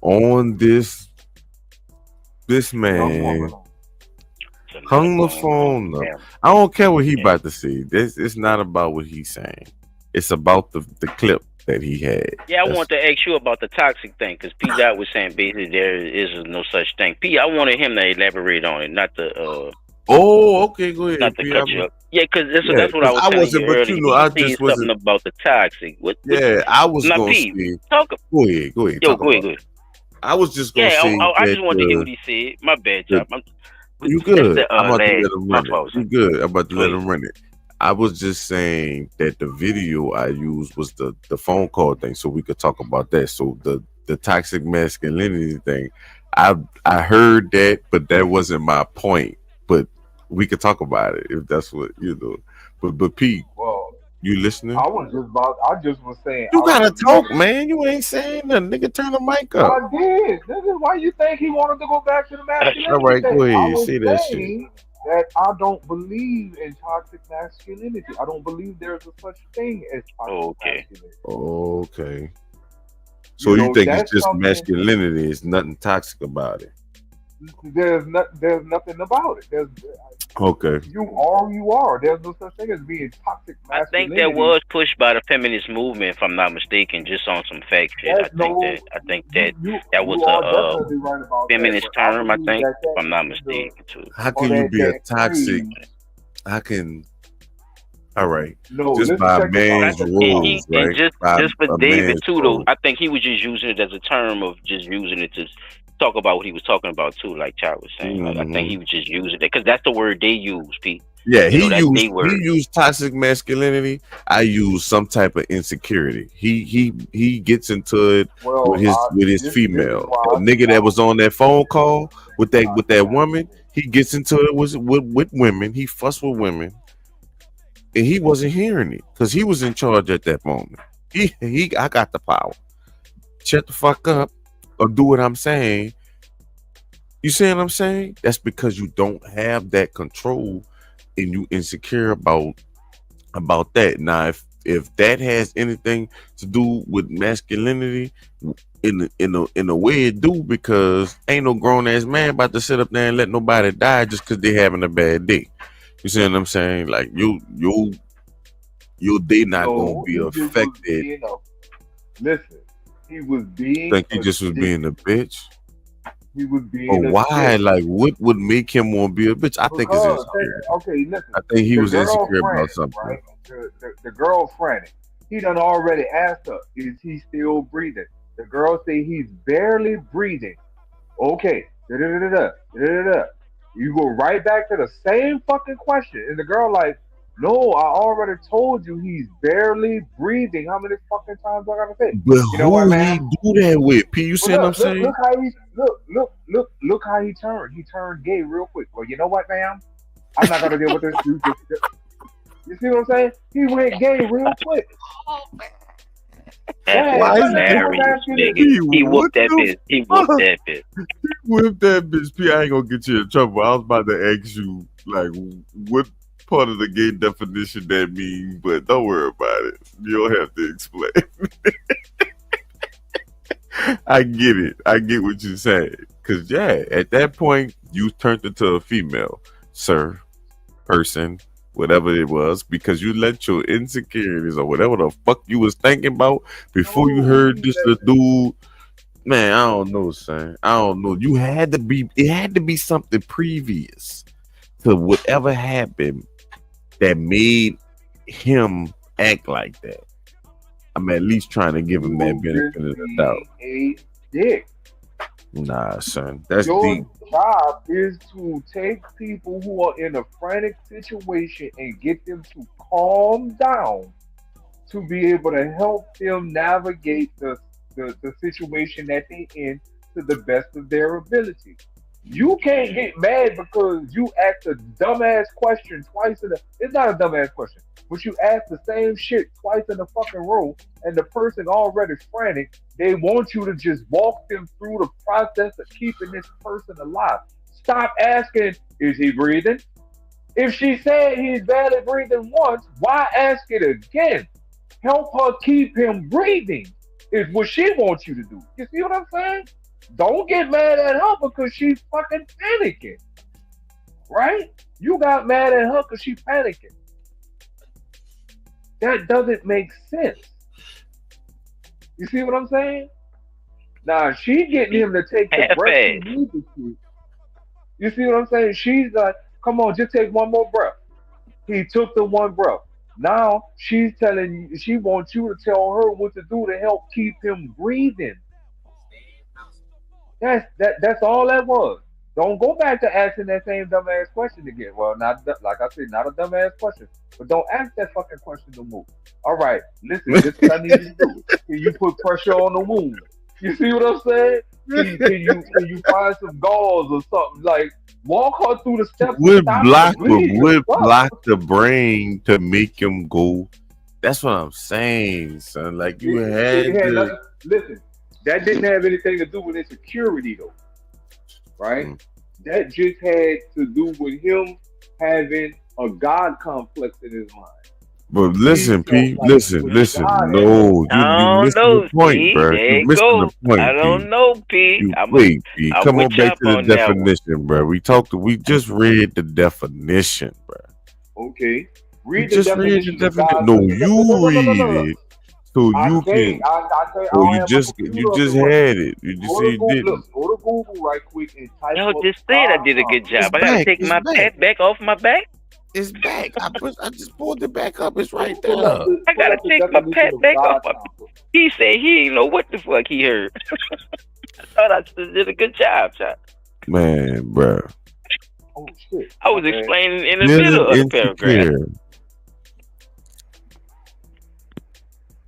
on this man hung the phone up. I don't care what he about to see. It's not about what he's saying. It's about the clip that he had. Yeah, I want to ask you about the toxic thing, because P. Dot was saying basically there is no such thing. P, I wanted him to elaborate on it, not the Oh, okay, go ahead. not to cut you up. Yeah, because that's what I was telling you earlier. You know, I just wasn't something about the toxic. I was not gonna P. say. Talk. Go ahead. Yo, go ahead. I was just gonna say. I just wanted to hear what he said. My bad, job. You good? I'm about to last- let him run it. You good? I'm about to let him run it. I was just saying that the video I used was the phone call thing, so we could talk about that. So the toxic masculinity thing, I heard that, but that wasn't my point. But we could talk about it if that's what you know. But Pete, Well, you listening? I just was saying. You gotta talk, man. You ain't saying nothing. Nigga, turn the mic up. I did. Nigga, why you think he wanted to go back to the masculinity? All right, go thing? ahead. I was Say that saying that I don't believe in toxic masculinity. I don't believe there's a such thing as toxic masculinity. Okay. So you think it's just masculinity? There's nothing toxic about it. There's nothing about it. Okay. You are who you are. There's no such thing as being toxic I think masculinity. that was pushed by the feminist movement, if I'm not mistaken, just on some fact shit. I think that was a feminist term, I think, if I'm not mistaken, too. How can you be a toxic? How can? All right. Just by man's rules, right? Just for By David man's too, though. rules. I think he was just using it as a term of just using it to talk about what he was talking about too, like Chad was saying. Like, I think he was just using it because that's the word they use, Pete. Yeah, You know, he used toxic masculinity. I use some type of insecurity. He gets into it with his female. A nigga that was on that phone call with that woman, he gets into it with women. He fussed with women, and he wasn't hearing it because he was in charge at that moment. I got the power. Shut the fuck up or do what I'm saying. You see what I'm saying? That's because you don't have that control and you insecure about that. Now, if that has anything to do with masculinity, in a way it do, because ain't no grown ass man about to sit up there and let nobody die just because they having a bad day. You see what I'm saying? Like your day not gonna be affected. Listen, he was being. Think he just was being a bitch. He was being. But why? Bitch. Like, what would make him want to be a bitch? I think it's insecurity. Okay, listen. I think he the was insecure girlfriend, about something. Right? The girlfriend, he done already asked her, is he still breathing? The girl say he's barely breathing. Okay. Da-da-da-da-da. You go right back to the same fucking question. And the girl like, no, I already told you he's barely breathing. How many fucking times do I gotta say? But You know what, man? he do that with? P, you see what I'm saying? Look how he turned. He turned gay real quick. Well, you know what, ma'am? I'm not gonna deal with this. You see what I'm saying? He went gay real quick. Why is he whooped that bitch. He whooped that bitch. He whipped that bitch. P, I ain't gonna get you in trouble. I was about to ask you, like, what part of the gay definition that means, but don't worry about it. You don't have to explain. I get it. I get what you're saying. Cause yeah, at that point you turned into a female, sir, person, whatever it was, because you let your insecurities or whatever the fuck you was thinking about before you heard this the dude. Man, I don't know, son. I don't know. It had to be something previous to whatever happened that made him act like that. I'm at least trying to give him that benefit of the doubt. A dick. Nah, son. That's Your deep. job is to take people who are in a frantic situation and get them to calm down to be able to help them navigate the situation that they in to the best of their ability. You can't get mad because you asked a dumbass question twice in a. It's not a dumbass question, but you ask the same shit twice in a fucking row, and the person already frantic. They want you to just walk them through the process of keeping this person alive. Stop asking, is he breathing? If she said he's barely breathing once, why ask it again? Help her keep him breathing is what she wants you to do. You see what I'm saying? Don't get mad at her because she's fucking panicking. Right? You got mad at her because she's panicking. That doesn't make sense. You see what I'm saying? Now she getting him to take the breath he needs to. You see what I'm saying? She's like, come on, just take one more breath. He took the one breath. Now she's telling you, she wants you to tell her what to do to help keep him breathing. That's all that was. Don't go back to asking that same dumbass question again. Well, not like I said, not a dumbass question, but don't ask that fucking question no more. All right, listen, this is what I need you to do. Can you put pressure on the wound? You see what I'm saying? Can you find some gauze or something? Like walk her through the steps. Would block the brain to make him go. That's what I'm saying, son. Like you had to listen. That didn't have anything to do with insecurity, though, right? That just had to do with him having a God complex in his mind. But listen, P. Listen. No, you missing the point, bro. You missing the point. I don't know, P. Wait, P. Come on back to the definition, bro. We just read the definition, bro. Okay. Read the definition. No, you read it. So you can. So you just had it. You just see you didn't. Look, go to Google right quick and type. Yo, just said I did a good job. I gotta take my pet back off my back. It's back. I just pulled it back up. It's right there. I gotta take my pet back off my back. He said he didn't know what the fuck he heard. I thought I did a good job, man, bro. Oh shit! I was explaining in the middle of the paragraph.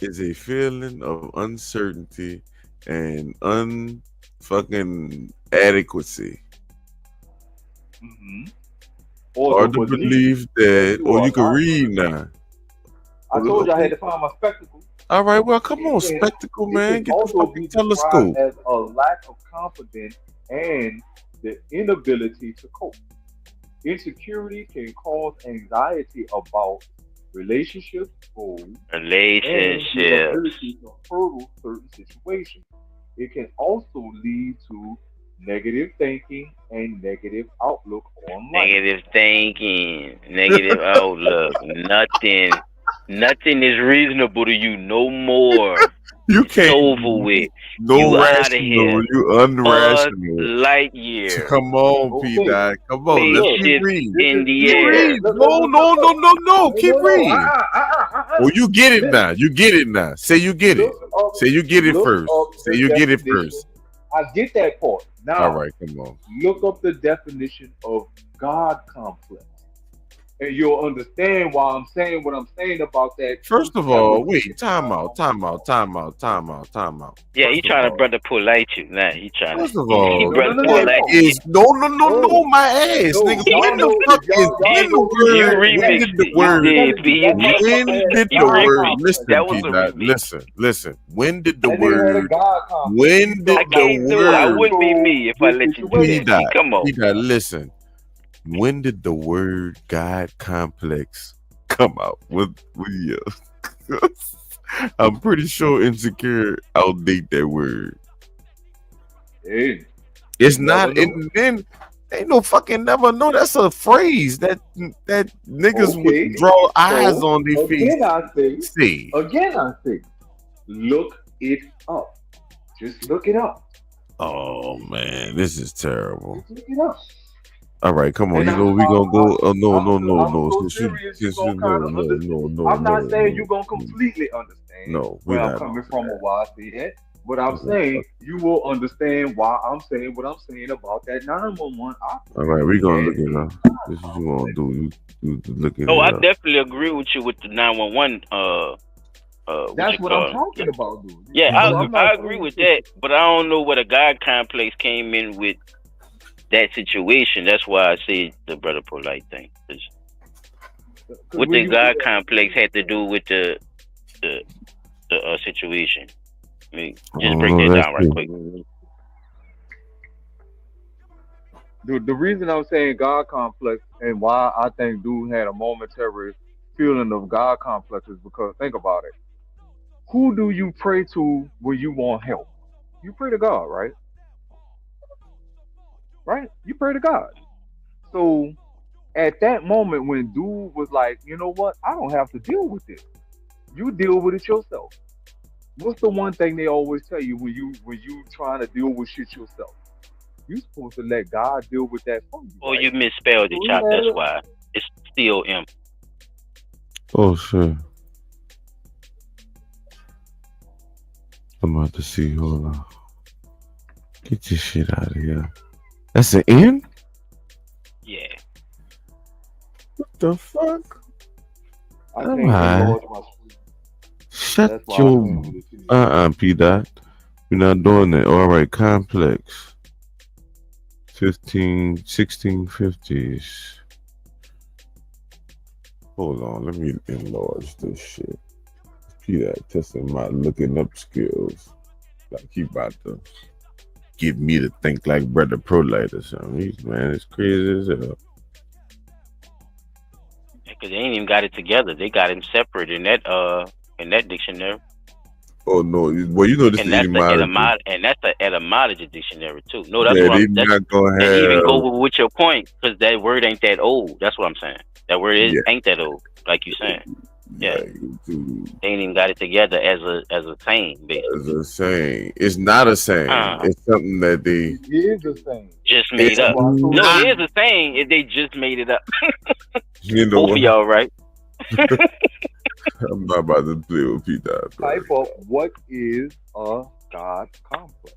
Is a feeling of uncertainty and unfucking adequacy. Mm-hmm. Or the belief that, or you can read now. I told you I had to find my spectacles. All right, well, come on, spectacle, man. Get the fucking telescope. As a lack of confidence and the inability to cope. Insecurity can cause anxiety about relationships, goals, and the ability to hurdle certain situations. It can also lead to negative thinking and negative outlook on life. Negative thinking, negative outlook. Nothing is reasonable to you no more. You can't. It's over with. No you rational. Out of here. You unrational. Light year. Come on, P. Dot. Come on. Let's keep reading. In the air. No. Keep reading. Well, you get it now. You get it now. Say you get it. Say you get it first. Say you get it first. I get that part. Now, all right, come on. Look up the definition of God complex. And you'll understand why I'm saying what I'm saying about that. First of all, wait, time out. Yeah, he trying to brother polite you. Nah, he trying to. First of all, no, my ass, nigga. When the fuck is when the word? When did the word? Listen. When did the word? When did the word? I wouldn't be me if I let you do that. Come on. Listen. When did the word God complex come out? With you? I'm pretty sure Insecure outdate that word. Hey, It's you never not. know. And then ain't no fucking never know. That's a phrase that niggas Okay, would draw eyes so on their face. again I say, look it up. Just look it up. Oh man, this is terrible. Just look it up. All right, come on. And You know we gonna go. Oh no. so Since you, serious, since you you gonna kind of understand. I'm not saying you're gonna completely understand No, we're where I'm not. coming from or why I say that, but I'm saying you will understand why I'm saying what I'm saying about that 911 operator. All right, we gonna look it up. This is what you gonna do. You looking Oh, it I up. definitely agree with you with the 911. That's what I'm talking about, dude. Yeah, So I agree with that, but I don't know what a God complex came in with that situation. That's why I say the brother polite thing. What the God complex had to do with the situation? I mean, just break that down right quick. The reason I'm saying God complex and why I think dude had a momentary feeling of God complex is because think about it. Who do you pray to when you want help? You pray to God, right? Right? You pray to God. So at that moment when dude was like, you know what, I don't have to deal with this. You deal with it yourself. What's the one thing they always tell you when you trying to deal with shit yourself? You supposed to let God deal with that for you. Oh, you misspelled it, Chop. That's why. It's still M. Oh shit. I'm about to see. Hold on. Get this shit out of here. That's an N? Yeah. What the fuck? I I'm can't high. enlarge my screen. Shut That's why your P dot. We're not doing that. All right, complex. 1650s. Hold on, let me enlarge this shit. P dot testing my looking up skills. Like he about to get me to think like Brother Prolight or something. He's man, it's crazy as hell. Because they ain't even got it together. They got him separate in that dictionary. Oh no! Well, you know this And is that's the etymology dictionary too. No, that's yeah, what they I'm. not gonna That have. even go with your point because that word ain't that old. That's what I'm saying. That word ain't that old, like you saying. Yeah, they ain't even got it together as a saying. Basically. As a saying, it's not a saying. It's something that they It is a saying. Just made up. No, it is a saying. They just made it up. You know Both what? of y'all right. I'm not about to play with P Dot. Type up what is a God complex.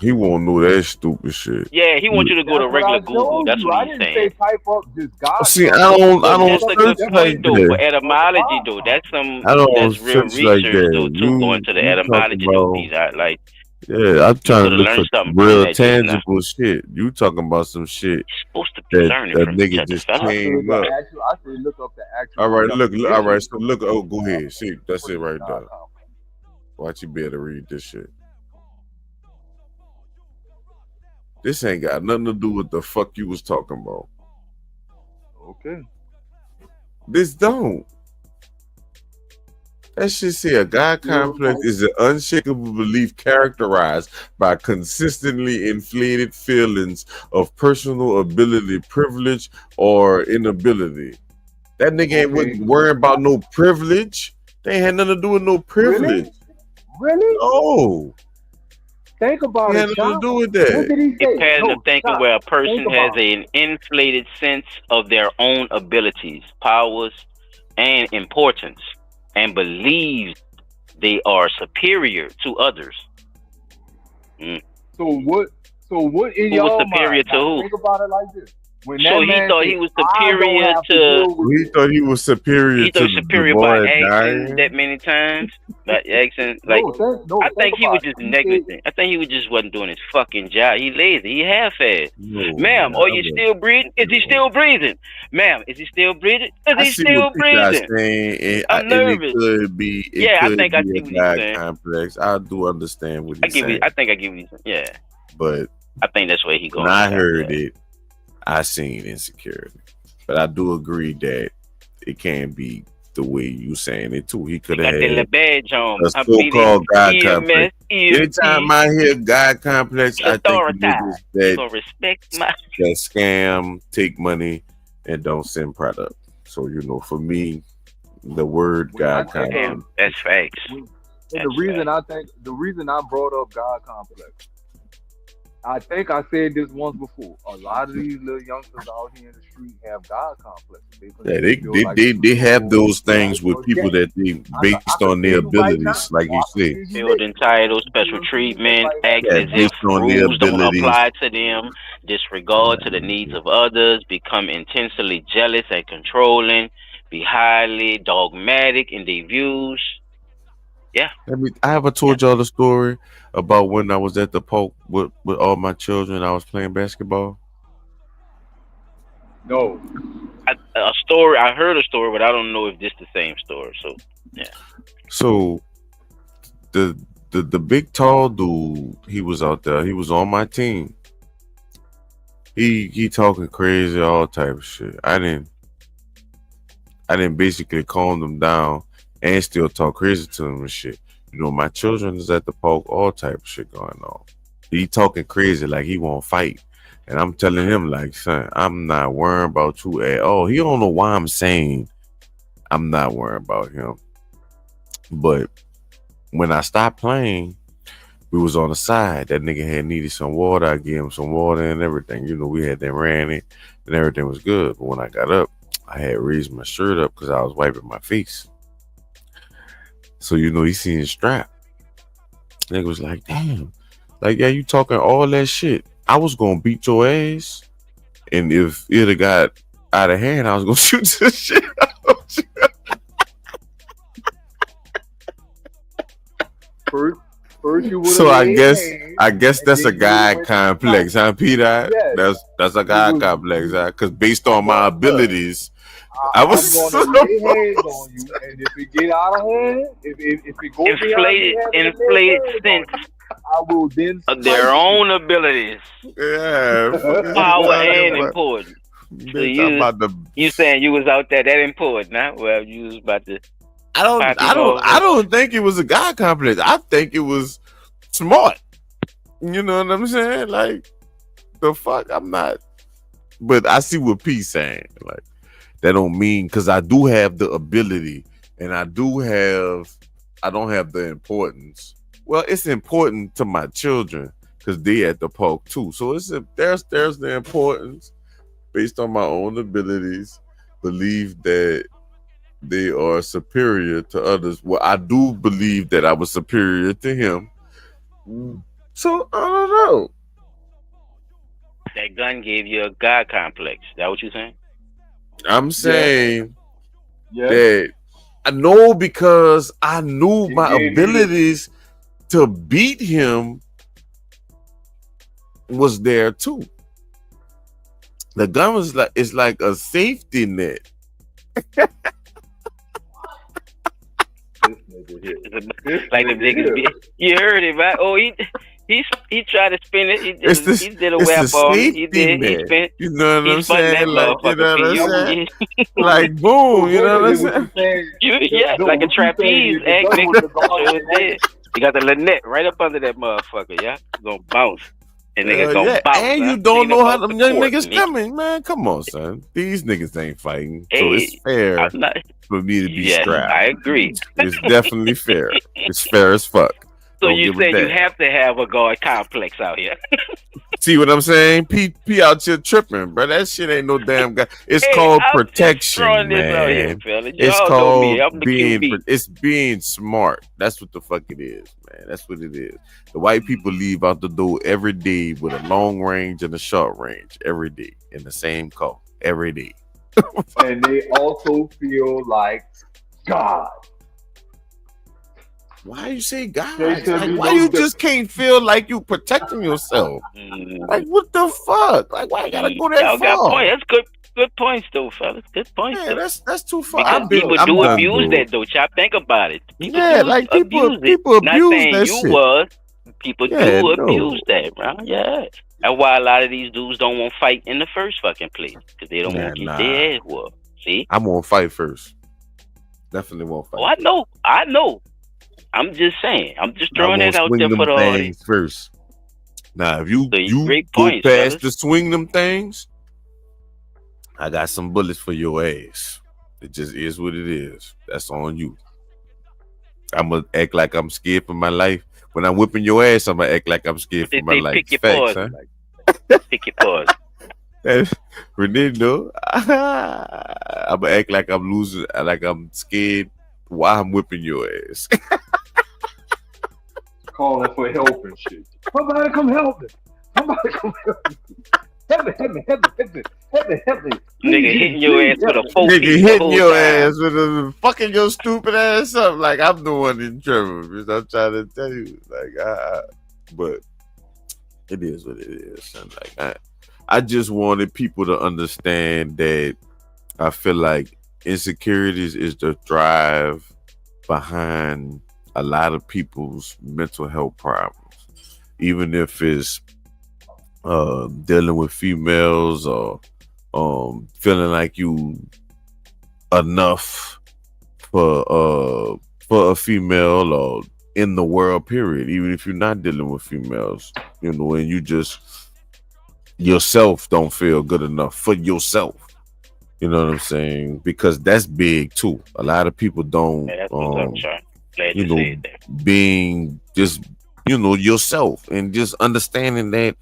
He won't know that stupid shit. Yeah, he wants you to go to regular Google. That's what he's saying. I didn't say type up just God. See, I don't That's a good search point like though. that. For etymology though, that's real search like research that. though too. Going to the You talk etymology though, about- P-Dot. Like Yeah, I'm trying to coulda look learned for something from real that just now. tangible shit. You talking about some shit supposed to be that learning a from nigga each just other, fella. came up. I say look up the actual. All right, look. All right, definition. so look. Oh, go ahead. See, that's it right there. Watch you be able to read this shit. This ain't got nothing to do with the fuck you was talking about. Okay. This don't. That shit say a God complex is an unshakable belief characterized by consistently inflated feelings of personal ability, privilege, or inability. That nigga wasn't worrying about no privilege. They ain't had nothing to do with no privilege. Really? No. Think about It it. had nothing to John. do with that. What did he say? A pattern of thinking where a person Think has about it. an inflated sense of their own abilities, powers, and importance, and believes they are superior to others. So what in Who was your superior mind? to who? Think about it like this. When So that he man thought said, he was I don't superior have to to. deal with He thought he was superior He to thought he was the superior boy by asking dying. that many times. Like asking, like I think he was just negligent. I think he was just wasn't doing his fucking job. He lazy. He half-assed. Ma'am, are you still breathing? Is he still breathing? Ma'am, is he still breathing? Is I he see still what people are breathing? saying, I'm and nervous. it could be. Yeah, I think I be see a what he's God saying. complex. I do understand what I he's give you. saying, I think I give you. Yeah, but I think that's where he going. when I with that, heard yeah. it, I seen insecurity. But I do agree that it can be the way you saying it too. He could Got have that little had badge on. a I so-called God EMS, complex. Anytime I hear God complex, I think of niggas You gonna respect my that scam, take money, and don't send product. So for me, the word God complex. That's facts. And the reason I brought up God complex, I think I said this once before. A lot of these little youngsters out here in the street have God complexes. They have those things with people that they based on their abilities, like you said. Feel entitled, special treatment, act as if based on their rules don't abilities. apply to them, disregard to the needs of others, become intensely jealous and controlling, be highly dogmatic in their views. Yeah. I ever told y'all the story about when I was at the Poke with all my children. I was playing basketball. No. A story. I heard a story, but I don't know if this the same story. So, yeah. So the big tall dude, he was out there. He was on my team. He talking crazy, all type of shit. I didn't basically calm him down and still talk crazy to him and shit. My children is at the park, all type of shit going on. He talking crazy like he won't fight. And I'm telling him like, son, I'm not worrying about you at all. He don't know why I'm saying I'm not worrying about him. But when I stopped playing, we was on the side. That nigga had needed some water. I gave him some water and everything. We had then ran it and everything was good. But when I got up, I had raised my shirt up because I was wiping my face. So, he seen his strap. Nigga was like, damn. Like, yeah, you talking all that shit. I was going to beat your ass. And if it had got out of hand, I was going to shoot the shit out you. First you So I guess that's a guy complex, huh, Peter? Yes. That's a guy complex, huh? Because based on my abilities, I was going to lay hands on you, and if it get out of hand, if it goes inflated sense I will then of their own abilities. Yeah, power and important. So you saying you was out there that important, huh? Well, you was about to. I don't think it was a guy complex. I think it was smart. You know what I'm saying? Like, the fuck, I'm not. But I see what P's saying. Like, that don't mean, because I do have the ability and I don't have the importance. Well, it's important to my children because they at the park too. So there's the importance based on my own abilities, believe that they are superior to others. Well, I do believe that I was superior to him. So I don't know. That gun gave you a God complex. Is that what you're saying? I'm saying that I know because I knew my abilities to beat him was there too. The gun was like a safety net. Like the niggas, you heard it, right? Oh, he tried to spin it. He did a wrap on it. He did. He spent. You know what I'm saying? Like, you know what I'm saying? Like boom. You know what I'm saying? Yeah, like a trapeze act. Nigga. You got the Lynette right up under that motherfucker. Yeah, gonna bounce. And niggas gonna bounce. And you don't know how them young niggas coming, man. Come on, son. These niggas ain't fighting, so it's fair for me to be strapped. I agree. It's definitely fair. It's fair as fuck. So you said you have to have a God complex out here. See what I'm saying? P out here tripping, bro. That shit ain't no damn guy. It's called protection, man. It's called being smart. That's what the fuck it is, man. That's what it is. The white people leave out the door every day with a long range and a short range every day in the same car every day. And they also feel like God. Why you say God? Like, why you just can't feel like you protecting yourself? Like, what the fuck? Like, why you gotta go that far? That's good points, though, fellas. Good points. Yeah, that's too far. Because people do abuse that, though. Chop, think about it. People people abuse Not saying that you shit. Was. People do abuse that, bro. Yeah. That's why a lot of these dudes don't want to fight in the first fucking place. Because they don't want to get their ass whooped. See? I'm gonna fight first. Definitely won't fight. Oh, I know. I'm just saying. I'm just throwing that out there for the audience first. Now, if you great go points, past fellas. the swing them things, I got some bullets for your ass. It just is what it is. That's on you. I'm gonna act like I'm scared for my life. When I'm whipping your ass, I'm gonna act like I'm scared for my life. Pick your Facts, paws. huh? Pick your paws. Renee, no. I'm gonna act like I'm losing, like I'm scared while I'm whipping your ass. Calling for help and shit. Somebody come help me. Somebody come help me. Help me. Nigga hitting your ass with a 4 Nigga piece hitting your time. ass with a fucking your stupid ass up. Like I'm the one in trouble. Because I'm trying to tell you. Like, but it is what it is. Son. Like I just wanted people to understand that I feel like insecurities is the drive behind a lot of people's mental health problems. Even if it's dealing with females or feeling like you enough for a female or in the world, period. Even if you're not dealing with females, you know, and you just yourself don't feel good enough for yourself. You know what I'm saying? Because that's big too. A lot of people don't That's what's up, Sean. Glad you you know, said that. being just, you know, yourself and just understanding that,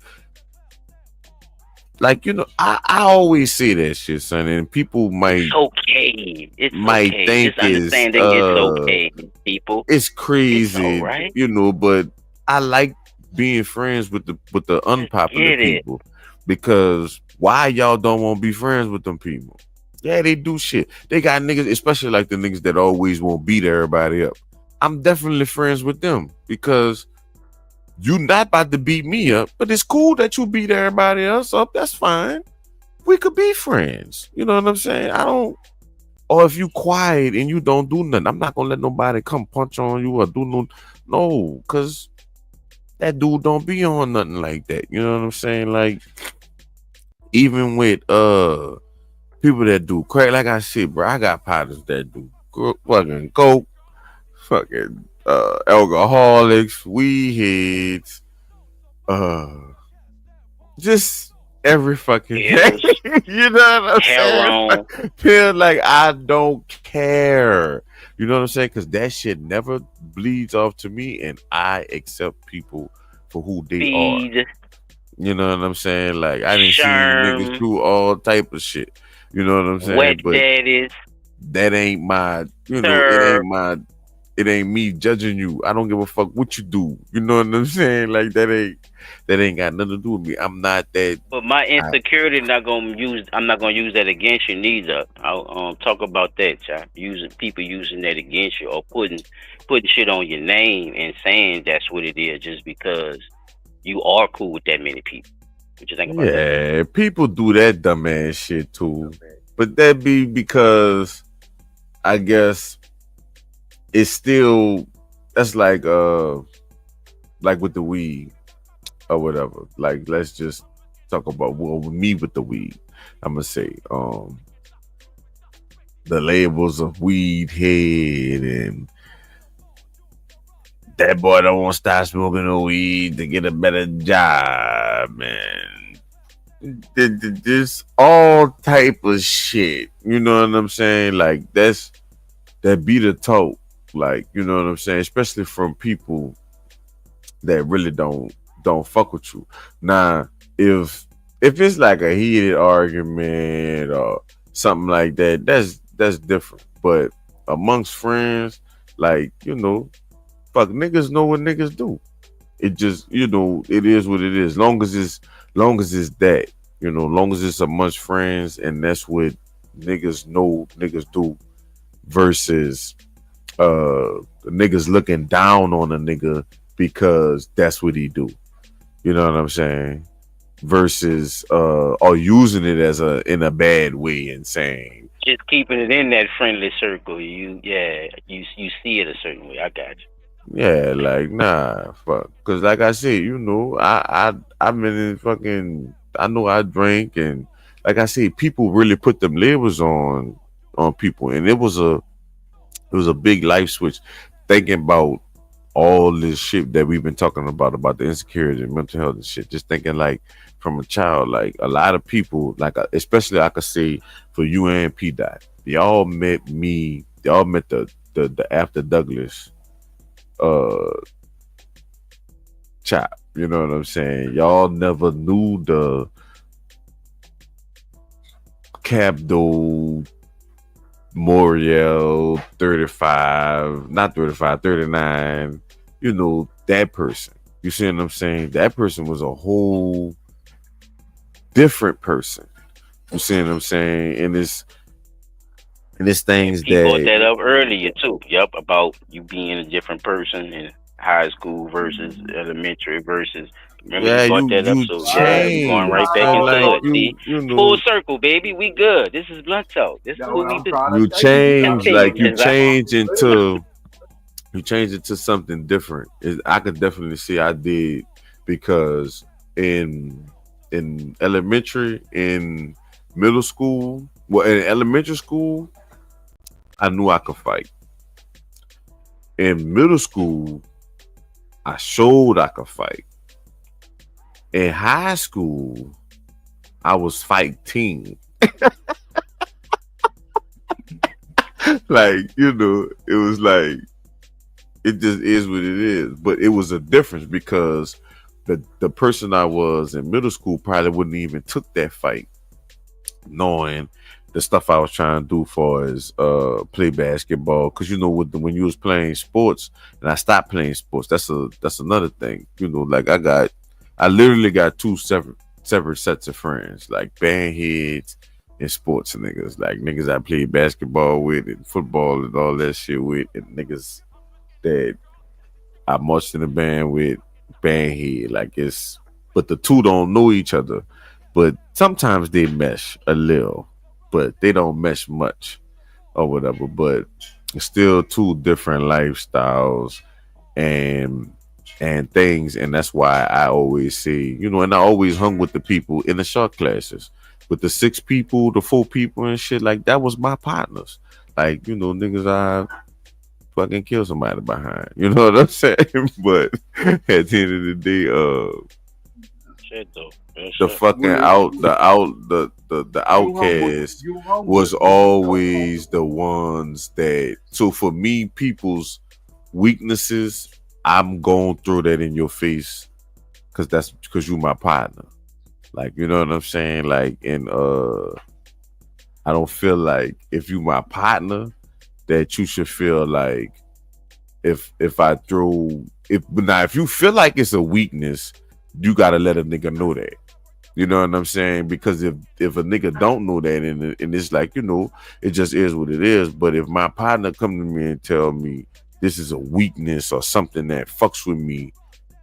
like, you know, I always say that shit, son, and people might It's okay. It's might okay. think Just understanding it's okay, people. it's crazy, It's all right. you know, but I like being friends with the unpopular Get it. people because why y'all don't want to be friends with them people? Yeah, they do shit. They got niggas, especially like the niggas that always won't beat everybody up. I'm definitely friends with them because you not about to beat me up, but it's cool that you beat everybody else up. That's fine. We could be friends. You know what I'm saying? Or if you quiet and you don't do nothing, I'm not gonna let nobody come punch on you or do no, cause that dude don't be on nothing like that. You know what I'm saying? Like, even with people that do crack, like I said, bro, I got partners that do fucking coke, fucking alcoholics, weed heads, just every fucking thing. You know what I'm saying? Feel like I don't care. You know what I'm saying? Because that shit never bleeds off to me, and I accept people for who they are. You know what I'm saying? Like, I didn't see niggas do all type of shit. You know what I'm saying? Wet but daddies. that ain't my, you know, it ain't me judging you. I don't give a fuck what you do. You know what I'm saying? Like, that ain't got nothing to do with me. I'm not that. But my insecurity I'm not gonna use that against you neither. I'll talk about that, child. People using that against you or putting shit on your name and saying that's what it is just because you are cool with that many people. What you think about that? Yeah, people do that dumbass shit too. But that be because I guess it's still, that's like with the weed or whatever. Like, let's just talk about me with the weed. I'm gonna say the labels of weed head and that boy don't want to stop smoking no weed to get a better job, man. This all type of shit. You know what I'm saying? Like, that be the talk. Like, you know what I'm saying? Especially from people that really don't fuck with you. Now, if it's like a heated argument or something like that, that's different. But amongst friends, like, you know, fuck, niggas know what niggas do. It just, you know, it is what it is. Long as it's that, you know, long as it's amongst friends and that's what niggas know niggas do versus niggas looking down on a nigga because that's what he do. You know what I'm saying? Versus or using it as in a bad way and saying, just keeping it in that friendly circle. You see it a certain way. I got you. Yeah, like, nah, fuck. Cause like I said, you know, I've been in fucking, I know I drink, and like I said, people really put them labels on people, and it was It was a big life switch. Thinking about all this shit that we've been talking about the insecurity and mental health and shit. Just thinking like from a child, like a lot of people, like especially I could say for you and P Dot, y'all met me. Y'all met the after Douglas chop. You know what I'm saying? Y'all never knew the Cabdo Moriel 35, not 35, 39, you know, that person. You see what I'm saying? That person was a whole different person. You see what I'm saying? And it's things He brought that that up earlier too. Yep, about you being a different person in high school versus elementary versus. Remember yeah, he brought you that up. So yeah, we going change. right back And into like it. See, you full know, circle, baby. We good. This is blunt talk. This is That's what what we I'm do. trying to you tell you. change, like Continue, you change into something different. I could definitely see I did, because in elementary, in middle school, well, in elementary school, I knew I could fight. In middle school, I showed I could fight. In high school, I was fighting. Like, you know, it was like, it just is what it is. But it was a difference because the person I was in middle school probably wouldn't even took that fight, knowing the stuff I was trying to do for as play basketball. Because you know, when you was playing sports and I stopped playing sports, that's another thing. You know, like I literally got two separate sets of friends, like bandheads and sports niggas, like niggas I played basketball with and football and all that shit with, and niggas that I marched in the band with, bandhead. Like it's, but the two don't know each other, but sometimes they mesh a little, but they don't mesh much or whatever. But it's still two different lifestyles and things, and that's why I always say, you know, and I always hung with the people in the short classes, with the 6 people, the 4 people and shit. Like that was my partners. Like, you know, niggas I fucking kill somebody behind. You know what I'm saying? But at the end of the day, shit though. the fucking the outcast was always the ones that. So for me, people's weaknesses, I'm gonna throw that in your face because you my partner. Like, you know what I'm saying? Like, and I don't feel like if you my partner that you should feel like if I throw if you feel like it's a weakness, you gotta let a nigga know that. You know what I'm saying? Because if a nigga don't know that, and it's like, you know, it just is what it is. But if my partner come to me and tell me this is a weakness or something that fucks with me,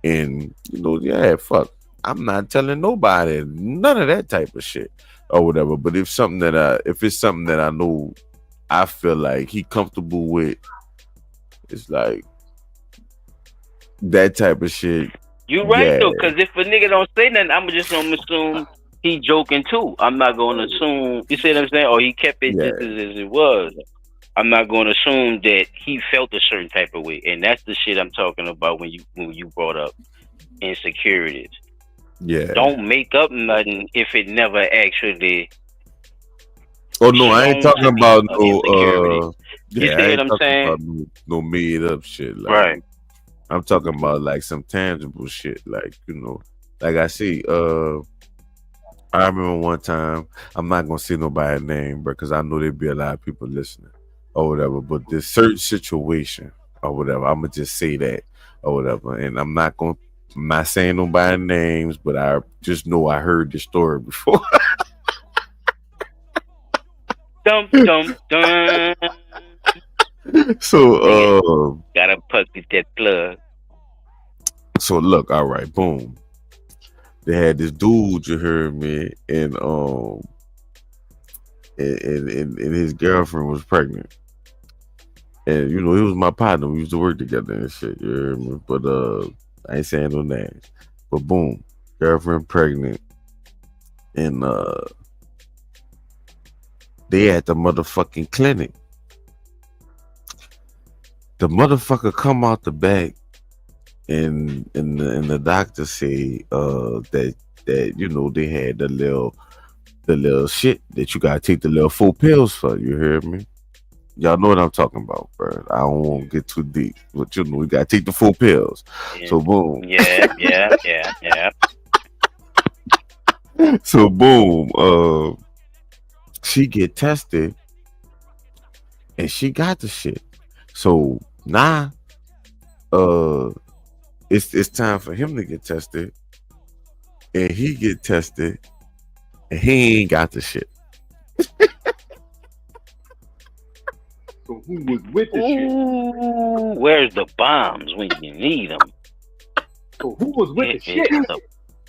and you know, yeah, fuck, I'm not telling nobody none of that type of shit or whatever. But if it's something that I know I feel like he comfortable with, it's like that type of shit. You right yeah. though, because if a nigga don't say nothing, I'm just gonna assume he joking too. I'm not gonna assume, you see what I'm saying, or he kept it just as it was. I'm not gonna assume that he felt a certain type of way, and that's the shit I'm talking about when you brought up insecurities. Yeah. Don't make up nothing if it never actually. Oh no, I ain't talking about no insecurity. You see I what ain't I'm talking saying? about no made up shit. Like, right. I'm talking about like some tangible shit. Like, you know, like I see, I remember one time, I'm not gonna say nobody's name, but because I know there'd be a lot of people listening or whatever. But this certain situation or whatever, I'm gonna just say that or whatever. And I'm not saying nobody's names, but I just know I heard the story before. Dum dum dum. So gotta plug that plug. So look, all right, boom. They had this dude, you heard me, and his girlfriend was pregnant. And you know, he was my partner. We used to work together and shit, you heard me? But I ain't saying no names. But boom, girlfriend pregnant. And they at the motherfucking clinic. The motherfucker come out the back, and the doctor say that you know they had the little shit that you gotta take the little 4 pills for. You hear me? Y'all know what I'm talking about, bro. I don't want to get too deep, but you know we gotta take the 4 pills. Yeah. So boom. Yeah. So boom. She get tested, and she got the shit. So now, it's time for him to get tested, and he get tested, and he ain't got the shit. So who was with the Ooh, where's the bombs when you need them? So who was with the shit? The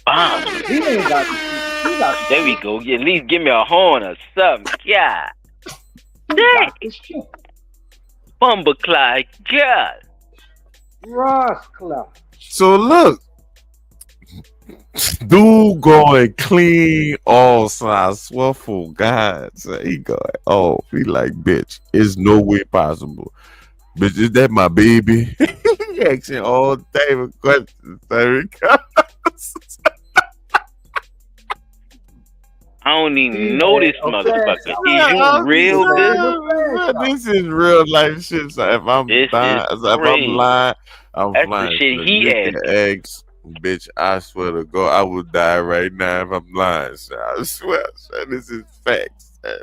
bombs. He ain't got the shit. He got the There we go. At least give me a horn or something. Yeah. got the shit. Bumblecly. God. Ross Cloud. So look, dude going clean all sides. Swear for God, so he going off. He like, bitch, it's no way possible. Bitch, is that my baby? He asking all David questions. There he goes. I don't even know this motherfucker. Is you real good? This is real life shit. So if I'm lying, I'm That's flying. the shit he asked. Eggs, bitch. I swear to God, I would die right now if I'm lying. So I swear, son, this is facts. Son.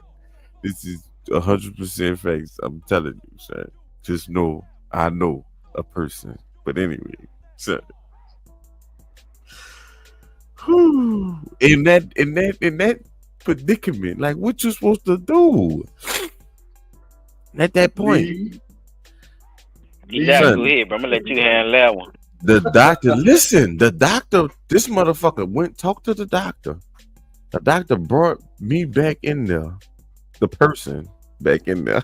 This is 100% facts. I'm telling you, son. Just know I know a person. But anyway, son. In that predicament, like what you supposed to do at that point? Yeah, go ahead, bro. I'm gonna let you handle that one. The doctor, listen, this motherfucker went talked to the doctor. The doctor brought me back in there, the person back in there.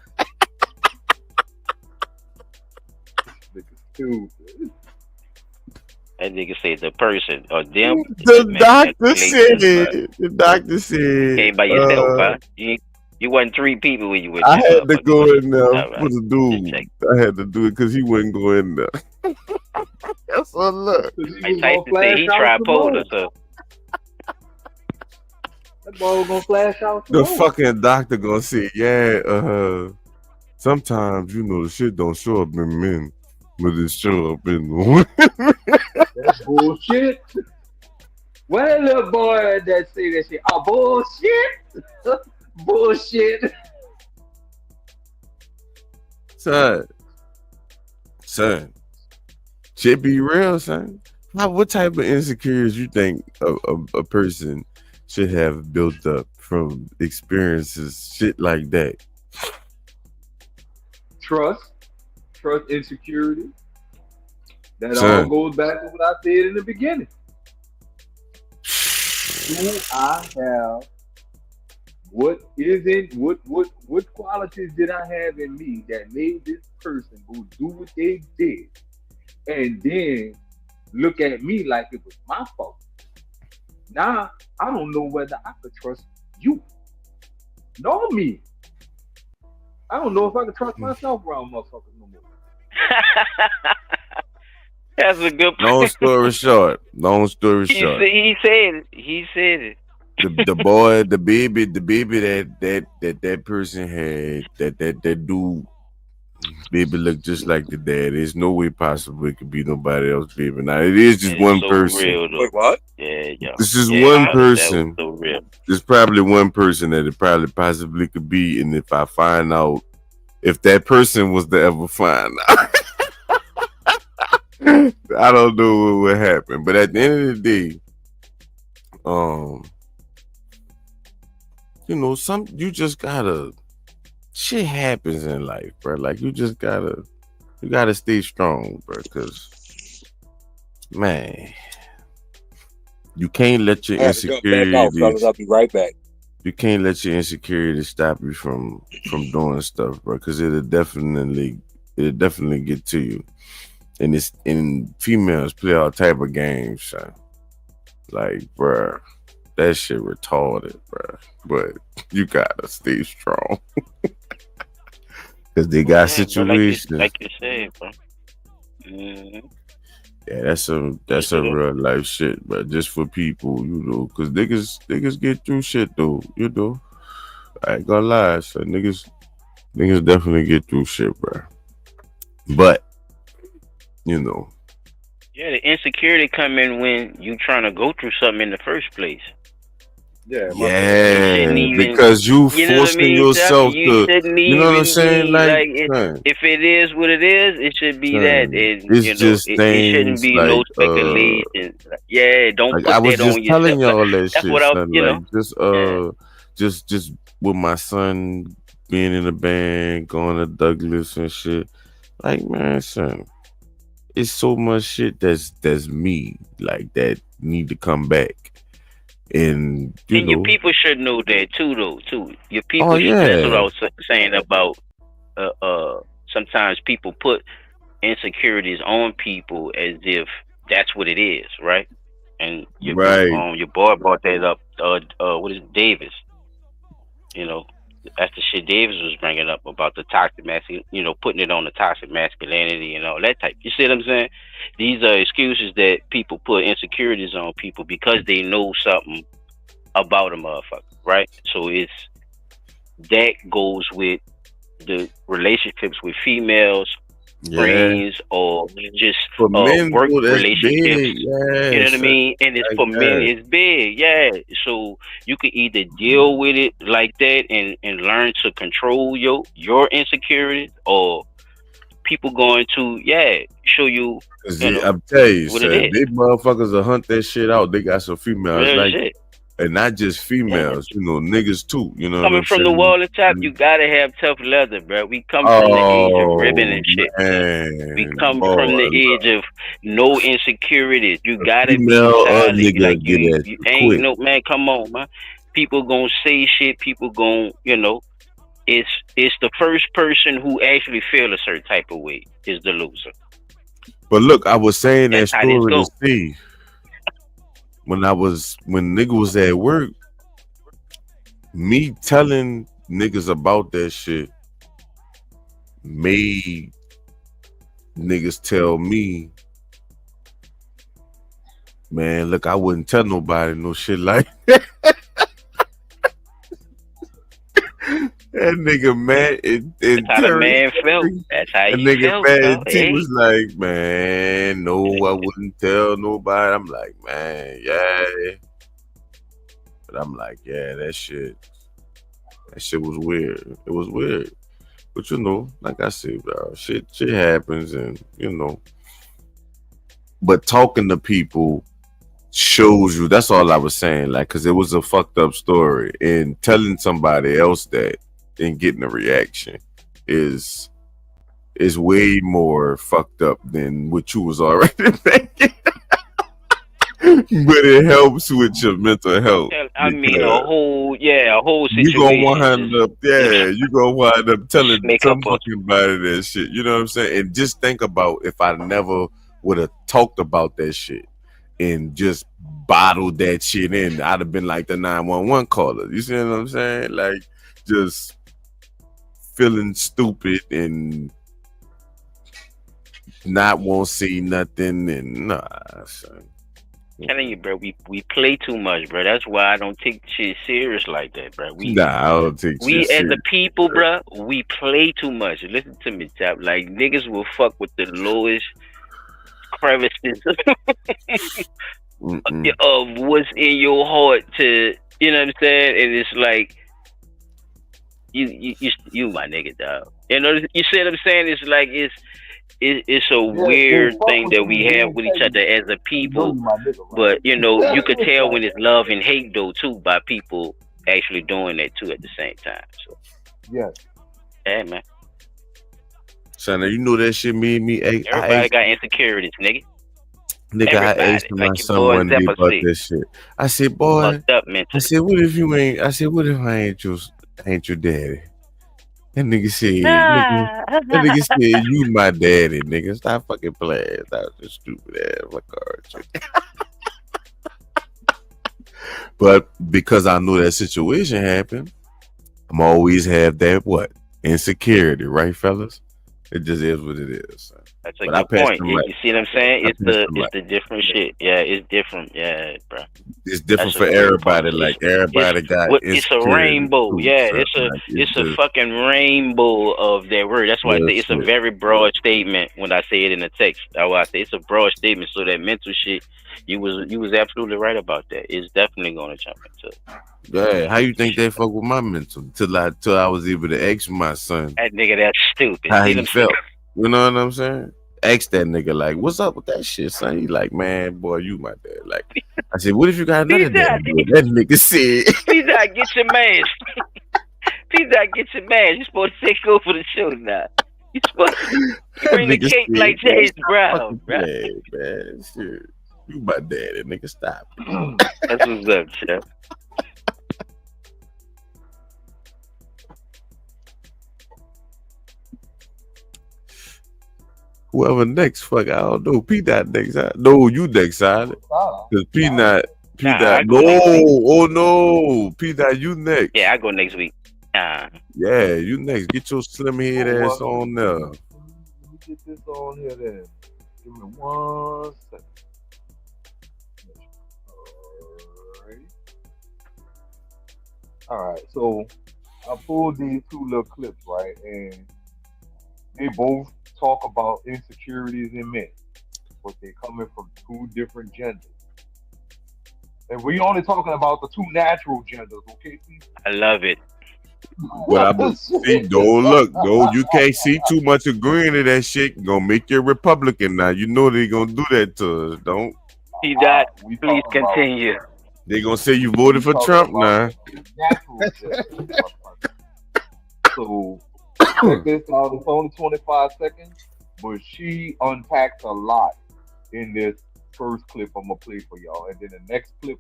That nigga said the person or them. The doctor said it. The doctor said came by yourself, huh? You wasn't 3 people when you went. I had to go in there for the dude. I had to do it because he wouldn't go in there. That's what look. I typed to say he tripolar, so. That boy was gonna flash out. The fucking doctor gonna say, yeah, sometimes you know the shit don't show up in men, but it show up in women. That's bullshit. What little boy that say that shit? Oh, bullshit. Bullshit. Son, shit be real, son. What type of insecurities you think a person should have built up from experiences, shit like that? Trust, insecurity. That all goes back to what I said in the beginning. Do I have what qualities did I have in me that made this person go do what they did, and then look at me like it was my fault? Now I don't know whether I could trust you, nor me. I don't know if I can trust myself around motherfuckers no more. That's a good point. Long story short. He said it. The boy, the baby that person had, that dude, baby looked just like the dad. There's no way possible it could be nobody else, baby. Now it is just one person. Wait, what? Yeah. This is one person. So real. There's probably one person that it probably possibly could be, and if I find out, if that person was to ever find out, I don't know what would happen. But at the end of the day, you know, you just gotta, shit happens in life, bro. Like you gotta stay strong, bro. Cause man, you can't let your insecurities. I'll be right back. You can't let your insecurities stop you from doing stuff, bro. Cause it'll definitely get to you. And females play all type of games, son. Like, bro, that shit retarded, bro. But you gotta stay strong. Cause Because they got Yeah, bro, situations. like you said, bro. Mm-hmm. Yeah, that's a real life shit, but just for people, because niggas get through shit though, I ain't gonna lie, so niggas definitely get through shit, bro. But Yeah, the insecurity come in when you trying to go through something in the first place. Yeah, because you You know what I forcing mean, Jeff? yourself You to, shouldn't you know what I'm even saying, be like, like if it is what it is, it should be that, and it's just it shouldn't things be no like speculation. Yeah, don't like put I was that on just telling yourself. Like, y'all that that's shit, what I, son. Like just with my son being in the band, going to Douglas and shit. Like, man, son, it's so much shit that's me, like, that need to come back. And your people should know that too, though. Too, your people. Oh, That's what I yeah. was saying about. Sometimes people put insecurities on people as if that's what it is, right? And your boy brought that up. What is it, Davis? That's the shit Davis was bringing up about the toxic masculinity. Putting it on the toxic masculinity and all that type. You see what I'm saying? These are excuses that people put insecurities on people because they know something about a motherfucker, right? So that goes with the relationships with females, friends, or just work relationships. Big. You know what I mean? And it's for men, it's big, yeah. So you could either deal with it like that and learn to control your insecurities, or people going to show you. I'm telling you, what son, it is. they motherfuckers will hunt that shit out. They got some females Real like, shit. and not just females, niggas too. You know what Coming I'm from saying? the wall of top, you gotta have tough leather, bro. We come from the age of ribbon and shit. Man, We come from the age of no insecurities. You gotta be female solid. nigga Like get you that ain't quick. no man. Come on, man. People gonna say shit. People gonna, it's the first person who actually feel a certain type of way is the loser. But look, I was saying That's that how this story go. to Steve when nigga was at work. Me telling niggas about that shit made niggas tell me, man, look, I wouldn't tell nobody no shit like that. That nigga mad and That's how the man felt. That's how he felt. Mad T Hey. was like, man, no, I wouldn't tell nobody. I'm like, man, yeah. But I'm like, yeah, that shit was weird. It was weird. But like I said, bro, shit happens, and but talking to people shows you. That's all I was saying. Like, cause it was a fucked up story, and telling somebody else that and getting a reaction is way more fucked up than what you was already thinking. But it helps with your mental health. I mean, a whole situation. You gonna wind up telling some fucking body that shit. You know what I'm saying? And just think about if I never would have talked about that shit and just bottled that shit in, I'd have been like the 911 caller. You see what I'm saying? Like, just feeling stupid and not won't see nothing, and nah, son. I'm telling you, bro, we play too much, bro. That's why I don't take shit serious like that, bro. I don't take we shit as serious. a people, bro, we play too much. Listen to me, chap. Like, niggas will fuck with the lowest crevices of what's in your heart to, you know what I'm saying? And it's like, you my nigga, dog. You know, you see what I'm saying? It's like it's a weird thing that we have with each other as a people, but you could tell when it's love and hate though too by people actually doing that too at the same time. So yeah, man. Son, you know that shit made me. Everybody got insecurities, nigga. Nigga, Everybody. I asked my Like son one day about that shit. I said, boy, fucked up mentally. I said, what if I ain't your daddy? That nigga said, you my daddy, nigga. Stop fucking playing. Stop this stupid ass card. But because I know that situation happened, I'm always have that Insecurity, right, fellas? It just is what it is. Son. That's a good point. You see what I'm saying? It's the different shit. Yeah, it's different. Yeah, bro. It's different for everybody. Like everybody got. It's a rainbow. Yeah, it's a fucking rainbow of that word. That's why I say it's a very broad statement when I say it in the text. That's why I say it's a broad statement. So that mental shit, you was absolutely right about that. It's definitely gonna jump into. Yeah, how you think they fuck with my mental till I was able to ask my son that nigga that's stupid. How he felt. You know what I'm saying? Ask that nigga like, what's up with that shit, son? He like, man, boy, you my dad. Like, I said, what if you got another dad? That nigga said, please not get your man. Please not get your man. You supposed to take over the show now. You supposed to bring the cake like James Brown, bro. Man, shit. You my daddy, nigga. Stop. That's what's up, Chef. Whoever next, fuck, I don't know. P Dot next side. No, you next side. Cause P Dot. No, oh no, P Dot, you next. Yeah, I go next week. Yeah, you next. Get your slim head ass on there. Let me get this on here then. Give me 1 second. All right. So I pulled these two little clips, right, and they both talk about insecurities in men, but they're coming from two different genders. And we only talking about the two natural genders, okay? I love it. But I see, no, you can't see too much agreeing to that shit. Gonna make you a Republican now. You know they gonna do that to us. Don't. See that? Please continue. They gonna say you voted for Trump now. So check this out. It's only 25 seconds, but she unpacks a lot in this first clip I'm gonna play for y'all, and then the next clip,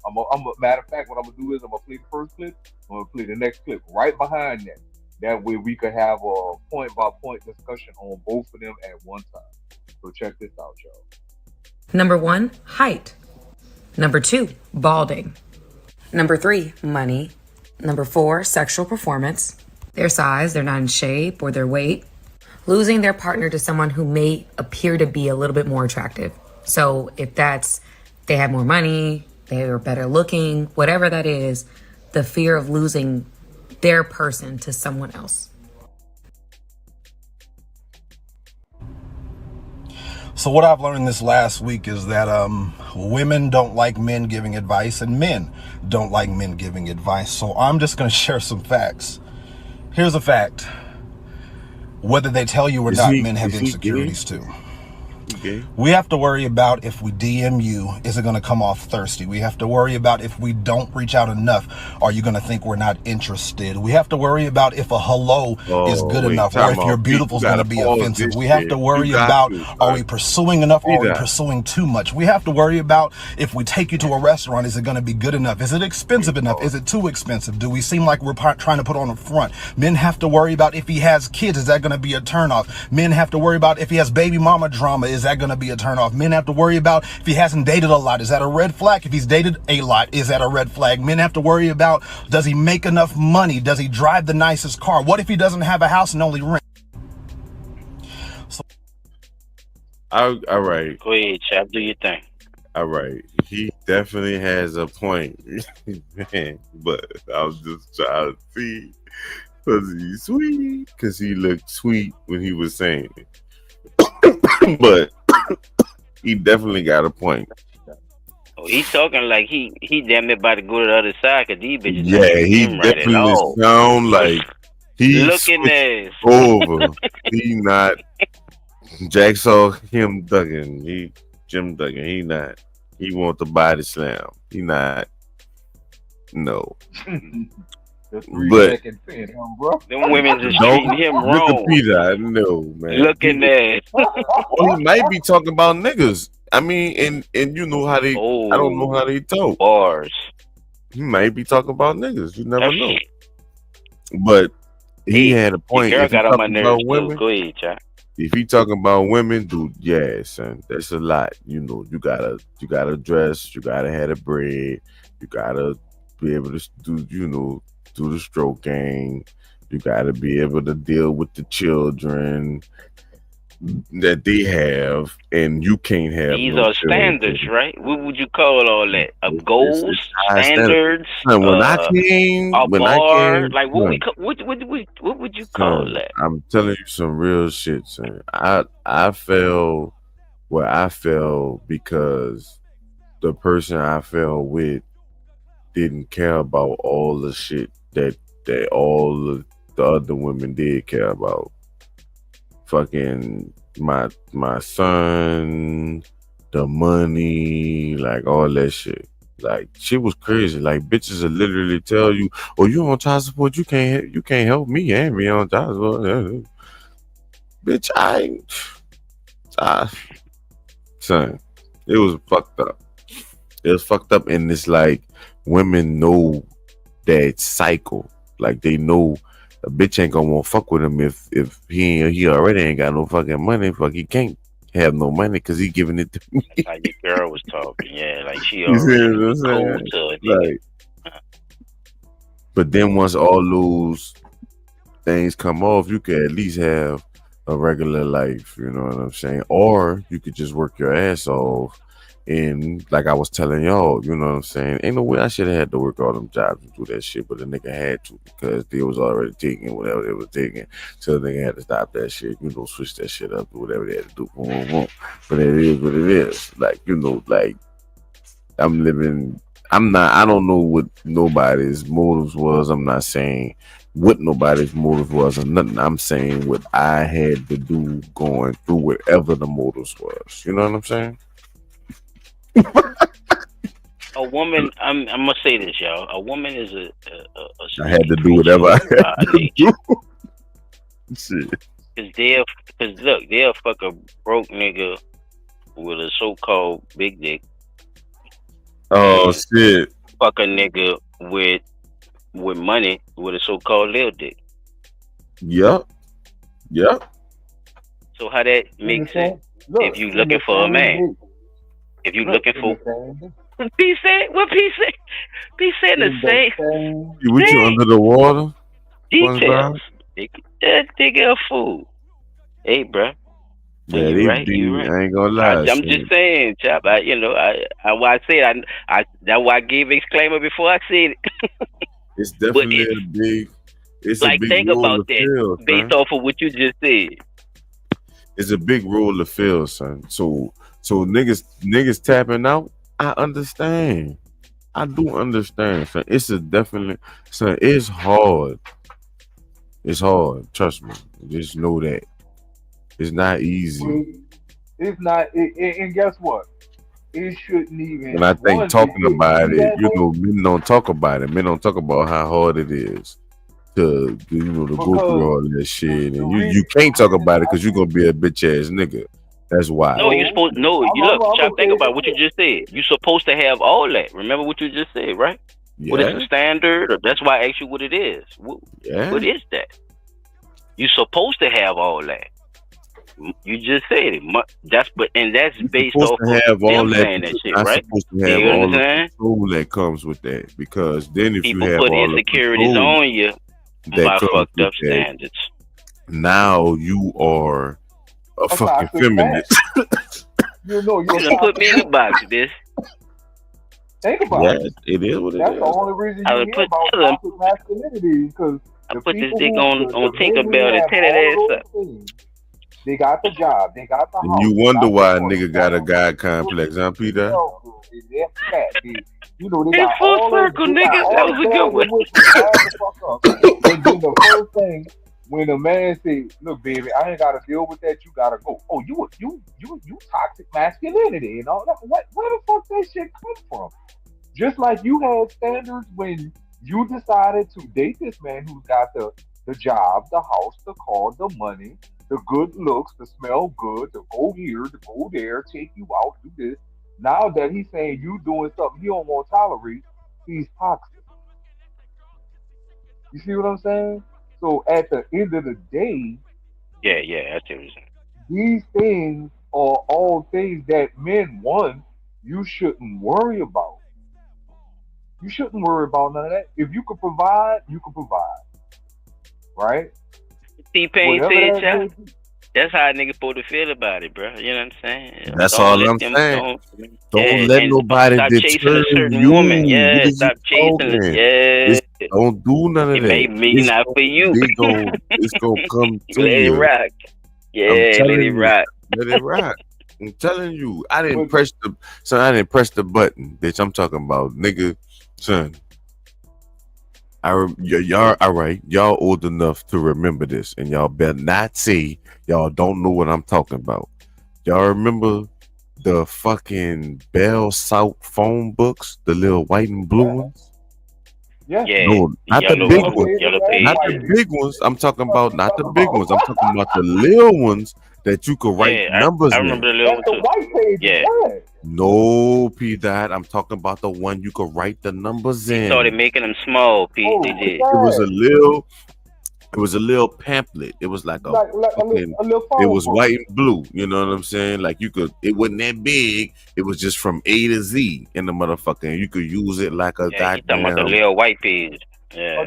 matter of fact, what I'm gonna do is I'm gonna play the first clip, I'm gonna play the next clip right behind that. That way we could have a point by point discussion on both of them at one time. So check this out, y'all. Number 1, height. Number 2, balding. Number 3, money. Number 4, sexual performance. Their size, they're not in shape, or their weight. Losing their partner to someone who may appear to be a little bit more attractive. So if that's, they have more money, they're better looking, whatever that is, the fear of losing their person to someone else. So what I've learned this last week is that women don't like men giving advice, and men don't like men giving advice. So I'm just going to share some facts. Here's a fact. Whether they tell you or not, men have insecurities too. Okay. We have to worry about if we DM you, is it going to come off thirsty? We have to worry about if we don't reach out enough, are you going to think we're not interested? We have to worry about if a hello is good enough, or if you're beautiful is going to be offensive. We have to worry about, are we pursuing enough, or are we pursuing too much? We have to worry about if we take you to a restaurant, is it going to be good enough? Is it expensive enough? Is it too expensive? Do we seem like we're trying to put on a front? Men have to worry about if he has kids, is that going to be a turnoff? Men have to worry about if he has baby mama drama, is that going to be a turnoff? Men have to worry about if he hasn't dated a lot, is that a red flag? If he's dated a lot, is that a red flag? Men have to worry about, does he make enough money? Does he drive the nicest car? What if he doesn't have a house and only rent? All right. Go ahead, Chap. Do your thing. All right. He definitely has a point, man. But I was just trying to see, was he sweet? Because he looked sweet when he was saying it. But he definitely got a point. Oh, he's talking like he damn near about to go to the other side because these bitches. Yeah, he definitely sound like he's looking ass over. He not. Jack saw him ducking. Jim ducking. He not. He want the body slam. He not. No. But them women just treating him wrong. Wikipedia, I know, man. Looking at. Well, he might be talking about niggas. I mean, and you know how they. I don't know how they talk. Bars. He might be talking about niggas. You never know. But he had a point. Girl got on my nerves too. Go ahead, Jack. If he talking about women, dude, yeah, son, that's a lot. You know, you gotta dress, you gotta have the bread, you gotta be able to do the stroke game, You got to be able to deal with the children that they have, and you can't have. These no are children. standards, right? What would you call all that? Goals, It's high standards, Son, when I came, a bar. Like what son, what would you call son, that? I'm telling you some real shit, son. I fell where I fell because the person I fell with didn't care about all the shit that all the other women did care about. Fucking my son, the money, like all that shit. Like shit was crazy. Like bitches will literally tell you, "Oh, you on child support? You can't help me and me on child support." Bitch, son, it was fucked up. It was fucked up, and it's like women know that cycle. Like they know a bitch ain't gonna want to fuck with him if he already ain't got no fucking money. Fuck, he can't have no money because he giving it to me. That's how your girl was talking. Yeah, like she You see already what I'm was cool saying? to a nigga. Like, but then once all those things come off, you could at least have a regular life. You know what I'm saying? Or you could just work your ass off. And like I was telling y'all, you know what I'm saying? Ain't no way I should have had to work all them jobs and do that shit, but the nigga had to because they was already taking whatever they was taking. So the nigga had to stop that shit, switch that shit up, do whatever they had to do. Boom, boom, boom. But it is what it is. Like, like I don't know what nobody's motives was. I'm not saying what nobody's motive was or nothing. I'm saying what I had to do going through whatever the motives was. You know what I'm saying? A woman, I'm gonna say this, y'all. A woman is a I had to do whatever I had to do. Shit. Cause they'll fuck a broke nigga with a so-called big dick. Oh shit. Fuck a nigga with money with a so-called little dick. Yep. So how that makes sense if you looking for a man? If you looking for what P said? P said the same. What you under the water? Details. That nigga a fool. Hey, bro. Yeah, you right. I ain't gonna lie. I'm just saying, chap. That's why I gave exclaimer before I said it. It's definitely a big think role about to that fill, based off of what you just said. It's a big role to fill, son. So niggas tapping out. I understand. I do understand, son. It's hard. It's hard. Trust me. Just know that. It's not easy. It's not, and guess what? It shouldn't even. And I think talking about it, men don't talk about it. Men don't talk about how hard it is to go through all that shit. And you can't talk about it because you're gonna be a bitch ass nigga. That's why. No, you're supposed. No, you look. Try to think about what you just said. You're supposed to have all that. Remember what you just said, right? Yeah. What is the standard? Or that's why I asked you what it is. What is that? You're supposed to have all that. You just said it. That's based off of them saying that shit, right? Supposed to have all the control that comes with that, because then if people you have put all insecurities the on you by fucked up standards. Now you are a fucking feminist. You put me in the box, bitch. Think about it. It is what it is. That's the only reason you hear about toxic masculinity, because I put this dick on Tinkerbell and tear that ass up. They got the job. They got the house. And you wonder why a nigga got a God complex, huh, Peter? They got it's full circle, nigga. That was a good one. And then the first thing, when a man say, "Look, baby, I ain't gotta deal with that. You gotta go." Oh, you toxic masculinity and all that. Where the fuck that shit come from? Just like you had standards when you decided to date this man who's got the job, the house, the car, the money, the good looks, to smell good, to go here, to go there, take you out, do this. Now that he's saying you doing something he don't want to tolerate, he's toxic. You see what I'm saying? So at the end of the day, yeah, I see what you're saying. These things are all things that men want. You shouldn't worry about. You shouldn't worry about none of that. If you can provide, you can provide. right? T-Pain Whatever said, that child. may be. That's how a nigga supposed to feel about it, bro. You know what I'm saying? That's Don't all let I'm them. saying. Yeah, Don't let and nobody stop chasing deter a certain woman. you. What Yeah, is you stop chasing it. talking? Yeah, Don't do none of it may that. be not for you. It's gonna come to Let it you. rock. I'm Yeah, let it telling you. rock. Let it rock. I'm telling you. I didn't press the button, bitch. I'm talking about nigga, son. Y'all all right. Y'all old enough to remember this, and y'all better not say y'all don't know what I'm talking about. Y'all remember the fucking Bell South phone books, the little white and blue ones? Yeah. No, not the big ones. Yellow Not the pages. big ones. I'm talking about not the big ones. I'm talking about the little ones that you could write Yeah, numbers I in. remember the little one too. White pages. Yeah. No, P. Dot. I'm talking about the one you could write the numbers in. Started making them small, Pete. They did. It was a little pamphlet. It was like a fucking, it was white and blue. You know what I'm saying? Like it wasn't that big. It was just from A to Z in the motherfucker. And you could use it like a Yeah, you talking about the goddamn. little white page. Yeah.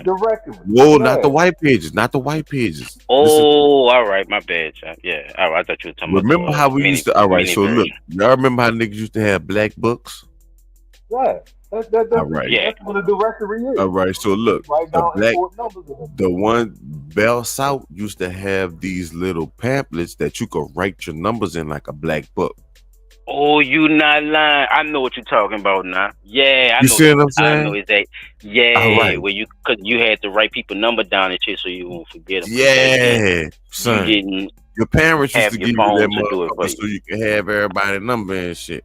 Whoa, not the white pages. Not the white pages. Oh, all right, my bad, child. Yeah, all right, I thought you were talking Remember about how we used to? All right, mini so look, version. y'all remember how niggas used to have black books? Yeah. That's All right. That's what a directory is. All right, so look, Write the down black, important numbers in it. the one Bell South used to have these little pamphlets that you could write your numbers in like a black book. Oh, you not lying. I know what you're talking about now. Yeah, I You know. see what I'm I saying? know exactly. Yeah, All right. where cause you had to write people number down and shit so you won't forget them. Yeah, son. You didn't Your parents used have to your give you phone that to do it for motherfucker you. so you can have everybody number and shit.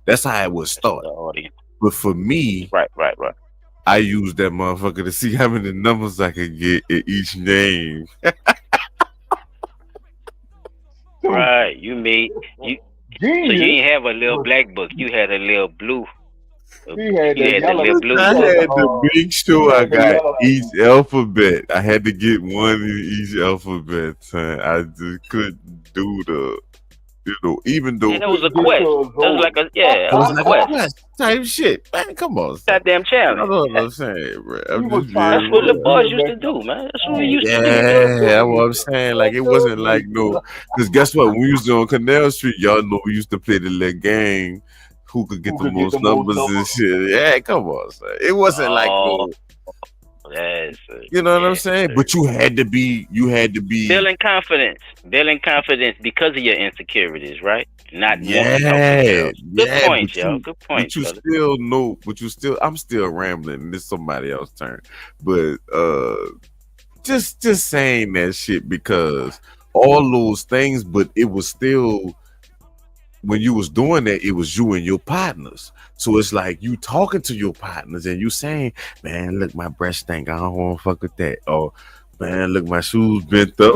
That's how it would start. But for me, right. I used that motherfucker to see how many numbers I could get in each name. Right, you made you. So you didn't have a little black book. You had a little blue. He had You that had the yellow. little blue. I had to make sure I the got yellow. each alphabet. I had to get one in each alphabet. Son. I just couldn't do even though That was a quest. That was like it was like quest. a quest type shit. Man, come on, son. Goddamn challenge. I know what I'm saying, bro. I'm just That's being what the real. boys used to do, man. That's what we used to do. Yeah, that's what I'm saying. Like it wasn't like no, because guess what? When we used on Canal Street, y'all know we used to play the little game. Who could get the most numbers and shit? Yeah, come on, son. It wasn't like no. You know what I'm saying? But you had to be building confidence because of your insecurities, right? Not wanting to talk to yeah, yourself. Good point, yo. Good point, But you brother. still know, I'm still rambling. This is somebody else's turn. But just saying that shit because all those things, but it was still when you was doing that, it was you and your partners. So it's like you talking to your partners and you saying, man, look, my breast stink. I don't want to fuck with that. Or, man, look, my shoes bent up.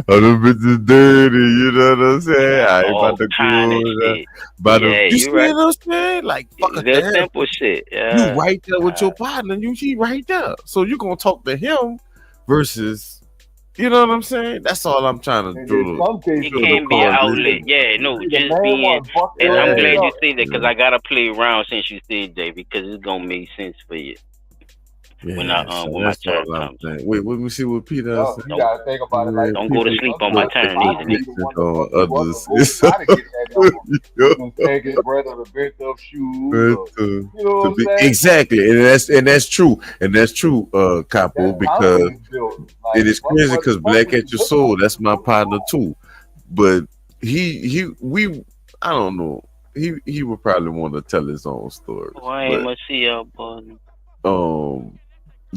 Oh, them bitches dirty. You know what I'm saying? I ain't about to go. You see what I'm saying? Like, fuck Little simple shit. Yeah. You right there with your partner. He right there. So you going to talk to him versus... You know what I'm saying? That's all I'm trying to do. It can be an outlet. Yeah, no, just being. And I'm glad you say that because I gotta play around since you said that because it's gonna make sense for you. Yeah, when my turn comes. Wait, let me see what Peter said. You gotta think about it like don't go to sleep on my turn either. Others. Take his breath of the bent up shoes. You know what I'm saying? Exactly, and that's true, Capo, because it is crazy because Black at Your Soul, that's my partner too. But I don't know. He would probably want to tell his own story. Oh, I ain't much see y'all, boy.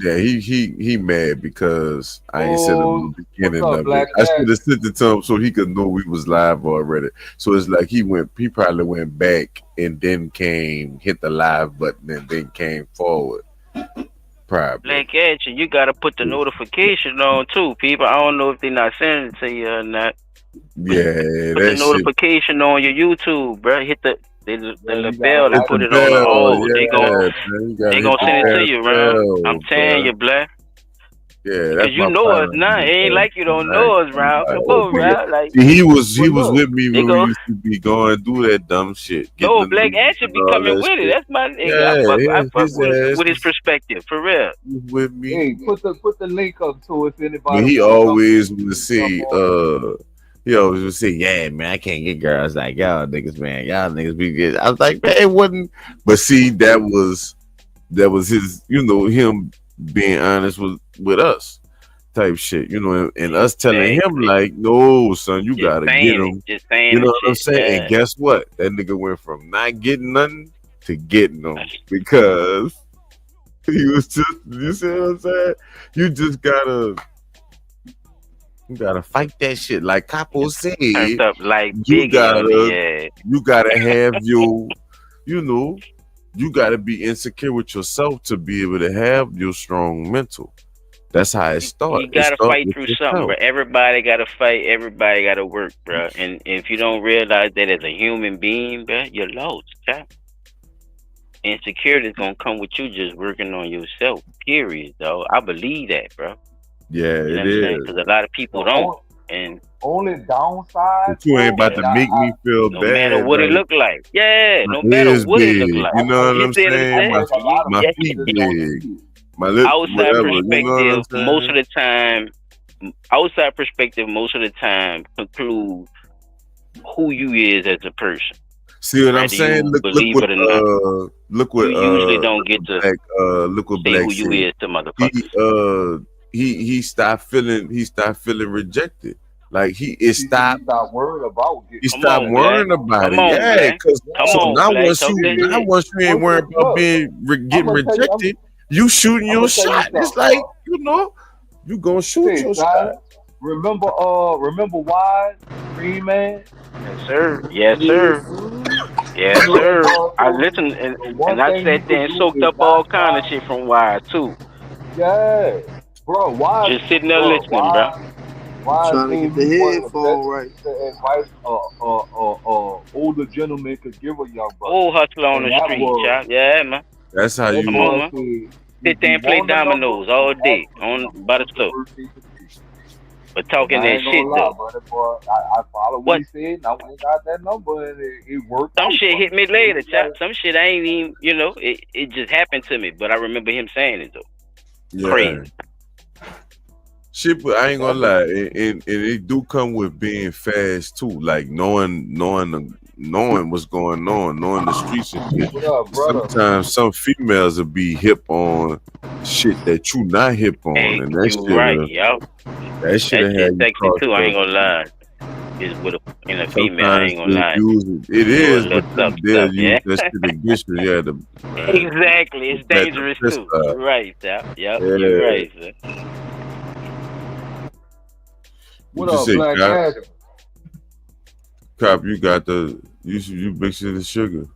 Yeah, he mad because I ain't said it in the beginning of it. I should have sent it to him so he could know we was live already. So it's like he probably went back and then hit the live button and then came forward. Probably. Black Action, you gotta put the notification on too, people. I don't know if they're not sending it to you or not. Yeah, put the notification on your YouTube, bro. Hit the bell and put it on the hold. They gonna send it to you, bro. I'm telling you, Black. Yeah, Because you know us now. It ain't like you don't know us, Ralph. Come on, Ralph. Like, see, he was with me they when we go. used to be going do that dumb shit, getting No, the Black news Action and be all coming that with it. shit. That's my nigga. Yeah, I fuck his ass with his perspective, for real. was with me. Hey, put the link up to if But anybody he want to always would say, he always would say, yeah, man, I can't get girls like y'all niggas, man. Y'all niggas be good. I was like, man, it wasn't. But see, that was his, him being honest with us type shit, and us telling him like, no, son, you gotta get him. Just saying You know the what I'm shit. saying? Yeah. And guess what? That nigga went from not getting nothing to getting them because he was just, you see what I'm saying? You just gotta fight that shit. Like Capo said, Turned up like you Biggie on the you gotta have your, you gotta be insecure with yourself to be able to have your strong mental. That's how it starts. You gotta fight through something, bro. Everybody gotta fight. Everybody gotta work, bro. And if you don't realize that as a human being, bro, you're lost, child. Insecurity is gonna come with you just working on yourself. Period, though. I believe that, bro. Yeah, You know it what I'm saying? is. Because a lot of people don't. And only downside. But you ain't about to make me feel no bad. matter what it like, look like. Yeah, my no matter ears what it look big, like. you know what You I'm see what I'm saying? saying? My feet big, my lips, Outside whatever. You know what I'm perspective, saying? most of the time, conclude who you is as a person. See what I'm Whether saying? you Look believe what it or not. look what You usually don't get to Black, look what say Black who you said. is to motherfuckers. He stopped feeling rejected. Like he stopped worrying about it. He stopped worrying about it. Yeah, because now once you ain't worried about getting rejected, you shooting your shot. It's like, you gonna shoot your shot. Remember why Green Man? Yes, sir. Yes, sir. Yes, sir. I listened and I sat there and soaked up all kind of shit from Wise too. Yeah, bro. Why? Just sitting there listening, bro. Why Trying to get the headphone right. Advice older gentleman could give a young brother. Old hustler on the street, child. Yeah, man. That's how you come on, man. Sit there and play dominoes all day by the stove. But talking that shit though. I follow what he said, and I went and got that number, and it worked. Some shit hit me later, child. Some shit I ain't even, it just happened to me. But I remember him saying it though. Yeah. Crazy. Shit, but I ain't gonna lie, and it do come with being fast too, like knowing what's going on, knowing the streets and shit. Sometimes some females will be hip on shit that you not hip on, and that shit, right, yo. That shit is sexy too. I ain't gonna lie. Is with a female. I ain't gonna lie. It is, but they'll use that shit against you. Yeah, exactly. It's dangerous too. You're right, Sal. Yep, you're right, sir. What up, Black Adam? Cop, you got you mixing the sugar.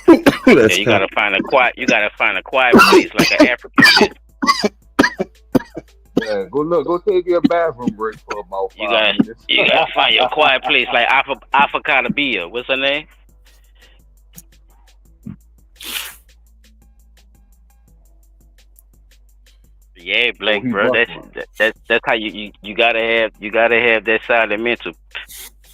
Yeah, you gotta find a quiet place like an African bitch. Yeah, go take your bathroom break for about 5 minutes. You gotta find your quiet place like Avocado Bia. What's her name? Yeah, Blake, bro. That's how you gotta have that side of mental.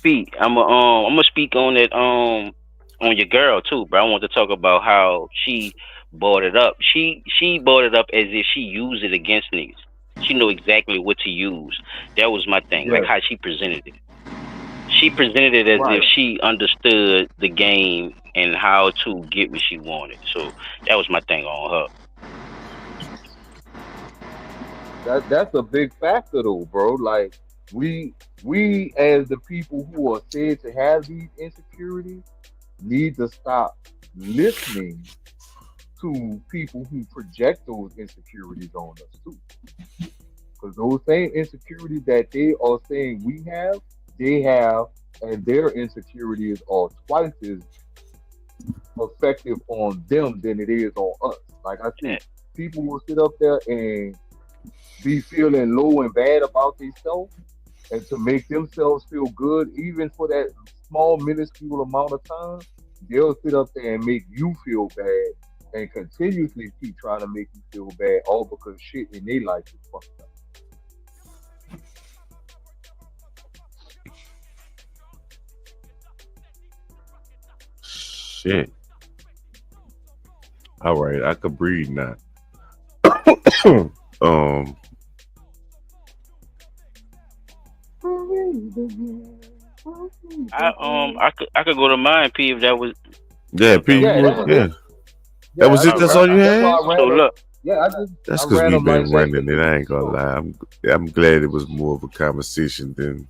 Feet. I'm gonna speak on it on your girl too, bro. I want to talk about how she brought it up. She brought it up as if she used it against niggas. She knew exactly what to use. That was my thing, like how she presented it. She presented it as if she understood the game and how to get what she wanted. So that was my thing on her. That's a big factor though, bro. Like we as the people who are said to have these insecurities need to stop listening to people who project those insecurities on us too. Because those same insecurities that they are saying we have, they have, and their insecurities are twice as effective on them than it is on us. Like I said, people will sit up there and be feeling low and bad about themselves, and to make themselves feel good, even for that small, minuscule amount of time, they'll sit up there and make you feel bad and continuously keep trying to make you feel bad, all because shit in their life is fucked up. Shit. All right, I could breathe now. I could go to mine, P, if that was. Yeah, P. Yeah. That was it. That's all you had. So look. Yeah, That's because we've been running it. I ain't gonna lie. I'm glad it was more of a conversation than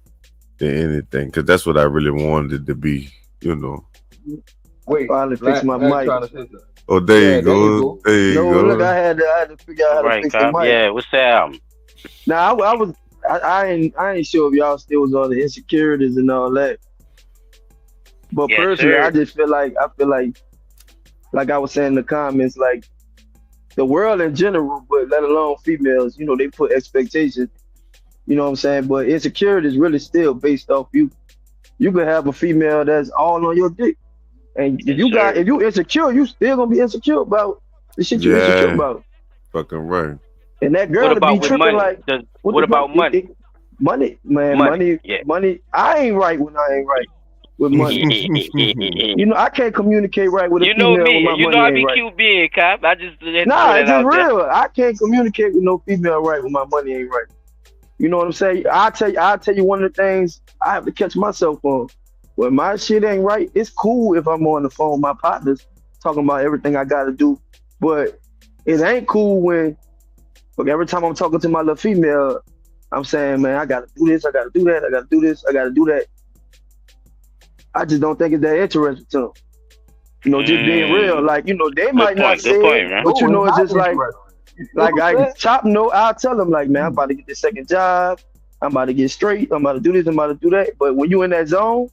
anything, because that's what I really wanted it to be. You know. Wait, finally fix my mic. Oh, there you go. There you go. Look, I had to figure out how to fix the mic. Yeah, what's the album? Now I ain't sure if y'all still was on the Insecurities and all that. But Yes, personally, sir. I just feel like I was saying in the comments, like the world in general, but let alone females, you know, they put expectations. You know what I'm saying? But insecurity is really still based off you. You could have a female that's all on your dick. And if you insecure, you still gonna be insecure about the shit you insecure about. Fucking right. And that girl to be tripping money? like, What about money? Money, man, money. I ain't right when I ain't right with money. You know, I can't communicate right with a female when my money You know I be ain't right. QB, cop. I just Nah, it's just real. I can't communicate with no female right when my money ain't right. You know what I'm saying? I'll tell you one of the things I have to catch myself on. When my shit ain't right, it's cool if I'm on the phone with my partners talking about everything I gotta do. But it ain't cool when every time I'm talking to my little female, I'm saying, man, I gotta do this, I gotta do that, I gotta do this, I gotta do that. I just don't think it's that interesting to them. You know, just being real. Like, you know, they might not say it, but you know, it's just like I Chop know, I'll tell them like, man, I'm about to get this second job, I'm about to get straight, I'm about to do this, I'm about to do that. But when you in that zone,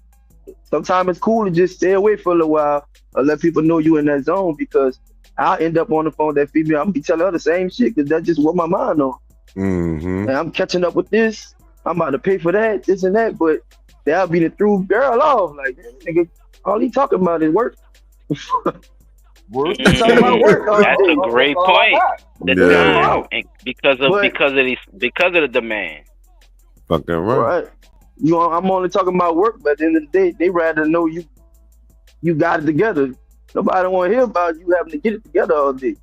sometimes it's cool to just stay away for a little while or let people know you in that zone, because I'll end up on the phone with that female. I'm gonna be telling her the same shit because that's just what my mind on. Mm-hmm. And I'm catching up with this. I'm about to pay for that, this and that, but they'll be the through girl off. Like, nigga, all he talking about is work. Work. Talking about work all That's day. a great point. The time, and because of the demand. Fucking Right. You know, I'm only talking about work, but at the end of the day, they rather know you got it together. Nobody want to hear about you having to get it together all day.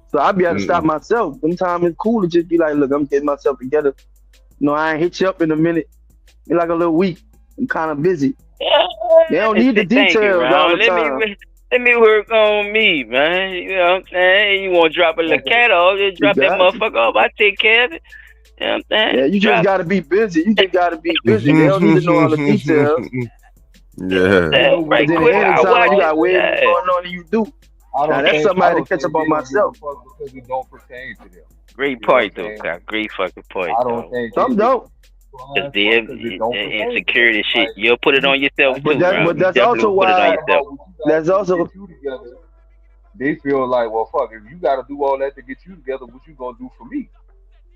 So I be able to stop myself. Sometimes it's cool to just be like, look, I'm getting myself together. You know, I ain't hit you up in a minute. In like a little week. I'm kind of busy. They don't need the details all the time. Let me work on me, man. You know what I'm saying? You want to drop a little cat off, just drop that motherfucker off. I take care of it. You know what I'm saying? Yeah, you just got to be busy. You just got to be busy. They don't need to know all the details. Yeah. Right then quick, anytime I you got watch way it. more going on than you do. Now, that's something I had to catch up on myself. Because it don't pertain to them. Great point, though, Kyle. Great fucking point. I don't think some don't. Because the insecurity shit, you'll put it on yourself too, but that's also why. That's also. They feel like, well, fuck, if you got to do all that to get you together, what you gonna do for me?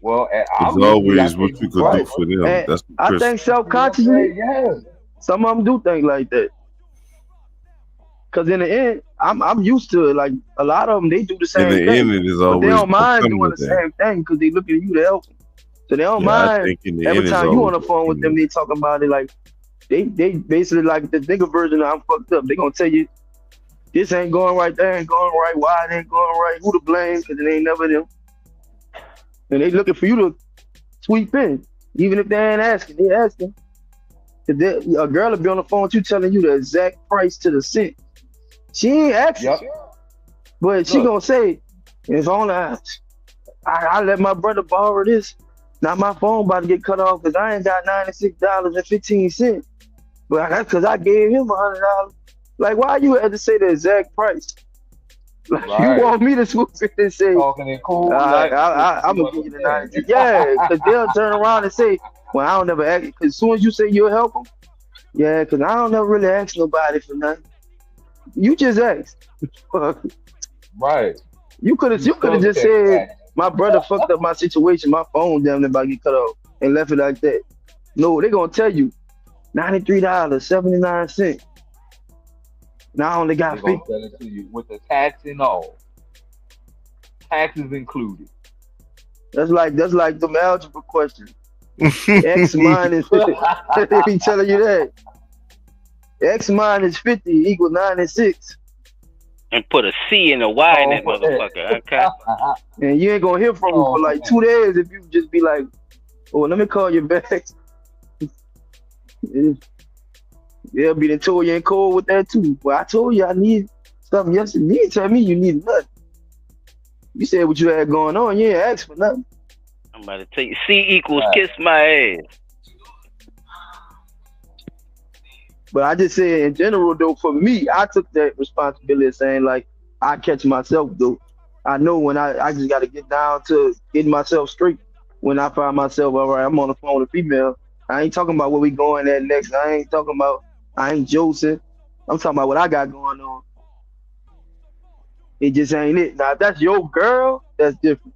Well, it's always what you could do for them. And that's I think self-consciously, some of them do think like that. Because in the end, I'm used to it. Like a lot of them, they do the same thing. In the end, it is always but they don't mind doing the that. same thing because they look at you to help them. So they don't mind every time you on the phone with them, they talking about it like they basically like the nigga version of I'm fucked up. They gonna tell you this ain't going right, that ain't going right, why it ain't going right, who to blame, because it ain't never them. And they looking for you to sweep in, even if they ain't asking. They asking. A girl will be on the phone with you telling you the exact price to the cent. She ain't asking, but she gonna say, "If only I let my brother borrow this. Now my phone about to get cut off because I ain't got $96.15. But that's because I gave him $100. Like, why you had to say the exact price? Like, you want me to swoop in and say, I'm gonna give you the 90. Yeah, because they'll turn around and say, well, I don't ever ask. Because as soon as you say you'll help them, yeah, because I don't ever really ask nobody for nothing. You just asked. Right. You could have just said, my brother fucked up my situation. My phone damn near about to get cut off and left it like that. No, they're gonna tell you $93.79. Now I only got They're gonna 50. sell it to you with the tax and all, taxes included. That's like the algebra question. X minus they be telling you that. X minus 50 equals 96. And put a C and a Y in that motherfucker. Okay. And you ain't gonna hear from me for like 2 days if you just be like, oh, let me call you back. They'll be the told you ain't cold with that too. Well, I told you I need something yesterday. You didn't tell me you need nothing. You said what you had going on. You ain't asked for nothing. I'm about to tell you. C equals kiss my ass. But I just say in general though, for me, I took that responsibility of saying like I catch myself though. I know when I just gotta get down to getting myself straight. When I find myself, all right, I'm on the phone with a female. I ain't talking about where we going at next. I ain't Joseph. I'm talking about what I got going on. It just ain't it. Now if that's your girl, that's different.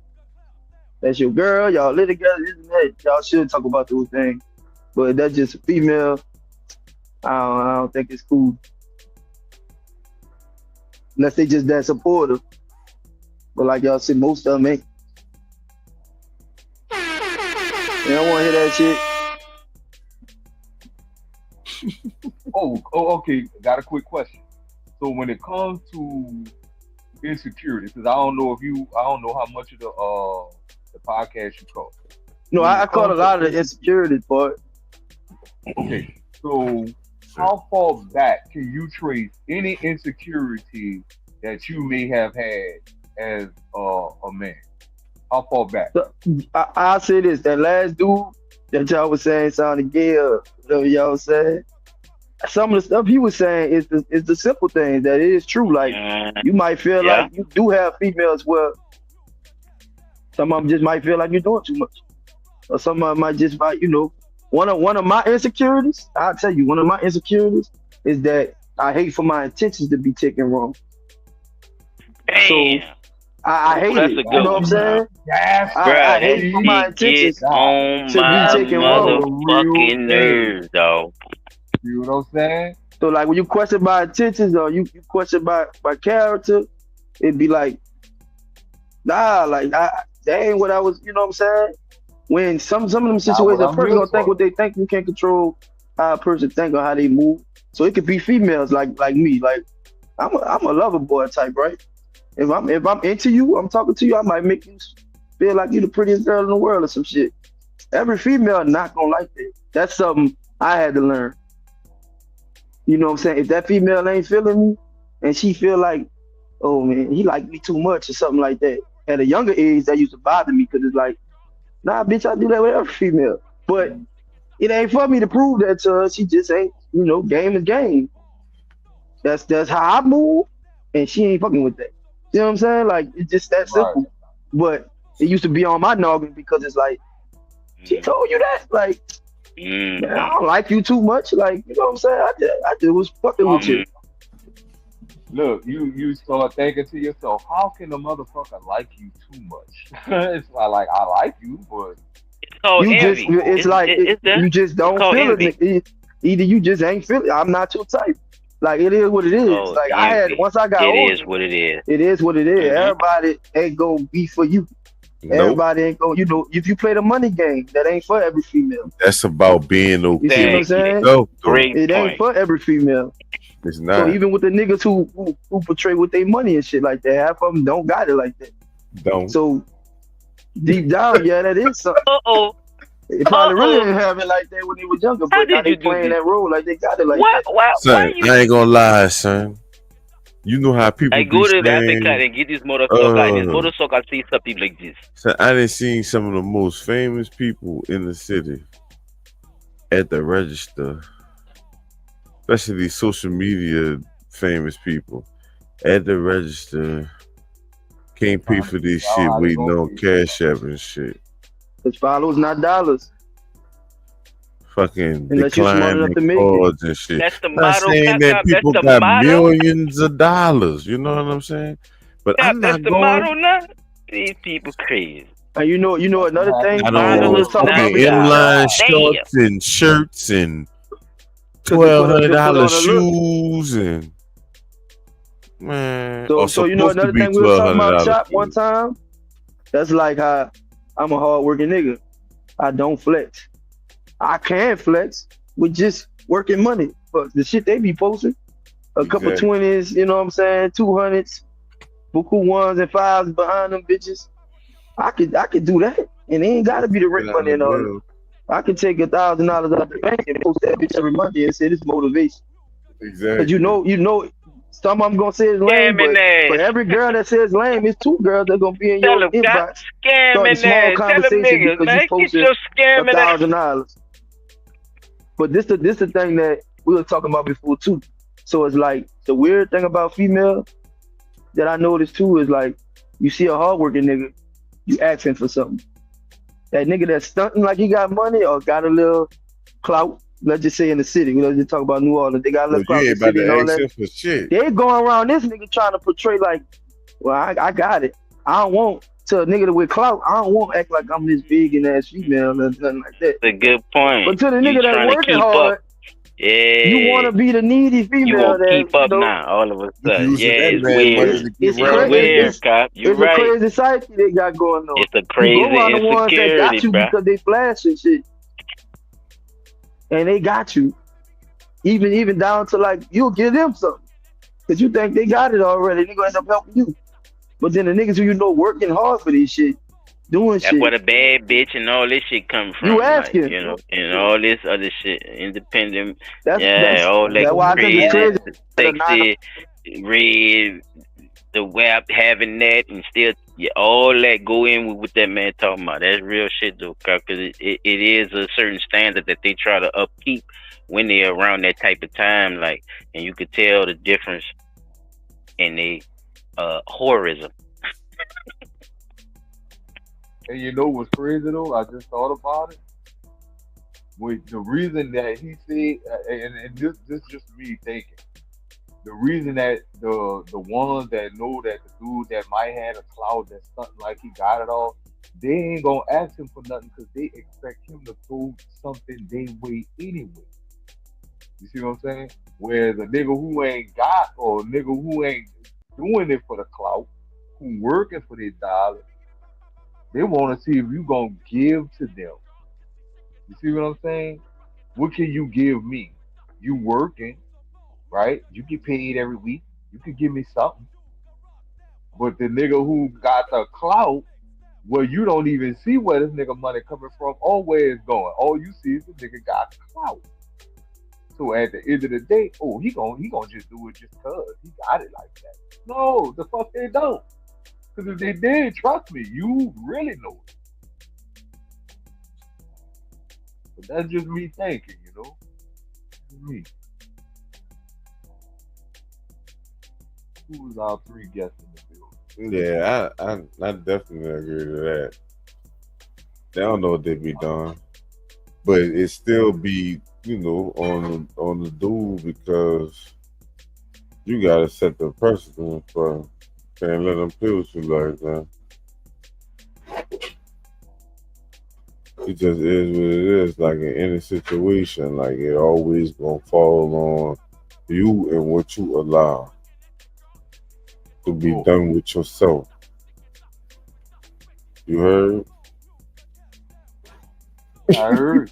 That's your girl, y'all live together, this and that. Y'all should talk about those things. But if that's just a female, I don't think it's cool. Unless they just that supportive. But like y'all said, most of them ain't. They don't want to hear that shit. Okay. Got a quick question. So when it comes to insecurity, because I don't know how much of the podcast you caught. No, I caught a lot of the insecurity part. Okay, so how far back can you trace any insecurity that you may have had as a man? How far back? I'll say this: that last dude that y'all was saying sounded gay, whatever y'all was saying. Some of the stuff he was saying is the simple things that it is true. Like you might feel like you do have females where some of them just might feel like you're doing too much, or some of them might just one of my insecurities. I'll tell you, one of my insecurities is that I hate for my intentions to be taken wrong. Damn. So I hate it. You know what I'm saying? Yes, I hate for my intentions on to my be taken wrong. motherfucking nerves, dog. You know what I'm saying? So like when you question my intentions or you question my character, it'd be like, nah, like that ain't what I was. You know what I'm saying? When some of them situations, a person gonna think what they think. You can't control how a person think or how they move. So it could be females like me. Like I'm a lover boy type, right? If I'm into you, I'm talking to you, I might make you feel like you're the prettiest girl in the world or some shit. Every female not gonna like that. That's something I had to learn. You know what I'm saying? If that female ain't feeling me and she feel like, oh man, he like me too much or something like that. At a younger age, that used to bother me because it's like, nah, bitch, I do that with every female. But it ain't for me to prove that to her. She just ain't, game is game. That's how I move, and she ain't fucking with that. You know what I'm saying? Like, it's just that simple. Right. But it used to be on my noggin because it's like, she told you that? Like, man, I don't like you too much. Like, you know what I'm saying? I just was fucking with you. Look, you start thinking to yourself, how can a motherfucker like you too much? It's not like I like you, but you just don't feel it. Either you just ain't feel it. I'm not your type. Like it is what it is. Once I got older, it is what it is. It is what it is. Mm-hmm. Everybody ain't gonna be for you. Nope. Everybody ain't gonna, if you play the money game, that ain't for every female. That's about being okay. You see what I'm saying? It ain't for every female. It's not. So even with the niggas who portray with their money and shit like that, half of them don't got it like that. Don't. So deep down, that is something. They probably really didn't have it like that when they was younger, but now they playing that role like they got it like that. Son, I ain't gonna lie, son. You know how people I go to Africa and get this motorcycle. This motorcycle, I see something like this. So I done seen some of the most famous people in the city at the register, especially these social media famous people at the register. Can't pay for this shit waiting on Cash App and shit. It's follows, not dollars. Fucking declining cards and shit. That's the motto. I'm saying that people got millions of dollars. You know what I'm saying? But I'm not that's the motto now. These people crazy. And you know another thing. I don't fucking inline shorts and shirts and $1,200 shoes and Man, So you know supposed to another be thing we were talking about, $1,200. Chop, one time. That's like how I'm a hard-working nigga. I don't flex. I can flex with just working money. But the shit they be posting, a couple Exactly. 20s, you know what I'm saying, 200s, buku 1s and 5s behind them bitches. I could do that, and it ain't gotta be the rent Get out money the and all that. bill. I could take $1,000 out the bank and post that bitch every Monday and say this motivation. Exactly. Cause you know, some of them gonna say it's lame, but for every girl that says lame, it's 2 girls that gonna be in your inbox starting small conversations because you posted $1,000. But this the thing that we were talking about before too. So it's like the weird thing about female that I noticed too is like you see a hardworking nigga, you asking for something. That nigga that's stunting like he got money or got a little clout, let's just say in the city. Let's just talk about New Orleans. They got a little clout in the city and all that. For shit. They going around this nigga trying to portray like, well, I got it. I don't want to a nigga with clout. I don't want to act like I'm this big and ass female and nothing like that. That's a good point. But to the nigga that's working hard, you want to be the needy female. You want to that, keep up you know, now, all of a sudden. Yeah, it's weird. It's weird, Cop. You're It's right. a crazy psyche they got going on. It's a crazy you go around the ones that got insecurity, you bro. because they flash and shit. And they got you. Even down to like, you'll give them something. Because you think they got it already. They're going to end up helping you. But then the niggas who you know working hard for this shit, doing That's shit. where the bad bitch and all this shit come from. You asking. Like, you know, and all this other shit. Independent. That's all that why I think crazy, it's crazy. sexy, red, the WAP having that and still all that go in with what that man talking about. That's real shit though, because it is a certain standard that they try to upkeep when they're around that type of time, like, and you could tell the difference in the horrorism. And you know what's crazy though? I just thought about it. With the reason that he said, and this just me thinking, the reason that the ones that know that the dude that might have a cloud that's something like he got it all, they ain't gonna ask him for nothing because they expect him to throw something they way anyway. You see what I'm saying? Whereas a nigga who ain't got or a nigga who ain't doing it for the clout, who working for their dollars, they want to see if you gonna give to them. You see what I'm saying? What can you give me? You working, right? You get paid every week. You can give me something. But the nigga who got the clout, well, you don't even see where this nigga money coming from or where it's going. All you see is the nigga got the clout. So at the end of the day, oh, he gonna just do it just cause he got it like that. No, the fuck they don't. Because if they did, trust me, you really know it. But that's just me thinking, you know? Me. Who was our 3 guests in the building? Yeah, I definitely agree to that. They don't know what they be doing, but it still be, you know, on the dude, because you gotta set the precedent for. Can't let them feel you like that. It just is what it is. Like in any situation, like it always gonna fall on you and what you allow to be done with yourself. You heard? I heard.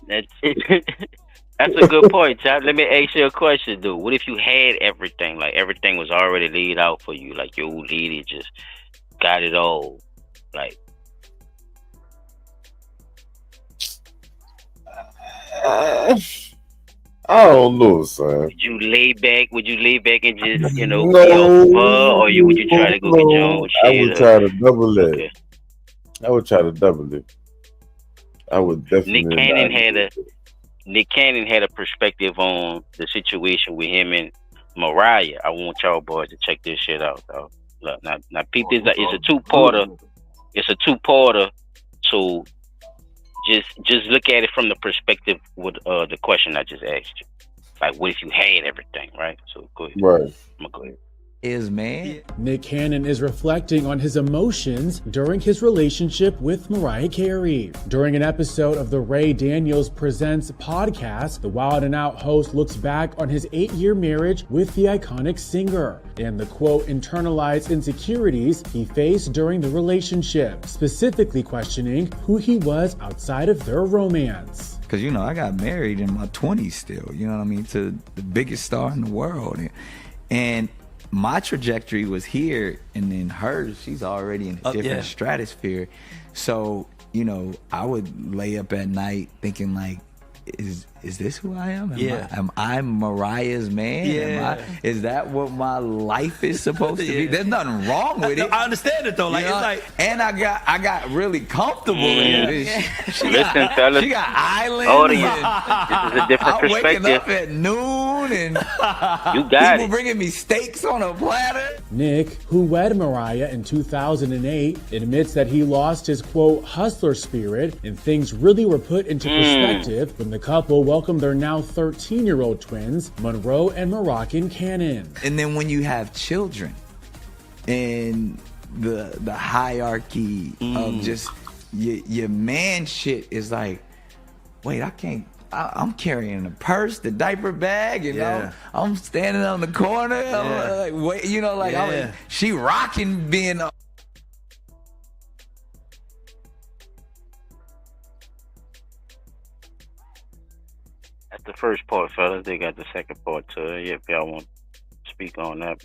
That's it. That's a good point, Chop. Let me ask you a question, dude. What if you had everything? Like everything was already laid out for you. Like your old lady just got it all. Like I don't know, son. Would you lay back and just, you know, be off her, or would you try to go get your own shit? I would try to double it. Okay. I would try to double it. I would definitely. Nick Cannon had a perspective on the situation with him and Mariah. I want y'all boys to check this shit out, though. Look, now, peep this. It's a two-parter. So just look at it from the perspective with the question I just asked you. Like, what if you had everything, right? So go ahead. Right. I'm gonna go ahead. man. Nick Cannon is reflecting on his emotions during his relationship with Mariah Carey. During an episode of the Ray Daniels Presents podcast, the Wild 'N Out host looks back on his 8-year marriage with the iconic singer and the quote internalized insecurities he faced during the relationship, specifically questioning who he was outside of their romance. Because, you know, I got married in my 20s still, you know what I mean, to the biggest star in the world. And my trajectory was here, and then hers, she's already in a different stratosphere. So, you know, I would lay up at night thinking like, is this who I am? Am I Mariah's man? Is that what my life is supposed to be? There's nothing wrong with it. I understand it though. Like, you know? It's like, and I got really comfortable in it. Listen, fellas. She got islands. Audience. This is a different I'm waking perspective. up at noon and You got people bringing me steaks on a platter. Nick, who wed Mariah in 2008, admits that he lost his quote hustler spirit and things really were put into perspective when the couple welcomed their now 13-year-old twins, Monroe and Moroccan Cannon. And then when you have children and the hierarchy of just your man shit is like, wait, I'm carrying a purse, the diaper bag, you know. I'm standing on the corner. I'm like, wait, you know, like she rocking being. That's the first part, fellas. They got the second part to it. If y'all want to speak on that.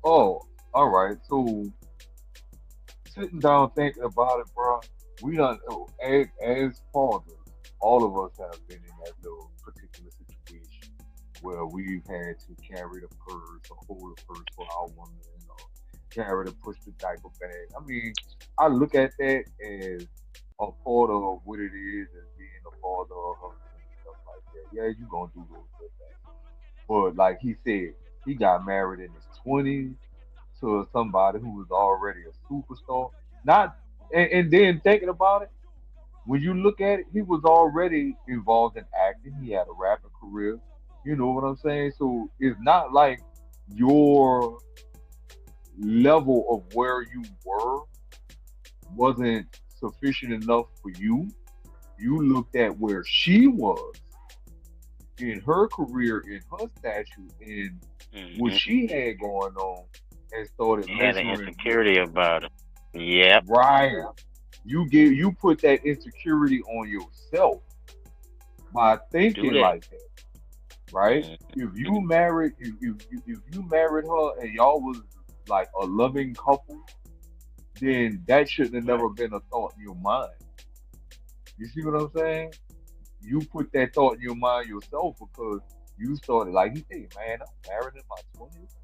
Oh, all right. So sitting down thinking about it, bro. We done as fathers, all of us have been in that little particular situation where we've had to carry the purse or hold the purse for our woman, carry to push the diaper bag. I mean, I look at that as a part of what it is as being a father or husband and stuff like that. Yeah, you gonna do those good things. But like he said, he got married in his 20s to somebody who was already a superstar. And then thinking about it, when you look at it, he was already involved in acting. He had a rapping career. You know what I'm saying? So it's not like your level of where you were wasn't sufficient enough for you. You looked at where she was in her career, in her statue, in what she had going on, and started She had an measuring. insecurity about it. Yep. Right. You put that insecurity on yourself by thinking that. like that. Right? If you married if you married her and y'all was like a loving couple, then that shouldn't have never been a thought in your mind. You see what I'm saying? You put that thought in your mind yourself because you started, like he said, man, I'm married in my 20s.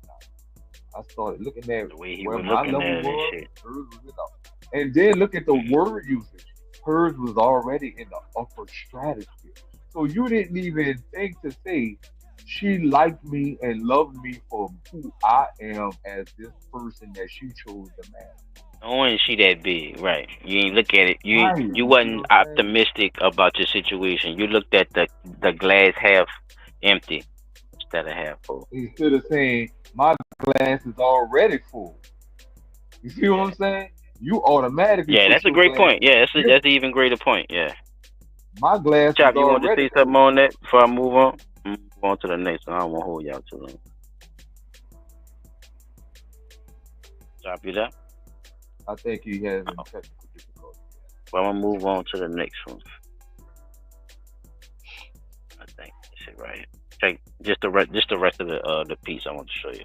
I started looking at The way he where was my looking level at it and was, shit. hers was, and then look at the word usage. Hers was already in the upper stratosphere. So you didn't even think to say she liked me and loved me for who I am as this person that she chose to marry. Knowing she that big, right? You ain't look at it. Right. You wasn't optimistic about your situation. You looked at the glass half empty instead of half full. Instead of saying my glass is already full. You see what I'm saying? You automatically. Yeah, put that's a your great glass- point. Yeah, that's an even greater point. Yeah. My glass Chop, is you want to already say something on that before I move on? Move on to the next one. I don't want to hold y'all too long. Chop, you there? I think he has some technical difficulties. Well, I'm gonna move on to the next one. I think this is right here. Check just the rest of the piece I want to show you.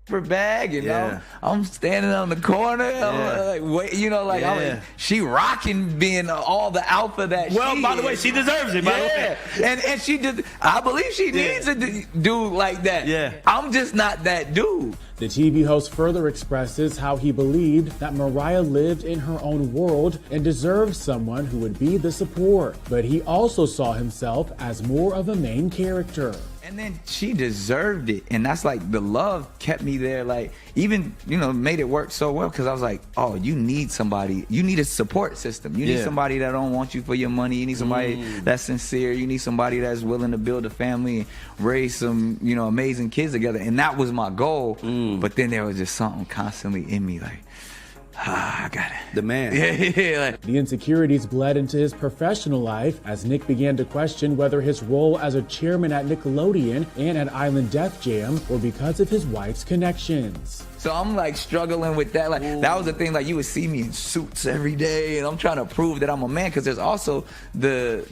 Bag, you know, I'm standing on the corner. I'm like, wait, you know, like she rocking being all the alpha that. Well, she by the way, is. she deserves it. By the way, and she did. I believe she needs a dude like that. Yeah, I'm just not that dude. The TV host further expresses how he believed that Mariah lived in her own world and deserved someone who would be the support, but he also saw himself as more of a main character. And then she deserved it, and that's like the love kept me there. Like even made it work so well because I was like, oh, you need somebody. You need a support system. You need somebody that don't want you for your money. You need somebody that's sincere. You need somebody that's willing to build a family and raise some amazing kids together. And that was my goal. But then there was just something constantly in me like, I got it. The man. Yeah. The insecurities bled into his professional life as Nick began to question whether his role as a chairman at Nickelodeon and at Island Def Jam were because of his wife's connections. So I'm like struggling with that. Like that was the thing. Like you would see me in suits every day, and I'm trying to prove that I'm a man because there's also the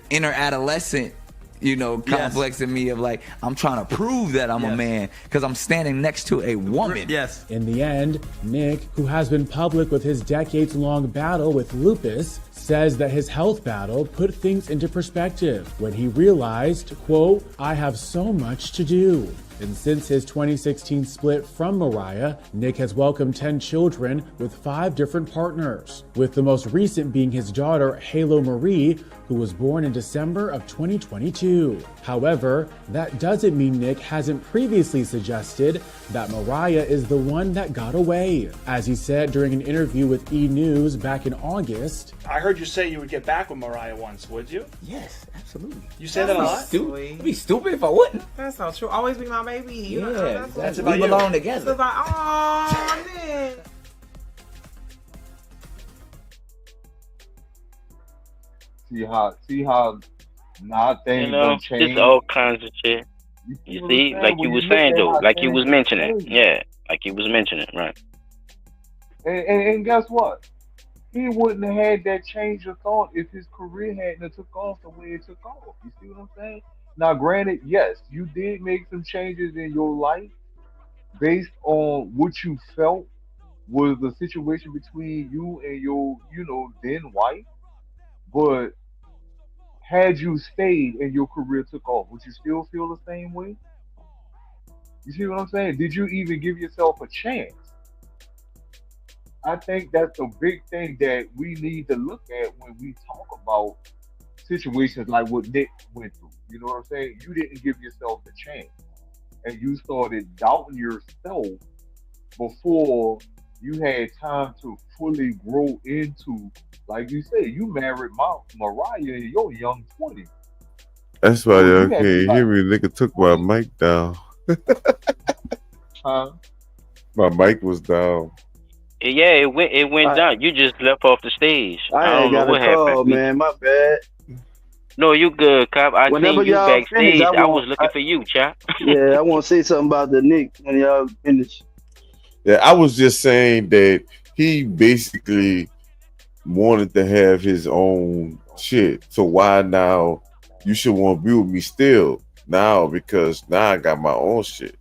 inner adolescent complex in me of like, I'm trying to prove that I'm a man because I'm standing next to a woman. Yes. In the end, Nick, who has been public with his decades-long battle with lupus, says that his health battle put things into perspective when he realized, quote, I have so much to do. And since his 2016 split from Mariah, Nick has welcomed 10 children with 5 different partners, with the most recent being his daughter, Halo Marie, who was born in December of 2022. However, that doesn't mean Nick hasn't previously suggested that Mariah is the one that got away. As he said during an interview with E! News back in August, I heard you say you would get back with Mariah once, would you? Yes, absolutely. You say that a lot? It'd be stupid if I wouldn't. That's not true. Always be my baby. Yeah, that's we belong together. It's like, oh man. See how now things don't change. Just all kinds of shit. You see, like you were saying though, like you was mentioning. Yeah, like you was mentioning, right? And guess what? He wouldn't have had that change of thought if his career hadn't took off the way it took off. You see what I'm saying? Now, granted, yes, you did make some changes in your life based on what you felt was the situation between you and your, then wife. But had you stayed and your career took off, would you still feel the same way? You see what I'm saying? Did you even give yourself a chance? I think that's a big thing that we need to look at when we talk about situations like what Nick went through. You know what I'm saying? You didn't give yourself a chance. And you started doubting yourself before you had time to fully grow into, like you said, you married Mariah in your young 20s. That's why, okay, you hear me, nigga took my mic down. Huh? My mic was down. Yeah, it went down. You just left off the stage. I ain't got a call, man. My bad. No, you good, Cop. I Whenever seen you y'all backstage. finish, I was looking for you, Chop. Yeah, I want to say something about the Knicks when y'all finish. Yeah, I was just saying that he basically wanted to have his own shit. So why now you should want to be with me still now because now I got my own shit.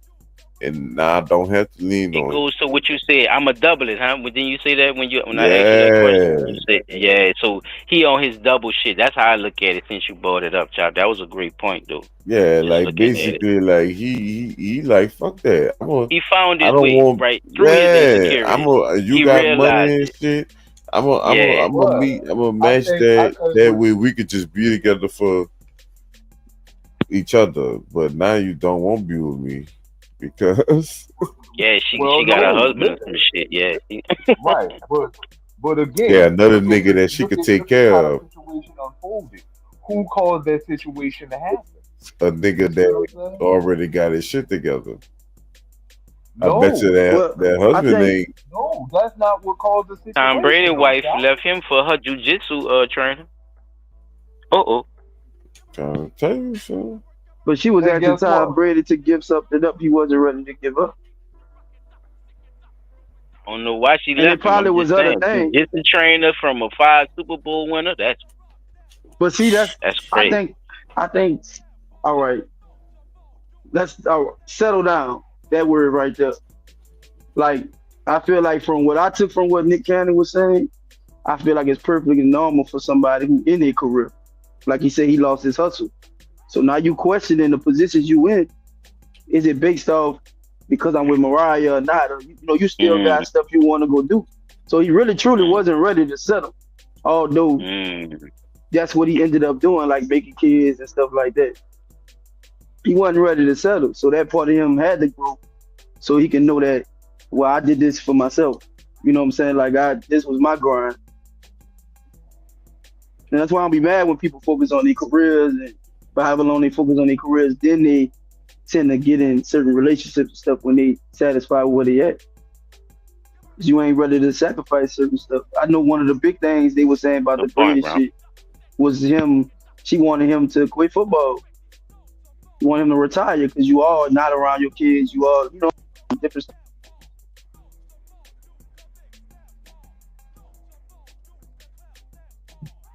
And now I don't have to lean on it. Goes to what you said. I'm a double it, huh? But didn't you say that when I asked you that question? You said, yeah. So he on his double shit. That's how I look at it. Since you brought it up, Chop. That was a great point, though. Yeah, just like basically, like he like fuck that. He found his way right through his insecurity. You got money and shit. I'm gonna match that way. We could just be together for each other. But now you don't want to be with me. Because she got her husband and some shit, yeah. Right, but again, another nigga that she could take care of. Situation unfolded. Who caused that situation to happen? A nigga that already got his shit together. No, I bet you that husband ain't. No, that's not what caused the situation. Tom Brady's wife left him for her jujitsu trainer. Trying to tell you so. But she was asking Tom Brady to give something up he wasn't ready to give up. I don't know why she left. It probably was other things. Just a trainer from a 5 Super Bowl winner. But see, that's crazy. I think. All right, let's settle down. That word right there. Like I feel like from what I took from what Nick Cannon was saying, I feel like it's perfectly normal for somebody who in their career, like he said, he lost his hustle. So now you questioning the positions you in. Is it based off because I'm with Mariah or not? Or, you still got stuff you want to go do. So he really truly wasn't ready to settle. Although that's what he ended up doing, like making kids and stuff like that. he wasn't ready to settle. So that part of him had to grow so he can know that, well, I did this for myself. You know what I'm saying? Like this was my grind. And that's why I'll be mad when people focus on their careers and for however long they focus on their careers, then they tend to get in certain relationships and stuff when they satisfied with where they at. You ain't ready to sacrifice certain stuff. I know one of the big things they were saying about the Brady shit was him. She wanted him to quit football. You want him to retire because you all not around your kids. You all, different stuff.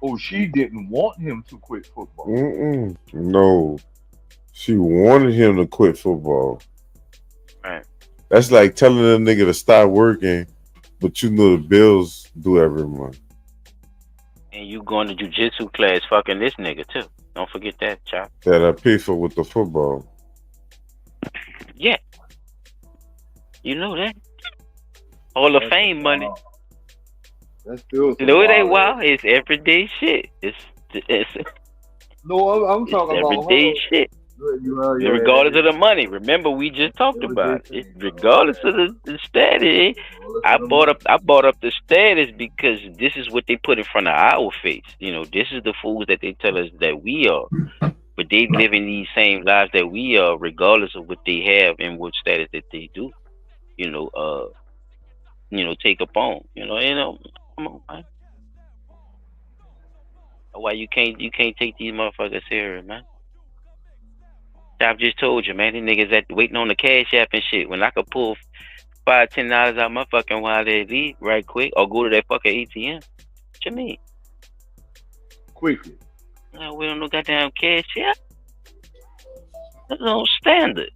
Oh, she didn't want him to quit football. No, she wanted him to quit football. Right. That's like telling a nigga to stop working, but you know the bills due every month. And you going to jujitsu class fucking this nigga too. Don't forget that, chop. That I pay for with the football. Yeah. You know that. Hall of Fame money. That's still You know it ain't wild. It's everyday shit. It's no, I'm talking about everyday shit. Regardless of the money. Remember, we just talked about it. Regardless of the status. I brought up the status because this is what they put in front of our face. This is the fools that they tell us that we are. But they living these same lives that we are, regardless of what they have and what status that they do. Take upon. Come on, man. Why you can't take these motherfuckers serious, man? I've just told you, man. These niggas waiting on the cash app and shit. When I could pull $5-10 out my fucking wallet leave right quick, or go to that fucking ATM. What you mean? Quickly. No, we don't know goddamn cash app. That's no standard.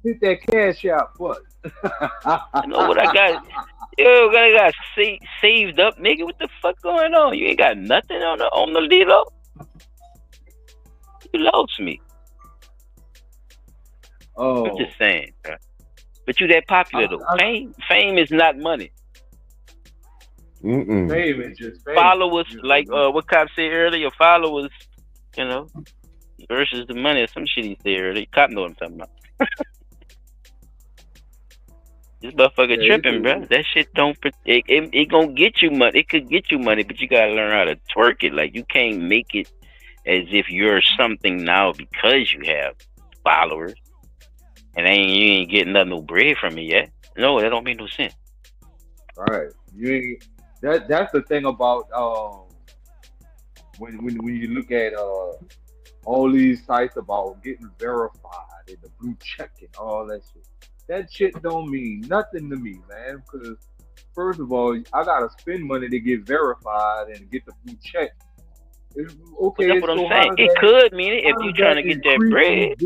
Hit that cash out, what? You know what I got? Yo, I got saved up, nigga. What the fuck going on? You ain't got nothing on the Lilo. You lost me. Oh, I'm just saying, bro. But you that popular though. Fame is not money. Fame is just fame. Followers, like what Cop said earlier. Followers, versus the money. Or some shit he said earlier. Cop know what I'm talking about. This motherfucker tripping, bro. That shit don't. It gonna get you money. It could get you money, but you gotta learn how to twerk it. Like you can't make it as if you're something now because you have followers, and you ain't getting no bread from it yet. No, that don't make no sense. Right. You ain't. That's the thing about when you look at all these sites about getting verified and the blue check and all that shit. That shit don't mean nothing to me, man. Because first of all, I gotta spend money to get verified and get the blue check. Okay, that's what I'm saying. It could mean it if you're trying to get that bread.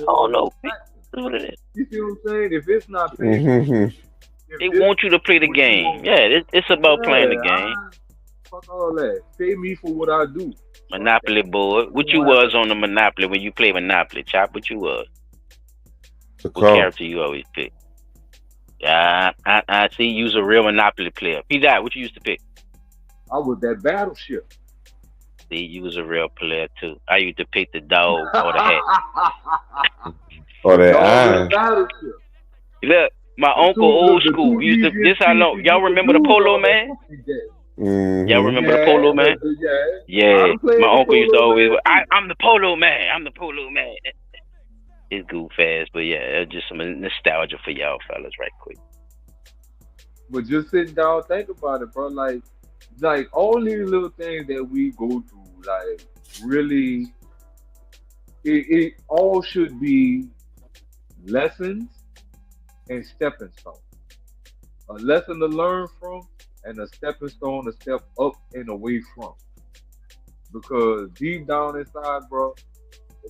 Oh no, that's what it is. You see what I'm saying? If it's not paying, they want you to play the game. Yeah, it's about playing the game. Fuck all that. Pay me for what I do. Monopoly board. What you was on the Monopoly when you play Monopoly? Chop, what you was? What character you always pick? Yeah, I see you was a real Monopoly player. He died. What you used to pick? I was that battleship. See, you was a real player too. I used to pick the dog or the hat. Or that eye. Look, my uncle old school used to. This how long? Y'all remember the Polo Man? Y'all remember the Polo Man? Yeah, my uncle used to always. I'm the Polo Man. I'm the Polo Man. It's goof fast, but yeah, just some nostalgia for y'all fellas, right quick. But just sitting down, think about it, bro. Like all these little things that we go through, like really, it all should be lessons and stepping stones. A lesson to learn from, and a stepping stone to step up and away from. Because deep down inside, bro.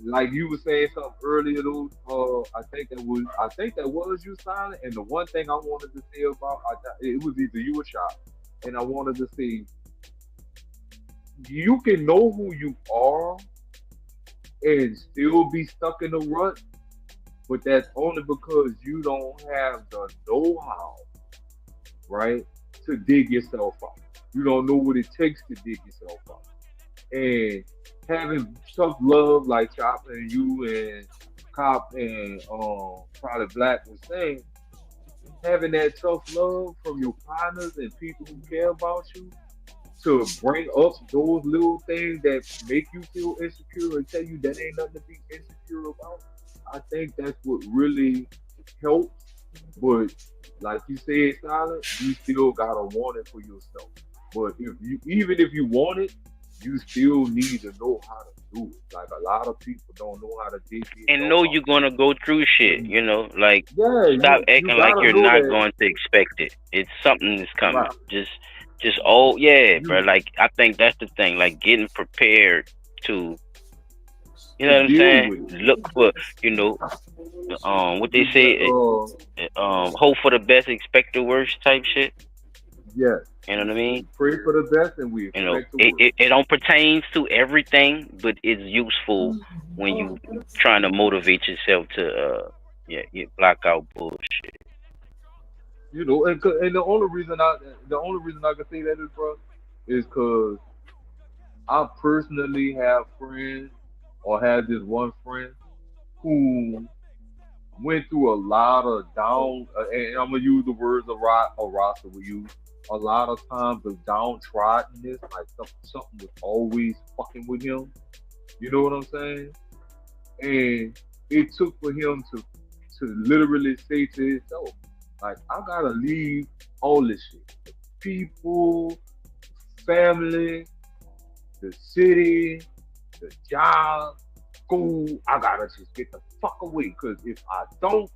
Like you were saying something earlier, though. I think that was you, Silent. And the one thing I wanted to say about it was either you or Chop, and I wanted to say you can know who you are and still be stuck in the rut, but that's only because you don't have the know-how, right, to dig yourself out. You don't know what it takes to dig yourself out, and having tough love like Chop and you Cop and probably Black was saying, having that tough love from your partners and people who care about you to bring up those little things that make you feel insecure and tell you that ain't nothing to be insecure about. I think that's what really helps. But like you said, Silent, you still gotta want it for yourself. But if you even if you want it, you still need to know how to do it. Like a lot of people don't know how to dig it. And know you're gonna go through shit, like Yeah, stop you acting like gotta you're know not that. going to expect it. It's something that's coming. Right. Just oh yeah, bro. You Like I think that's the thing. Like getting prepared to, you know to what I'm deal saying? with it. Look for, what they You say, hope for the best, expect the worst type shit. yes. You know what I mean? Pray for the best and we expect the It, worst. it don't pertains to everything, but it's useful when you trying to motivate yourself to you block out bullshit. And the only reason I can say that is, bro, is because I personally have friends or had this one friend who went through a lot of down, and I'm gonna use the words of Rasta will use a lot of times of downtroddenness, like something was always fucking with him. You know what I'm saying? And it took for him to literally say to himself, like, I gotta leave all this shit. People, family, the city, the job, school. I gotta just get the fuck away. Cause if I don't,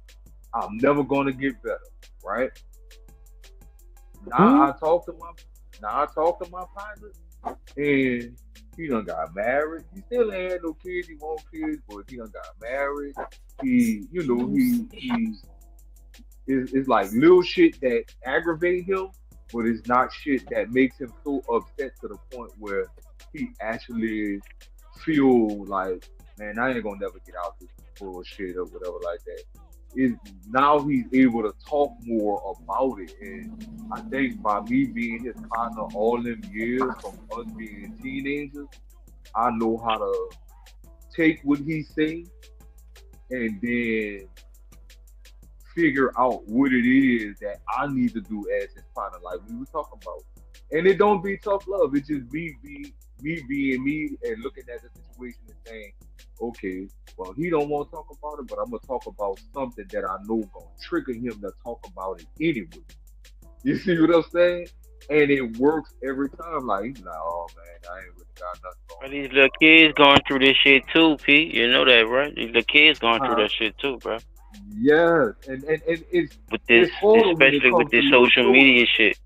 I'm never gonna get better. Right? Now I talk to my partner and he done got married. He still ain't had no kids, he want kids, but he done got married. It's like little shit that aggravate him, but it's not shit that makes him so upset to the point where he actually feel like, man, I ain't gonna never get out this bullshit or whatever like that. Is now he's able to talk more about it, and I think by me being his partner all them years from us being teenagers, I know how to take what he say and then figure out what it is that I need to do as his partner, like we were talking about. And it don't be tough love. It just me being me and looking at the situation and saying, okay, well he don't want to talk about it, but I'm gonna talk about something that I know gonna trigger him to talk about it anyway. You see what I'm saying? And it works every time. Like he's like, oh man, I ain't really got nothing But going these little kids going through this shit too, Pete. You know that, right? These little kids going through on. that shit too, bro. Yes, and With this, it's harder when it especially with comes to this little social children. media shit.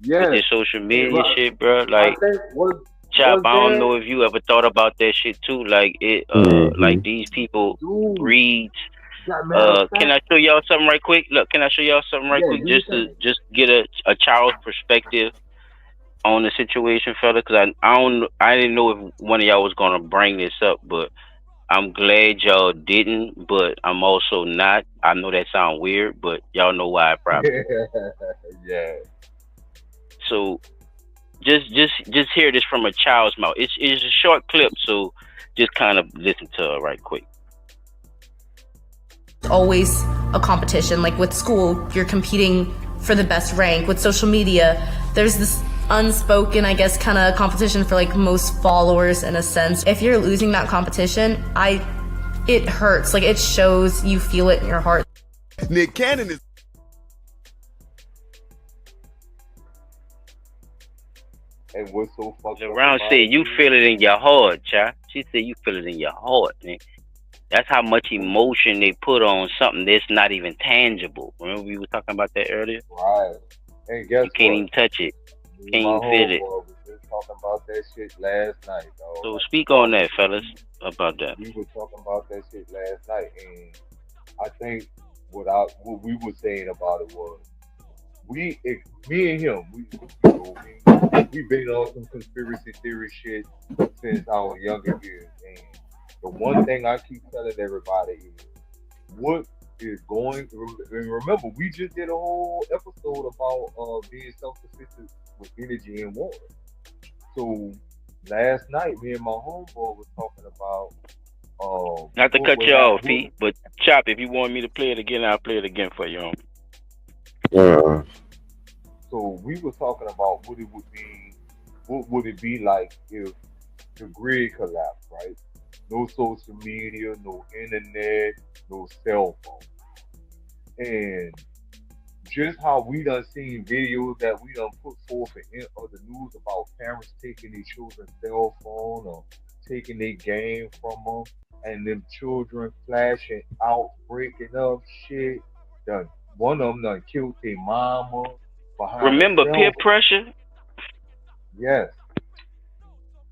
With Yes, this social and media right. shit, bro. I Like, think Chop, was I don't know there, if you ever thought about that shit too. Like Mm-hmm. like these people dude. breeds. That matter of Can fact, I show y'all something right quick? Look, can I show y'all something right yeah, quick, do you just think? to just get a child's perspective on the situation, fella? Because I didn't know if one of y'all was gonna bring this up, but I'm glad y'all didn't. But I'm also not. I know that sounds weird, but y'all know why probably. Yeah. So just hear this from a child's mouth. It's a short clip, so just kind of listen to it right quick. Always a competition. Like with school, you're competing for the best rank. With social media, there's this unspoken, I guess, kind of competition for like most followers in a sense. If you're losing that competition, it hurts. Like it shows, you feel it in your heart. Nick Cannon is. And what's so fucked up Round about said it you is, feel it in your heart, child. She said you feel it in your heart, man. That's how much emotion they put on something that's not even tangible. Remember we were talking about that earlier? right. And guess You can't what? even touch it. Me and Can't my even feel it. homeboy was just talking about that shit last night, dog. So Like, speak on that, fellas, about that. we were talking about that shit last night, and I think what we were saying about it was me and him, we been on some conspiracy theory shit since our younger years, and the one thing I keep telling everybody is what is going. And remember, we just did a whole episode about being self-sufficient with energy and water. So last night, me and my homeboy was talking about Not to cut you off, Pete, but Chop, if you want me to play it again, I'll play it again for you. Yeah. So we were talking about what it would be, what would it be like if the grid collapsed, right? No social media, no internet, no cell phone. And just how we done seen videos that we done put forth in other news about parents taking their children's cell phone or taking their game from them, and them children flashing out, breaking up shit. Done one of them done killed their mama behind a Remember peer cell phone. pressure? Yes.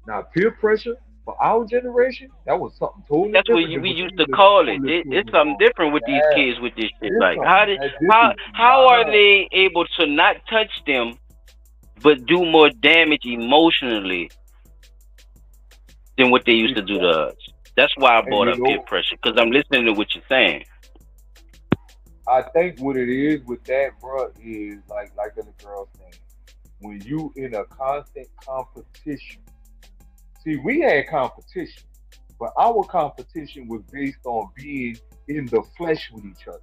Now peer pressure for our generation, that was something totally That's what different than we what used you to would have call it. told the It's children something on. different with these Yeah. kids with this shit. It's Like something that how different. are they able to not touch them but do more damage emotionally than what they used to do to us? That's why I And brought you up peer know, pressure, because I'm listening to what you're saying. I think what it is with that, bro, is like the girl saying, when you in a constant competition. See, we had competition, but our competition was based on being in the flesh with each other.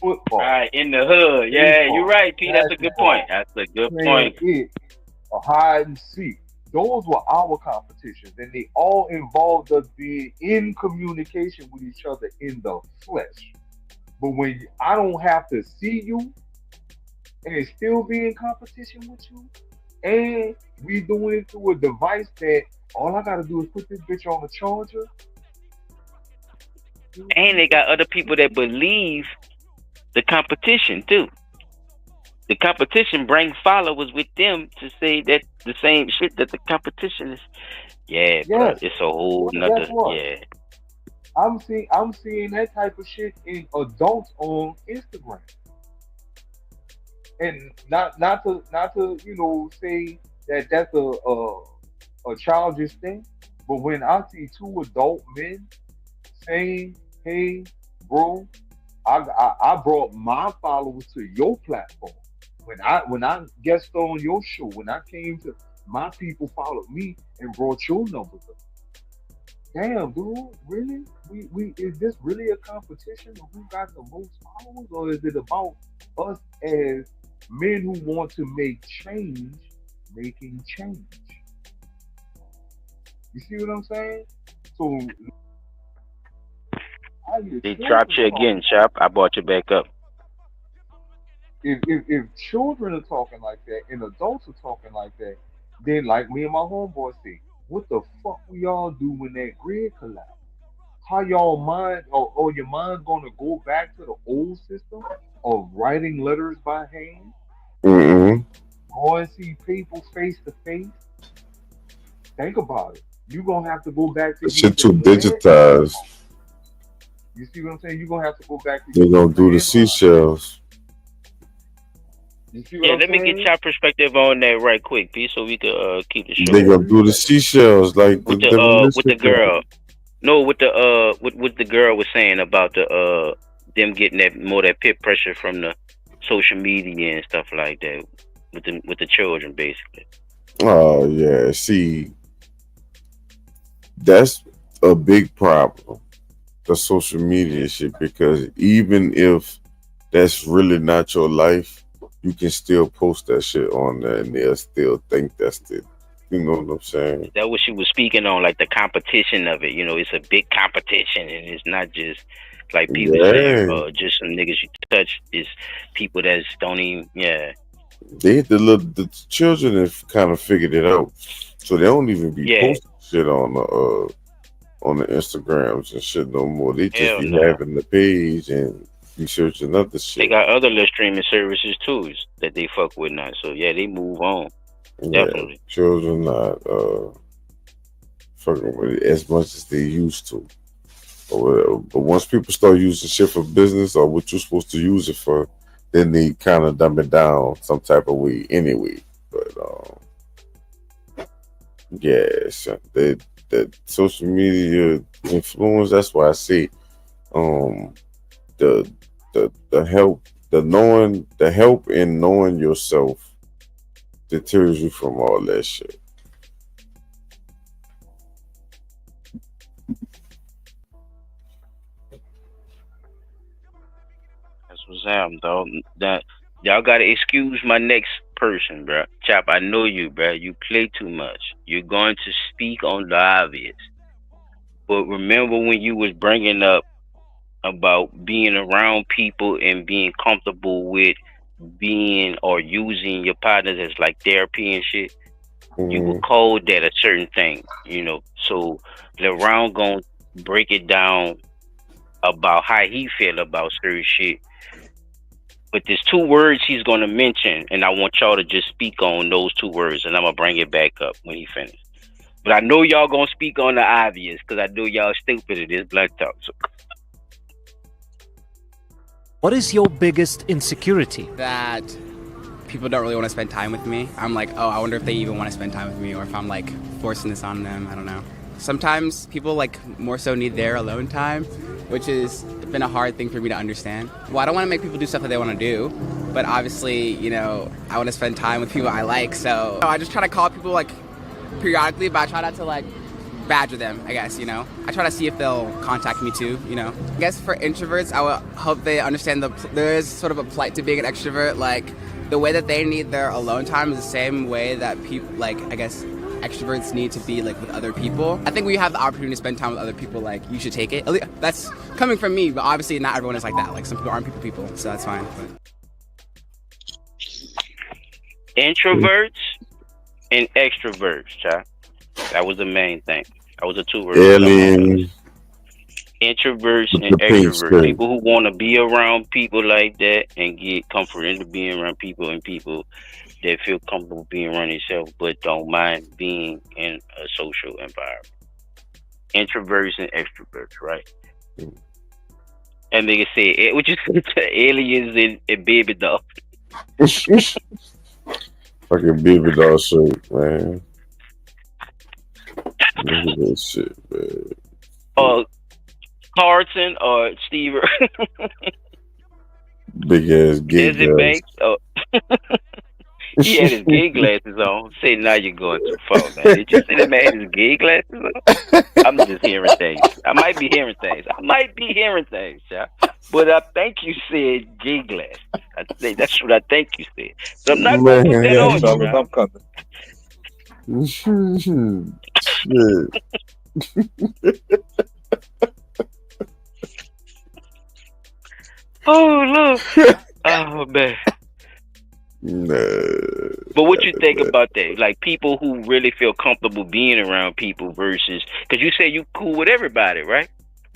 Football, Right, in the hood. Yeah, you're baseball, right, Pete. That's a good point. basketball, That's a good playing point. it, or hide and seek. Those were our competitions, and they all involved us being in communication with each other in the flesh. But when I don't have to see you and still be in competition with you, and we doing it through a device that all I gotta do is put this bitch on the charger. And they got other people that believe the competition too. The competition bring followers with them to say that the same shit that the competition is. Yeah, bro, Yes, it's a whole but guess nother. what? Yeah, I'm seeing that type of shit in adults on Instagram, and not to say that that's a childish thing, but when I see two adult men saying, "Hey, bro, I brought my followers to your platform. When I guest on your show, when I came to my people followed me and brought your numbers up. Damn, dude, really? We is this really a competition of who got the most followers, or is it about us as men who want to make change, making change? You see what I'm saying? So how your they dropped children you talk. again, Chop. I brought you back up. If children are talking like that and adults are talking like that, then like me and my homeboy say, what the fuck we all do when that grid collapse? How y'all mind or your mind gonna go back to the old system of writing letters by hand, Mm-mm. go and see people face to face? Think about it. You gonna have to go back to That shit too using land. digitized. You see what I'm saying? You're gonna have to go back to They using gonna do the landline. seashells. You see what Yeah, I'm let me get saying? your perspective on that right quick, Pete, so we could keep the show They gonna moving. do the seashells like the With the demolition girl. thing. No, with the what the girl was saying about the them getting that peer pressure from the social media and stuff like that with the children basically. Oh yeah, see, that's a big problem. The social media shit, because even if that's really not your life, you can still post that shit on there and they'll still think that's it. You know what I'm saying? That what she was speaking on, like the competition of it. It's a big competition, and it's not just like people saying, Yeah. just some niggas you touch. It's people that don't even, yeah. The children have kind of figured it out, so they don't even be Yeah. posting shit on the Instagrams and shit no more. They just Hell be no. having the page and be searching other They shit. got other little streaming services too that they fuck with now. So yeah, they move on. Yeah, Definitely. children not fucking with it as much as they used to, or whatever. But once people start using shit for business or what you're supposed to use it for, then they kind of dumb it down some type of way anyway. But yeah, so that social media influence. That's why I say the the help in knowing yourself deters you from all that shit. what's happening, dog. That y'all gotta excuse my next person, bro. Chap, I know you, bro. You play too much. You're going to speak on the obvious. But remember when you was bringing up about being around people and being comfortable with being or using your partners as like therapy and shit, you would call that a certain thing, you know. So LeBron gonna break it down about how he feel about certain shit. But there's two words he's gonna mention, and I want y'all to just speak on those two words, and I'm gonna bring it back up when he finishes. But I know y'all gonna speak on the obvious because I know y'all stupid at this Black Talk. So. What is your biggest insecurity? That people don't really want to spend time with me. I'm like, oh, I wonder if they even want to spend time with me, or if I'm like forcing this on them. I don't know. Sometimes people like more so need their alone time, which has been a hard thing for me to understand. Well, I don't want to make people do stuff that they want to do, but obviously, you know, I want to spend time with people I like. So I just try to call people like periodically, but I try not to like badger them, I guess, you know. I try to see if they'll contact me too, you know. I guess for introverts, I would hope they understand there is sort of a plight to being an extrovert. Like the way that they need their alone time is the same way that people, like, I guess, extroverts need to be like with other people. I think when you have the opportunity to spend time with other people, like, you should take it. That's coming from me, but obviously not everyone is like that. Like some people aren't people, so that's fine. But. Introverts and extroverts, child. That was the main thing. That was the two words. Alien. Introverts and extroverts. People who want to be around people like that and get comfort into being around people, and people that feel comfortable being around themselves but don't mind being in a social environment. Introverts and extroverts, right? And they say, what you say, aliens and baby doll. Fucking baby doll shit, man. Look at that shit, man. Carlton or Steve? Big ass gay glasses. He had his gay glasses on. Say now you're going too far, man. Did you say that man had his gay glasses on? I'm just hearing things. I might be hearing things, yeah. But I think you said gay glasses. I think that's what I think you said. So I'm not gonna put that on you, I'm coming. Oh look! Oh man. But what you think about that? Like people who really feel comfortable being around people versus, because you say you cool with everybody, right?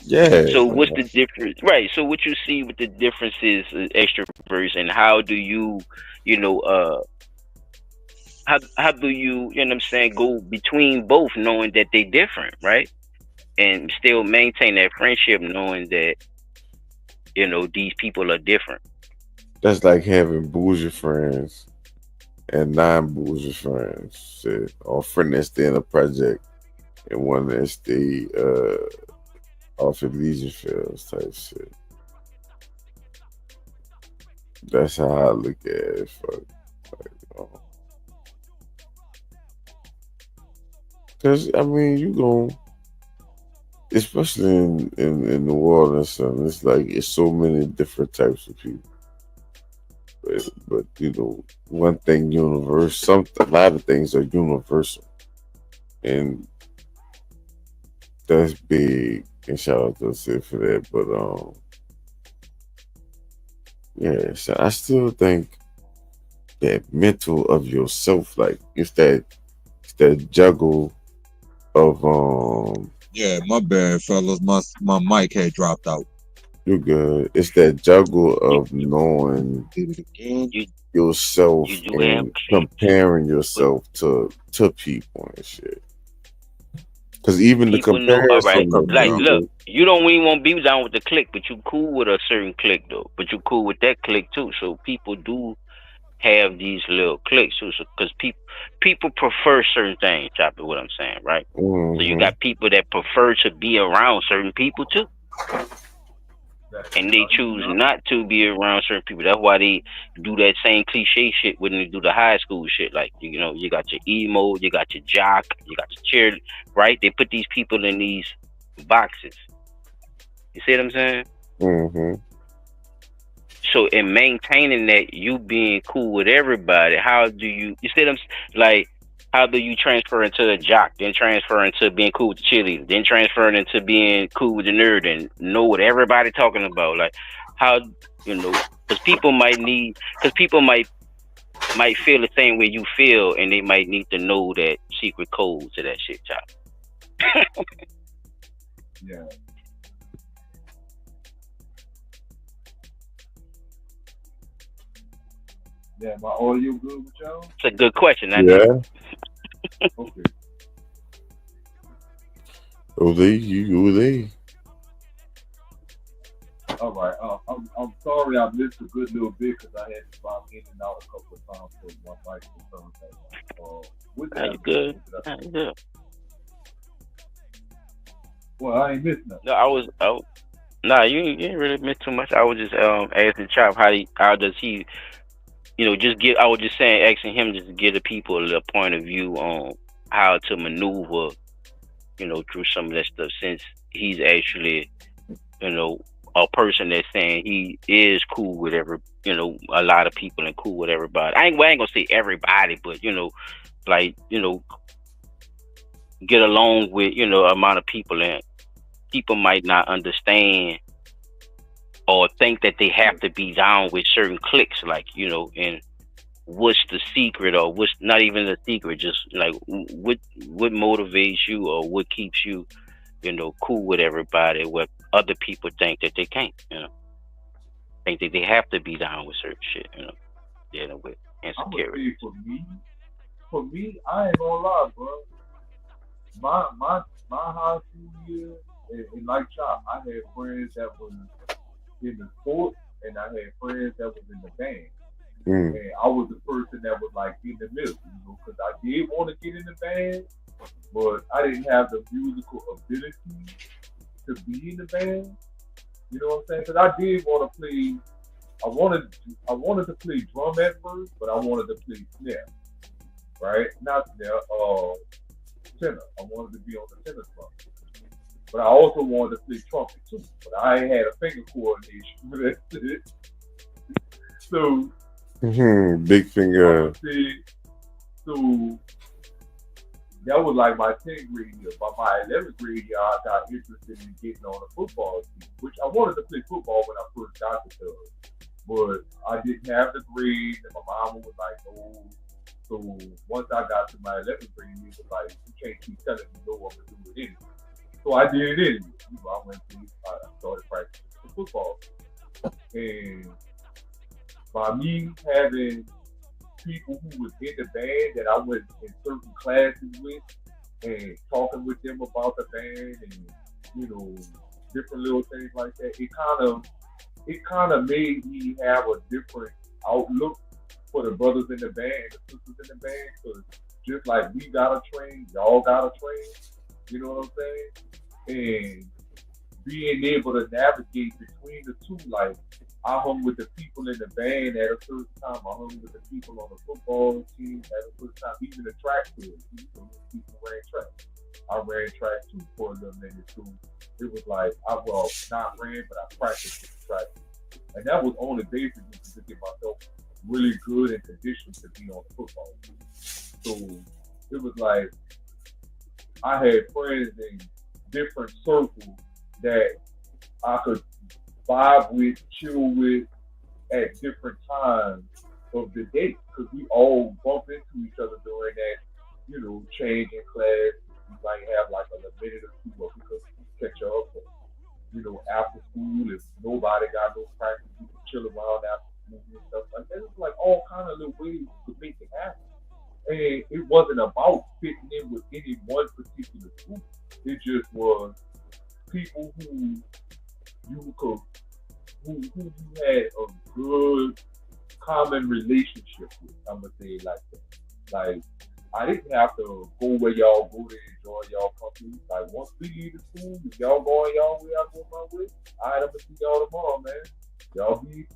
Yeah. So what's the difference? Right. So what you see with the differences, extroverts, and how do you, how do you, you know what I'm saying, go between both, knowing that they different, right? And still maintain that friendship, knowing that, these people are different. That's like having bougie friends and non-bougie friends. Shit. Or a friend that stay in a project and one that stay off at leisure fields type shit. That's how I look at it. Because, I mean, you gon', especially in New Orleans, son, it's like it's so many different types of people. But one thing universal, a lot of things are universal, and that's big. And shout out to Sid for that. But yeah, so I still think that mental of yourself, like it's that juggle of Yeah, my bad, fellas. My mic had dropped out. You're good. It's that juggle of knowing yourself and comparing yourself to people and shit. Because even people the comparison, like, look, you don't even want to be down with the clique, but you cool with a certain clique though. But you cool with that clique too. So people do have these little cliques too. So because people prefer certain things. Chopper, what I'm saying, right? Mm-hmm. So you got people that prefer to be around certain people too. And they choose not to be around certain people. That's why they do that same cliche shit when they do the high school shit. Like, you got your emo, you got your jock, you got your cheer, right? They put these people in these boxes. You see what I'm saying? Mm-hmm. So in maintaining that, you being cool with everybody, how do you see them like? How do you transfer into the jock, then transfer into being cool with the cheerleader, then transfer into being cool with the nerd, and know what everybody talking about? Like, how because people might feel the same way you feel, and they might need to know that secret code to that shit, child. Yeah. Yeah, my audio good with y'all? It's a good question. Yeah. Okay. Uli. All right. I'm sorry I missed a good little bit because I had to drop in and out a couple of times for my mic to turn back on. You good? You good? Well, I ain't missed nothing. No, nah, you didn't really miss too much. I was just asking Chop how does he just give. I was just saying, asking him just to give the people a point of view on how to maneuver, through some of that stuff, since he's actually, a person that's saying he is cool with a lot of people and cool with everybody. I ain't gonna say everybody, but get along with amount of people, and people might not understand or think that they have to be down with certain cliques, and what's the secret, or what's not even the secret, just like what motivates you, or what keeps you cool with everybody, what other people think that they can't, think that they have to be down with certain shit, dealing with insecurity. For me, I ain't gonna lie, bro. My high school year, and like Chop, I had friends that was in the sport, and I had friends that was in the band. And I was the person that was like in the middle, because I did want to get in the band, but I didn't have the musical ability to be in the band. You know what I'm saying? Because I did want to play. I wanted to play drum at first, but I wanted to play snare, right? Not snare, tenor. I wanted to be on the tenor drum, but I also wanted to play trumpet too. But I ain't had a finger coordination for that. So. Big finger. So that was like my 10th grade year. By my 11th grade year, I got interested in getting on a football team, which I wanted to play football when I first got to Tug. But I didn't have the grades, and my mom was like, no. So once I got to my 11th grade year, it was like, you can't keep telling me no, I'm going to do it anyway. So I did it anyway. I started practicing for football. And by me having people who was in the band that I went in certain classes with, and talking with them about the band, and different little things like that, it kind of made me have a different outlook for the brothers in the band, the sisters in the band, because just like we gotta train, y'all gotta train. You know what I'm saying? And being able to navigate between the two, like, I hung with the people in the band at a certain time. I hung with the people on the football team at a certain time. Even the track field, people ran track. I ran track too for a little minute too. It was like not ran, but I practiced with the track, and that was only basically to get myself really good and conditioned to be on the football team. So it was like I had friends in different circles that I could vibe with, chill with at different times of the day, because we all bump into each other during that, change in class. We might have like a minute or two where we could catch up, or, after school, if nobody got no practice, we could chill around after school and stuff like that. It's like all kind of little ways to make it happen. And it wasn't about fitting in with any one particular group. It just was people who you had a good common relationship with. I'm gonna say it like that. Like, I didn't have to go where y'all go to enjoy y'all company. Like, once we leave the school, if y'all going y'all way, I go my way. Alright, I'm gonna see y'all tomorrow, man. Y'all be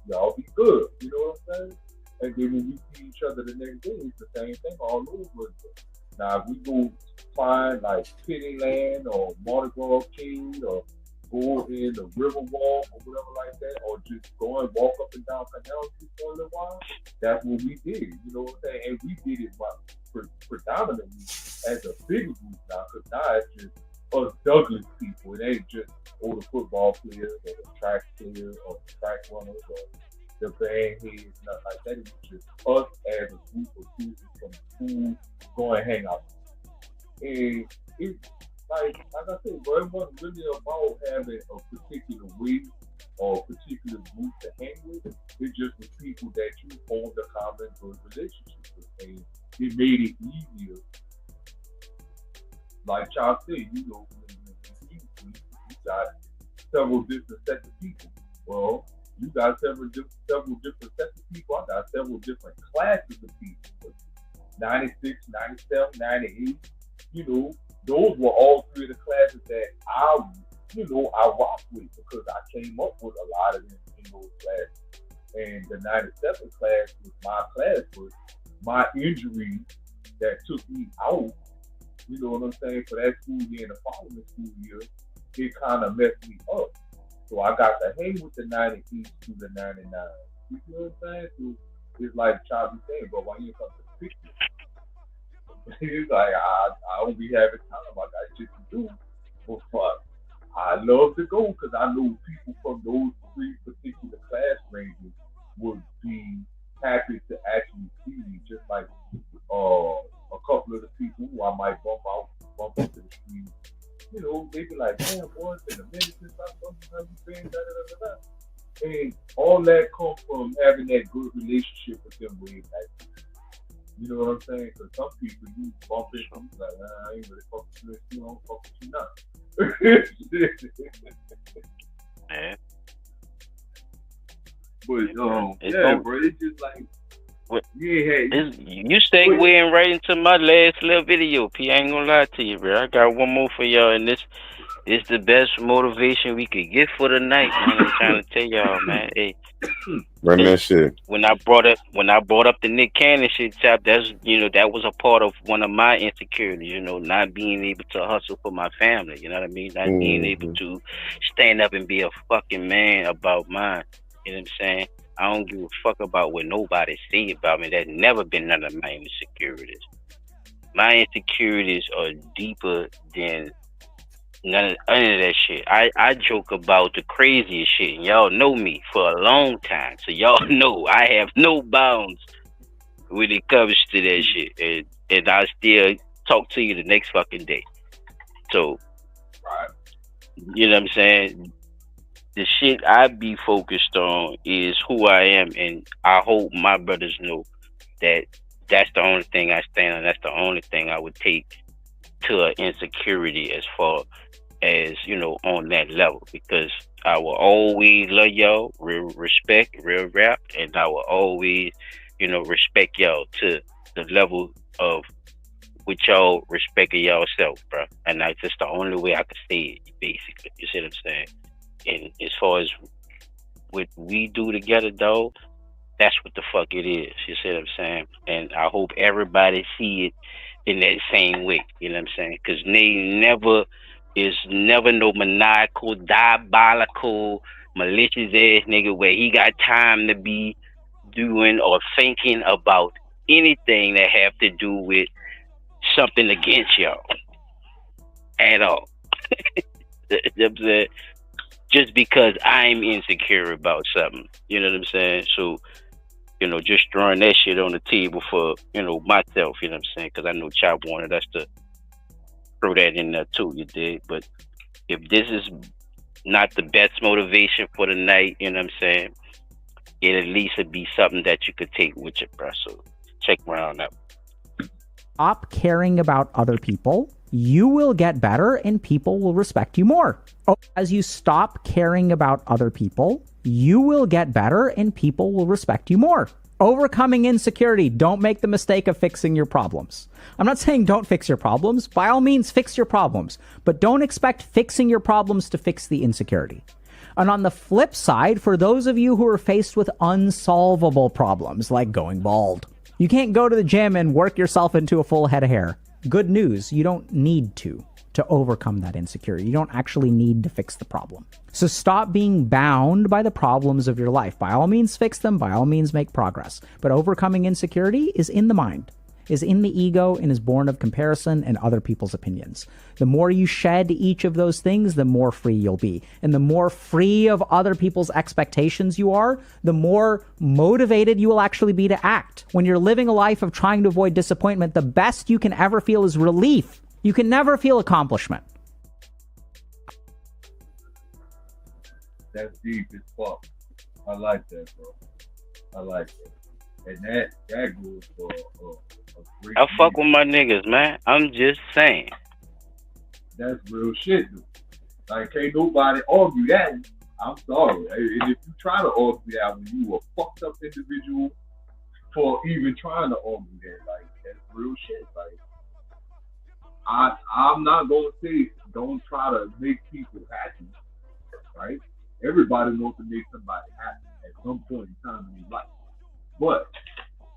good. You know what I'm saying? And then when we see each other the next day, it's the same thing all over again. Now, if we go find like Penny Land or Mardi Gras King or go in the river walk or whatever like that, or just go and walk up and down Canal Street for a little while. That's what we did. You know what I'm saying? And we did it predominantly as a bigger group now, because now it's just us Douglas people. It ain't just the football players or the track players or the track runners or the band heads, nothing like that. It was just us as a group of students from school going hang out. And it's like I said, bro, it wasn't really about having a particular way or a particular group to hang with. It just was people that you formed a common good relationship with. And it made it easier. Like Charles said, you know, you got several different sets of people. Well, you got several different sets of people. I got several different classes of people. 96, 97, 98, you know, those were all three of the classes that I rocked with, because I came up with a lot of them in those classes. And the 97 class was my class, but my injury that took me out, you know what I'm saying, for that school year and the following school year, it kind of messed me up. So I got to hang with the 98 to the 99. You know what I'm saying? So it's like Charlie saying, but why you come to the picture? It's like I don't be having time. I got shit to do. But I love to go because I know people from those three particular class ranges would be happy to actually see me. Just like a couple of the people who I might bump into the street. You know, they be like, damn, boy, it's been a minute since I bumped you, how you been, da da da da. And all that comes from having that good relationship with them way back. You know what I'm saying? Because some people you bump into, you like, nah, I ain't really fuck with you, you don't fuck with you now. Man. But yeah, bro, it's just like you segueing right into my last little video, P. I ain't gonna lie to you, bro. I got one more for y'all, and this is the best motivation we could get for the night, man. I'm trying to tell y'all, man. Hey, run that shit. When I brought up the Nick Cannon shit, chap, that's, you know, that was a part of one of my insecurities, you know, not being able to hustle for my family, you know what I mean? Not being able to stand up and be a fucking man about mine. You know what I'm saying? I don't give a fuck about what nobody say about me. That's never been none of my insecurities. My insecurities are deeper than none of that shit. I joke about the craziest shit, and y'all know me for a long time, so y'all know I have no bounds when it comes to that shit, and I still talk to you the next fucking day. So, you know what I'm saying? The shit I be focused on is who I am, and I hope my brothers know that that's the only thing I stand on. That's the only thing I would take to an insecurity as far as, you know, on that level, because I will always love y'all, real respect, real rap, and I will always, you know, respect y'all to the level of which y'all respect y'all-self, bro. And that's just the only way I can say it, basically. You see what I'm saying? And as far as what we do together, though, that's what the fuck it is. You see what I'm saying? And I hope everybody see it in that same way. You know what I'm saying? Because is never no maniacal, diabolical, malicious ass nigga where he got time to be doing or thinking about anything that have to do with something against y'all at all. You know what I'm saying? Just because I'm insecure about something. You know what I'm saying? So, you know, just throwing that shit on the table for, you know, myself, you know what I'm saying? Because I know Chop wanted us to throw that in there too, you dig? But if this is not the best motivation for the night, you know what I'm saying, it at least would be something that you could take with you, bro. So check around out. Stop caring about other people, you will get better and people will respect you more. As you stop caring about other people, you will get better and people will respect you more. Overcoming insecurity. Don't make the mistake of fixing your problems. I'm not saying don't fix your problems. By all means, fix your problems. But don't expect fixing your problems to fix the insecurity. And on the flip side, for those of you who are faced with unsolvable problems like going bald, you can't go to the gym and work yourself into a full head of hair. Good news, you don't need to. to overcome that insecurity. You don't actually need to fix the problem. So stop being bound by the problems of your life. By all means, fix them. By all means, make progress. But overcoming insecurity is in the mind, is in the ego, and is born of comparison and other people's opinions. The more you shed each of those things, the more free you'll be. And the more free of other people's expectations you are, the more motivated you will actually be to act. When you're living a life of trying to avoid disappointment, the best you can ever feel is relief. You can never feel accomplishment. That's deep as fuck. I like that, bro. I like that. And that goes for a great I fuck deal. with my niggas, man. I'm just saying. That's real shit, dude. Like, can't nobody argue that. I'm sorry. And if you try to argue that when you a fucked up individual for even trying to argue that, like, that's real shit. Like, I'm not gonna say don't try to make people happy, right? Everybody wants to make somebody happy at some point in time in their life. But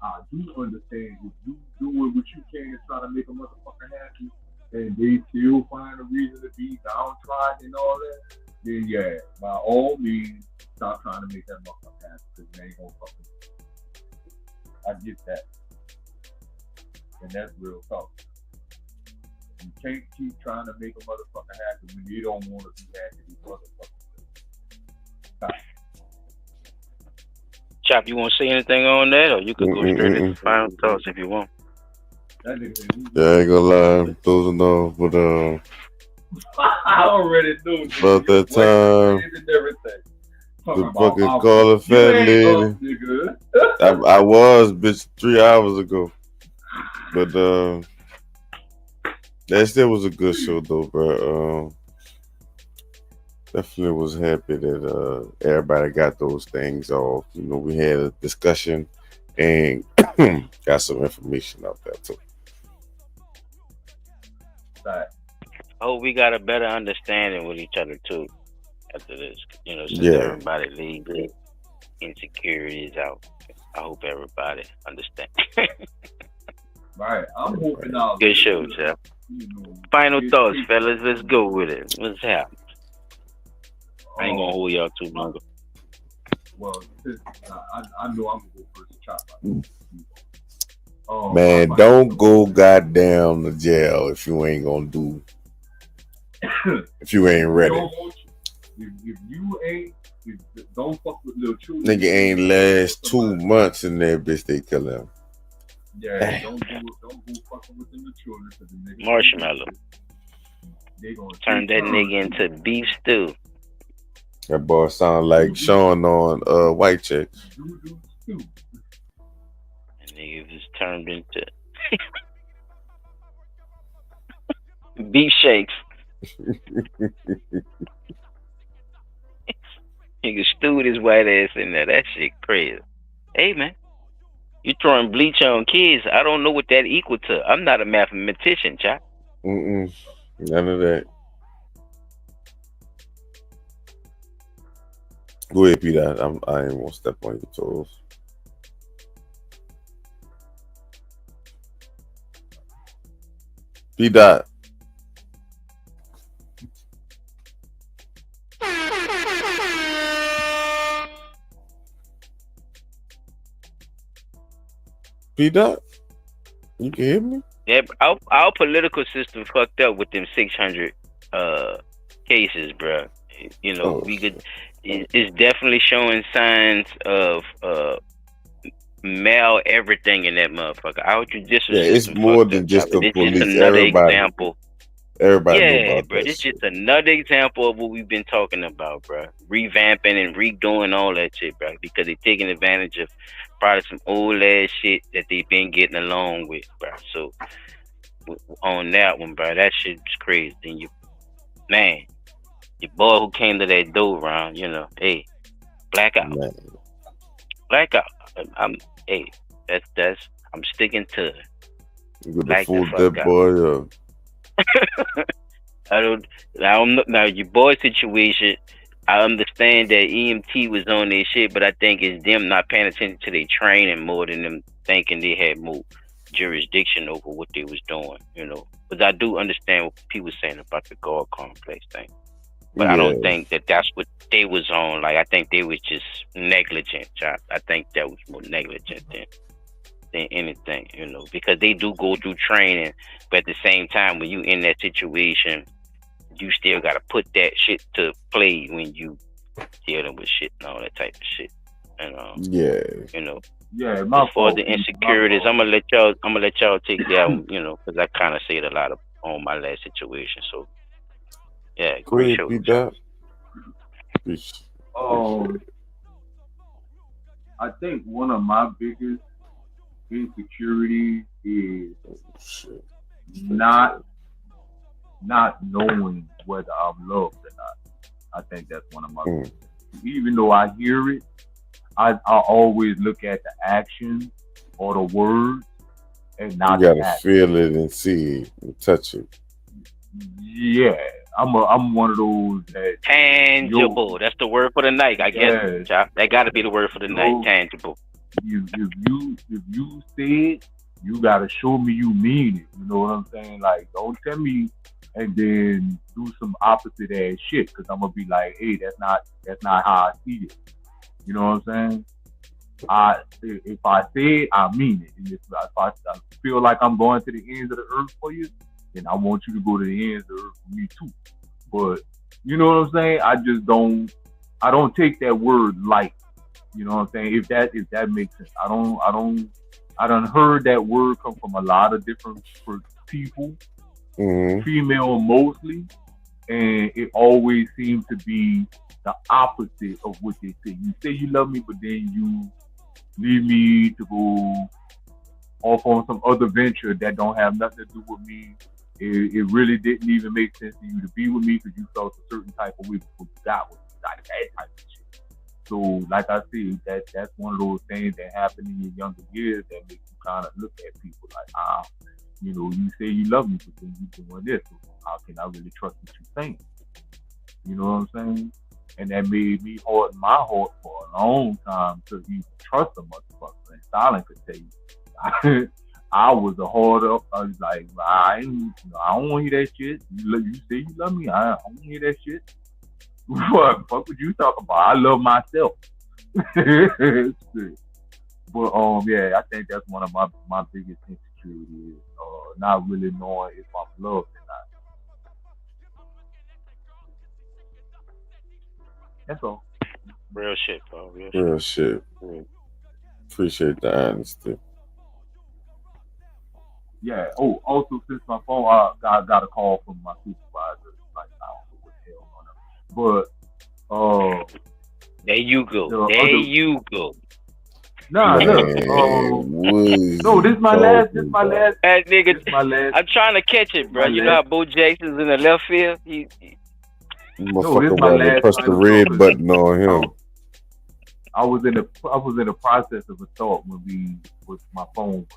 I do understand if you doing what you can to try to make a motherfucker happy and they still find a reason to be downtrodden and all that, then yeah, by all means, stop trying to make that motherfucker happy because they ain't gonna fucking do it. I get that. And that's real talk. You can't keep trying to make a motherfucker happy when they don't want to be happy. These motherfuckers. Stop. Chop, you want to say anything on that, or you could go straight into final thoughts if you want. Yeah, I ain't gonna lie, those are no, but I already knew about that time, the fucking call a fat lady. I was, bitch, 3 hours ago. But that still was a good show though, bro. Definitely was happy that everybody got those things off. You know, we had a discussion and got some information out there too. Oh, we got a better understanding with each other too after this. You know, since Yeah. everybody leaves the insecurities out. I hope everybody understands. Right. I'm hoping out. Good show, Jeff. Final thoughts, fellas. Let's go with it. What's happening? I ain't gonna hold y'all too long. Well, I know I'm gonna go first. Chop. Man, don't go goddamn to jail if you ain't gonna do. If you ain't ready, If you ain't, don't fuck with little children. nigga ain't last 2 months in there, bitch. They kill him. Yeah, don't go fucking with them children. The nigga Marshmallow. They gonna Turn that nigga into beef stew. That boy sound like Sean on White Chicks. That nigga just turned into beef shakes. Nigga stewed his white ass in there. That shit crazy. Hey man, you throwing bleach on kids? I don't know what that equal to. I'm not a mathematician, chap. None of that. Go ahead, Peter. I ain't gonna step on your toes. P-Dot. P-Dot? You can hear me? Yeah, our political system fucked up with them 600 cases, bro. You know, we could. It's definitely showing signs of male everything in that motherfucker. Our judicial Yeah, it's system more fucked than up, just chopper. the It's police. just another example. Everybody know Yeah, about bro. that It's shit. just another example of what we've been talking about, bro. Revamping and redoing all that shit, bro. Because they're taking advantage of probably some old ass shit that they've been getting along with, bro. So on that one, bro, that shit's crazy. Then your boy who came to that door round, you know, hey, blackout, blackout. I'm sticking to it. You could Black the fool fuck that out. boy up. I don't know. Now your boy situation, I understand that EMT was on their shit, but I think it's them not paying attention to their training more than them thinking they had more jurisdiction over what they was doing, you know. But I do understand what people saying about the God complex thing. But I don't think that that's what they was on. Like, I think they was just negligent. I think that was more negligent than anything, you know, because they do go through training, but at the same time, when you in that situation, you still got to put that shit to play when you dealing with shit and all that type of shit. And you know, as far as the insecurities, I'm gonna let y'all take that one, you know, because I kind of said a lot on my last situation. So yeah, great show. I think one of my biggest insecurities is not knowing whether I'm loved or not. I think that's one of my biggest. Even though I hear it, I always look at the action or the words and not. You gotta feel it and see it and touch it. Yeah, I'm one of those that tangible. That's the word for the night, I guess. That got to be the word for the night. Tangible. If you say it, you gotta show me you mean it. You know what I'm saying? Like, don't tell me and then do some opposite ass shit, because I'm gonna be like, hey, that's not how I see it. You know what I'm saying? If I say it, I mean it. And if I feel like I'm going to the ends of the earth for you, then I want you to go to the ends of the earth for me too. But you know what I'm saying? I don't take that word light. You know what I'm saying? If that makes sense. I done heard that word come from a lot of different people, female mostly, and it always seems to be the opposite of what they say. You say you love me, but then you leave me to go off on some other venture that don't have nothing to do with me. It really didn't even make sense for you to be with me because you felt a certain type of way before you got with me, like that type of shit. So, like I said, that's one of those things that happen in your younger years that make you kind of look at people like, you know, you say you love me, but then you doing this. So how can I really trust what you're saying? You know what I'm saying? And that made me harden my heart for a long time to even trust a motherfucker. And Stalin could tell you, I was a harder. I was like, I don't want to hear that shit. You say you love me, I don't want to hear that shit. What fuck would you talk about? I love myself. But yeah, I think that's one of my biggest insecurities. Not really knowing if I'm loved or not. That's all. Real shit, bro. Real shit. Appreciate the honesty. Yeah. Oh, also, since my phone, I got a call from my supervisor. Like, I don't know what the hell on it. But there you go. You go. Nah, look. No, this is my last. That nigga. This my last. I'm trying to catch it, bro. You know how Bo Jackson's in the left field. Motherfucker rather press the red button on him. I was in the process of a thought with my phone.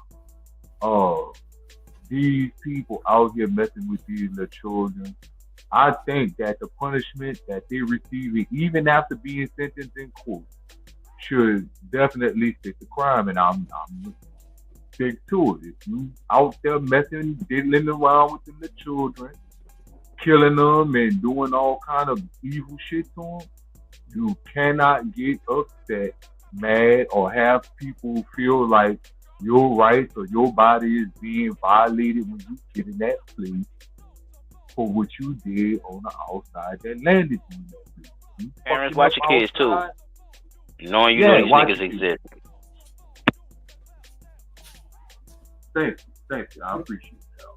These people out here messing with these little children. I think that the punishment that they're receiving, even after being sentenced in court, should definitely fit the crime. And I'm stick to it. If you out there messing, diddling around with the children, killing them and doing all kind of evil shit to them, you cannot get upset, mad, or have people feel like your rights or your body is being violated when you get in that place for what you did on the outside that landed you in that place. Parents, watch your kids too. Knowing you know these niggas exist. Thank you. I appreciate that.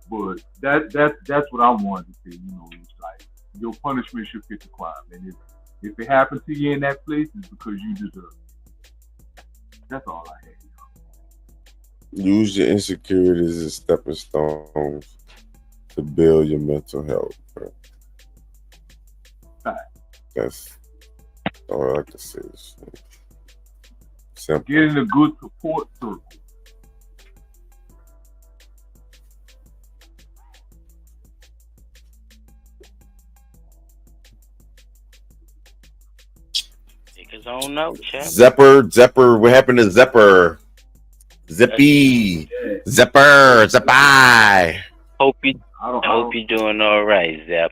But that's what I wanted to say. You know, it's like your punishment should fit the crime, and if it happened to you in that place, it's because you deserve it. That's all I had. Use your insecurities as stepping stones to build your mental health. Bro. That's all I can say. Simple. Get in a good support circle. Niggas don't know, chap. Zepper, what happened to Zepper? Zippy, Zipper, Zippy. Hope you're doing all right, Zep.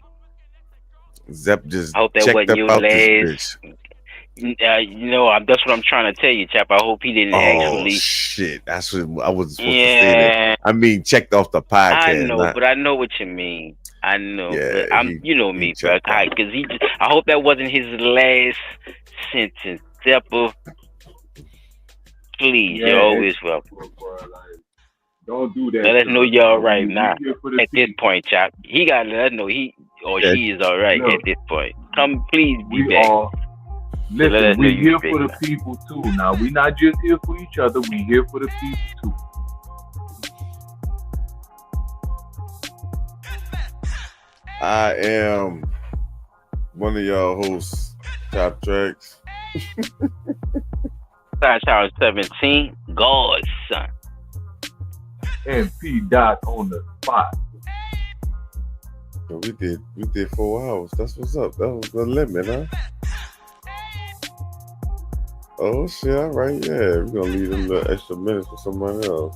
Zep just I hope that checked wasn't up your out last. this bitch. That's what I'm trying to tell you, chap. I hope he didn't Oh actually. shit, that's what I was supposed to say. That I mean, checked off the podcast. I know, but I know what you mean. I know, but you know me, bro. Because I hope that wasn't his last sentence, Zepper. Please, you're always welcome. Don't do that. Let us know you're all right now. At this point, chap, he gotta let us know he or she is all right at this point. Come, please be back. Listen, we're here for the people too. Now, we're not just here for each other. We're here for the people too. I am one of y'all hosts, Top Tracks. Tower 17, Godson. And P Dot on the spot. So we did 4 hours. That's what's up. That was the limit, huh? Oh shit! All right, yeah. We're gonna leave a little extra minutes for someone else.